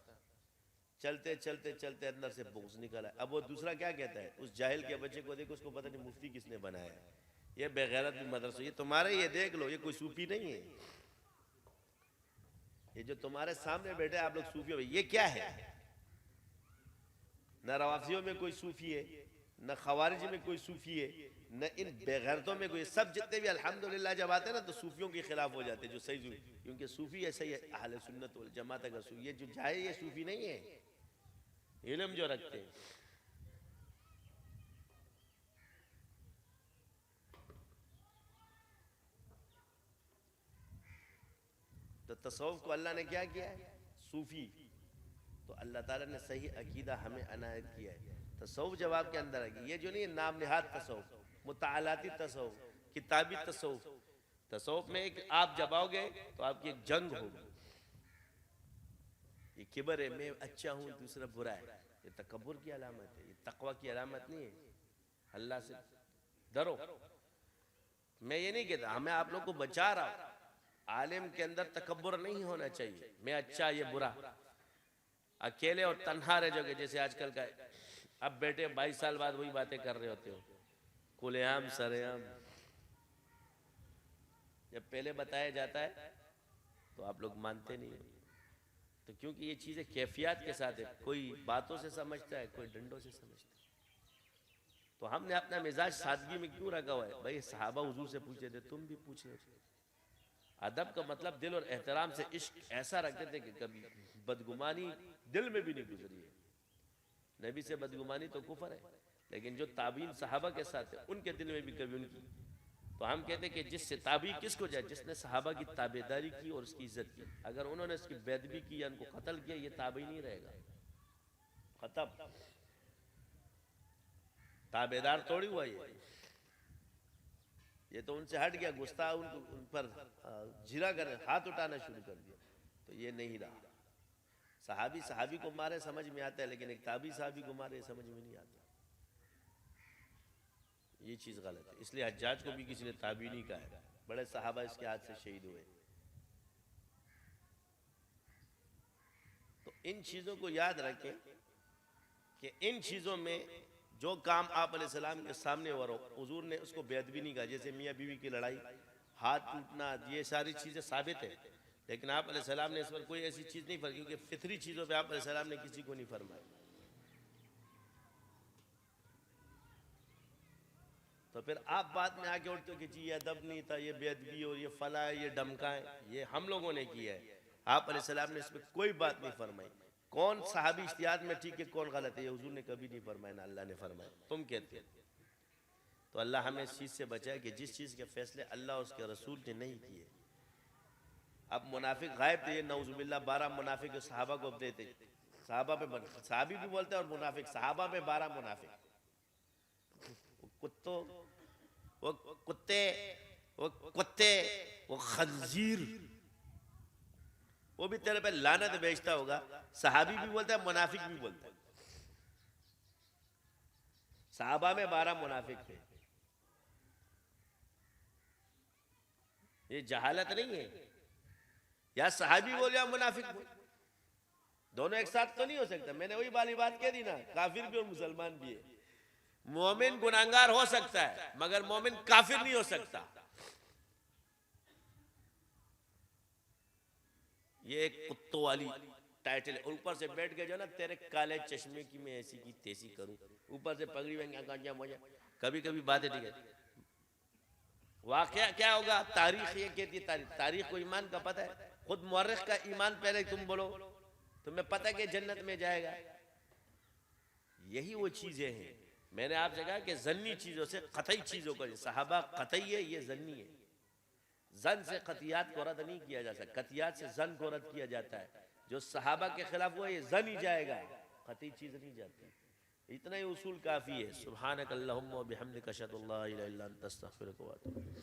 चलते चलते चलते अंदर से बुग़्ज़ निकला। अब वो दूसरा क्या कहता है? उस जाहिल के बच्चे को देखो, उसको पता नहीं मुफ्ती किसने बनाया, ये बेगैरत भी मदरसा, ये तुम्हारे, ये देख लो, ये कोई सूफी नहीं है। ये जो तुम्हारे सामने बैठे आप लोग सूफी हो, ये क्या है? न रवाफियों में कोई सूफी है, न खवारिज में कोई सूफी है, न इन बेगैरतों में कोई। सब जितने भी अल्हम्दुलिल्लाह जब आते हैं ना, तो सूफियों के खिलाफ हो जाते हैं, जो सही, क्योंकि सूफी ऐसा ही है, अहले सुन्नत वल जमात का सूफी। ये जो जाए ये सूफी नहीं है, इल्म जो रखते हैं। तो तसव्वुफ को अल्लाह ने क्या किया है? सूफी। तो अल्लाह ताला ने सही अकीदा हमें अनायत किया है। तसव्वुफ जवाब के अंदर है। ये जो नहीं है नाम निहाद तसव्वुफ, मुतालाती तसव्वुफ, किताबी तसव्वुफ। तसव्वुफ में एक आप जब आओगे तो आपकी एक जंग होगी। ये किबर है, मैं अच्छा हूँ दूसरा बुरा है, ये तकब्बुर की अलामत है, ये तकवा की अलामत नहीं है। अल्लाह से डरो। मैं ये नहीं कहता, हमें आप लोग को बचा रहा हूं। आलिम के अंदर तकब्बुर नहीं होना चाहिए, मैं अच्छा ये बुरा। अकेले और तन्हा रह जाओगे, जैसे आजकल का अब बेटे 22 साल बाद वही बातें कर रहे होते हो, खुलेआम सरेआम। जब पहले बताया जाता है तो आप लोग मानते नहीं हो। तो क्योंकि ये चीजें कैफियत के साथ है, कोई बातों से समझता है, कोई डंडों से समझता है। तो हमने अपना मिजाज सादगी में क्यों रखा हुआ है? भाई सहाबा हुजूर से पूछे थे, तुम भी पूछ रहे हो। अदब का मतलब दिल और एहतराम से इश्क ऐसा रखते थे कि कभी बदगुमानी दिल में भी नहीं गुजरी है। नबी से बदगुमानी तो कुफर है, लेकिन जो ताबीन सहाबा के साथ है उनके दिल में भी कभी उनकी। तो हम कहते हैं कि जिससे ताबी किसको जाए? जिसने सहाबा की ताबेदारी की और उसकी इज्जत की। अगर उन्होंने इसकी बेदबी की या उनको कत्ल किया, ये ताबी नहीं रहेगा, खत्म। ताबेदार तोड़ी हुआ ये तो उनसे हट गया, गुस्सा उन पर जिरा कर हाथ उठाना शुरू कर दिया। तो ये नहीं रहा। सहाबी सहाबी को मारे समझ में आता है, लेकिन एक ताबी सहाबी को मारे समझ में नहीं आता। ये चीज गलत है। इसलिए हज्जाज को भी किसी ने ताबी नहीं कहा है, बड़े सहाबा इसके हाथ से शहीद हुए। तो इन चीजों को याद रखें कि इन चीजों में जो काम आप अलैहिस्सलाम के सामने हो रहा हो, हुजूर ने उसको बेअदबी नहीं कहा। जैसे मियाँ बीवी की लड़ाई, हाथ टूटना, ये सारी चीजें साबित है, लेकिन आप अलैहिस्सलाम ने इस पर कोई ऐसी चीज नहीं फरमाई, क्योंकि फितरी चीजों पे आप अलैहिस्सलाम ने किसी को नहीं फरमाया। तो फिर आप बाद में आके उठते हो कि जी ये अदब नहीं था, ये बेअदबी और ये फला है, ये डमका है, ये हम लोगों ने किया है। आप अलैहिस्सलाम ने इस पर कोई बात नहीं फरमाई। कौन सहाबी इज्तिहाद में ठीक है, कौन गलत है, ये हुजूर ने कभी नहीं फरमाया, ना अल्लाह ने फरमाया। तुम कहते हो। तो अल्लाह हमें इस चीज़ से बचाए कि जिस चीज़ के फैसले अल्लाह उसके रसूल ने नहीं किए। अब मुनाफिक गायब थे, ये नऊजुबिल्लाह 12 मुनाफिक जो सहाबा को देते, सहाबा पे सहाबी भी बोलते हैं और मुनाफिक, सहाबा में 12 मुनाफिक, कुत्तों, वो कुत्ते, वो कुत्ते, वो खंजीर, वो भी तेरे पे लानत बेचता होगा। सहाबी भी बोलता है, मुनाफिक भी बोलता है। सहाबा में 12 मुनाफिक थे। ये जहालत नहीं है, या सहाबी बोल या मुनाफिक बोल, दोनों एक साथ तो नहीं हो सकता। मैंने वही वाली बात कह दी ना, काफिर भी और मुसलमान भी है। मोमिन गुनाहगार हो सकता है मगर मोमिन काफिर नहीं हो सकता। ये एक कुत्तों वाली टाइटल है। ऊपर से बैठ के जो ना तेरे काले चश्मे की मैं ऐसी की तैसी करूं, ऊपर से पगड़ी में कभी कभी बातें ठीक है। वाकया क्या होगा, तारीख ये कहती है, तारीख को ईमान का पता है। खुद मुअर्रिख का ईमान पहले तुम बोलो, तुम्हें पता है कि जन्नत में जाएगा। यही वो चीजें हैं। मैंने आपसे कहा कि जन्नी चीजों से कतई चीजों को, सहाबा कतई है, ये जन्नी है। जन से कतियात को रद्द नहीं किया जा सकता, कतियात से जन को रद्द किया जाता है। जो सहाबा के खिलाफ हुआ ये जन ही जाएगा, कतई चीज नहीं जाती। इतना ही उसूल काफी है। सुब्हानक अल्लाहुम्मा व बिहम्दिका अशहदु अल्ला इलाहा इल्ला अंता अस्तगफिरुका व अतूबु इलैक।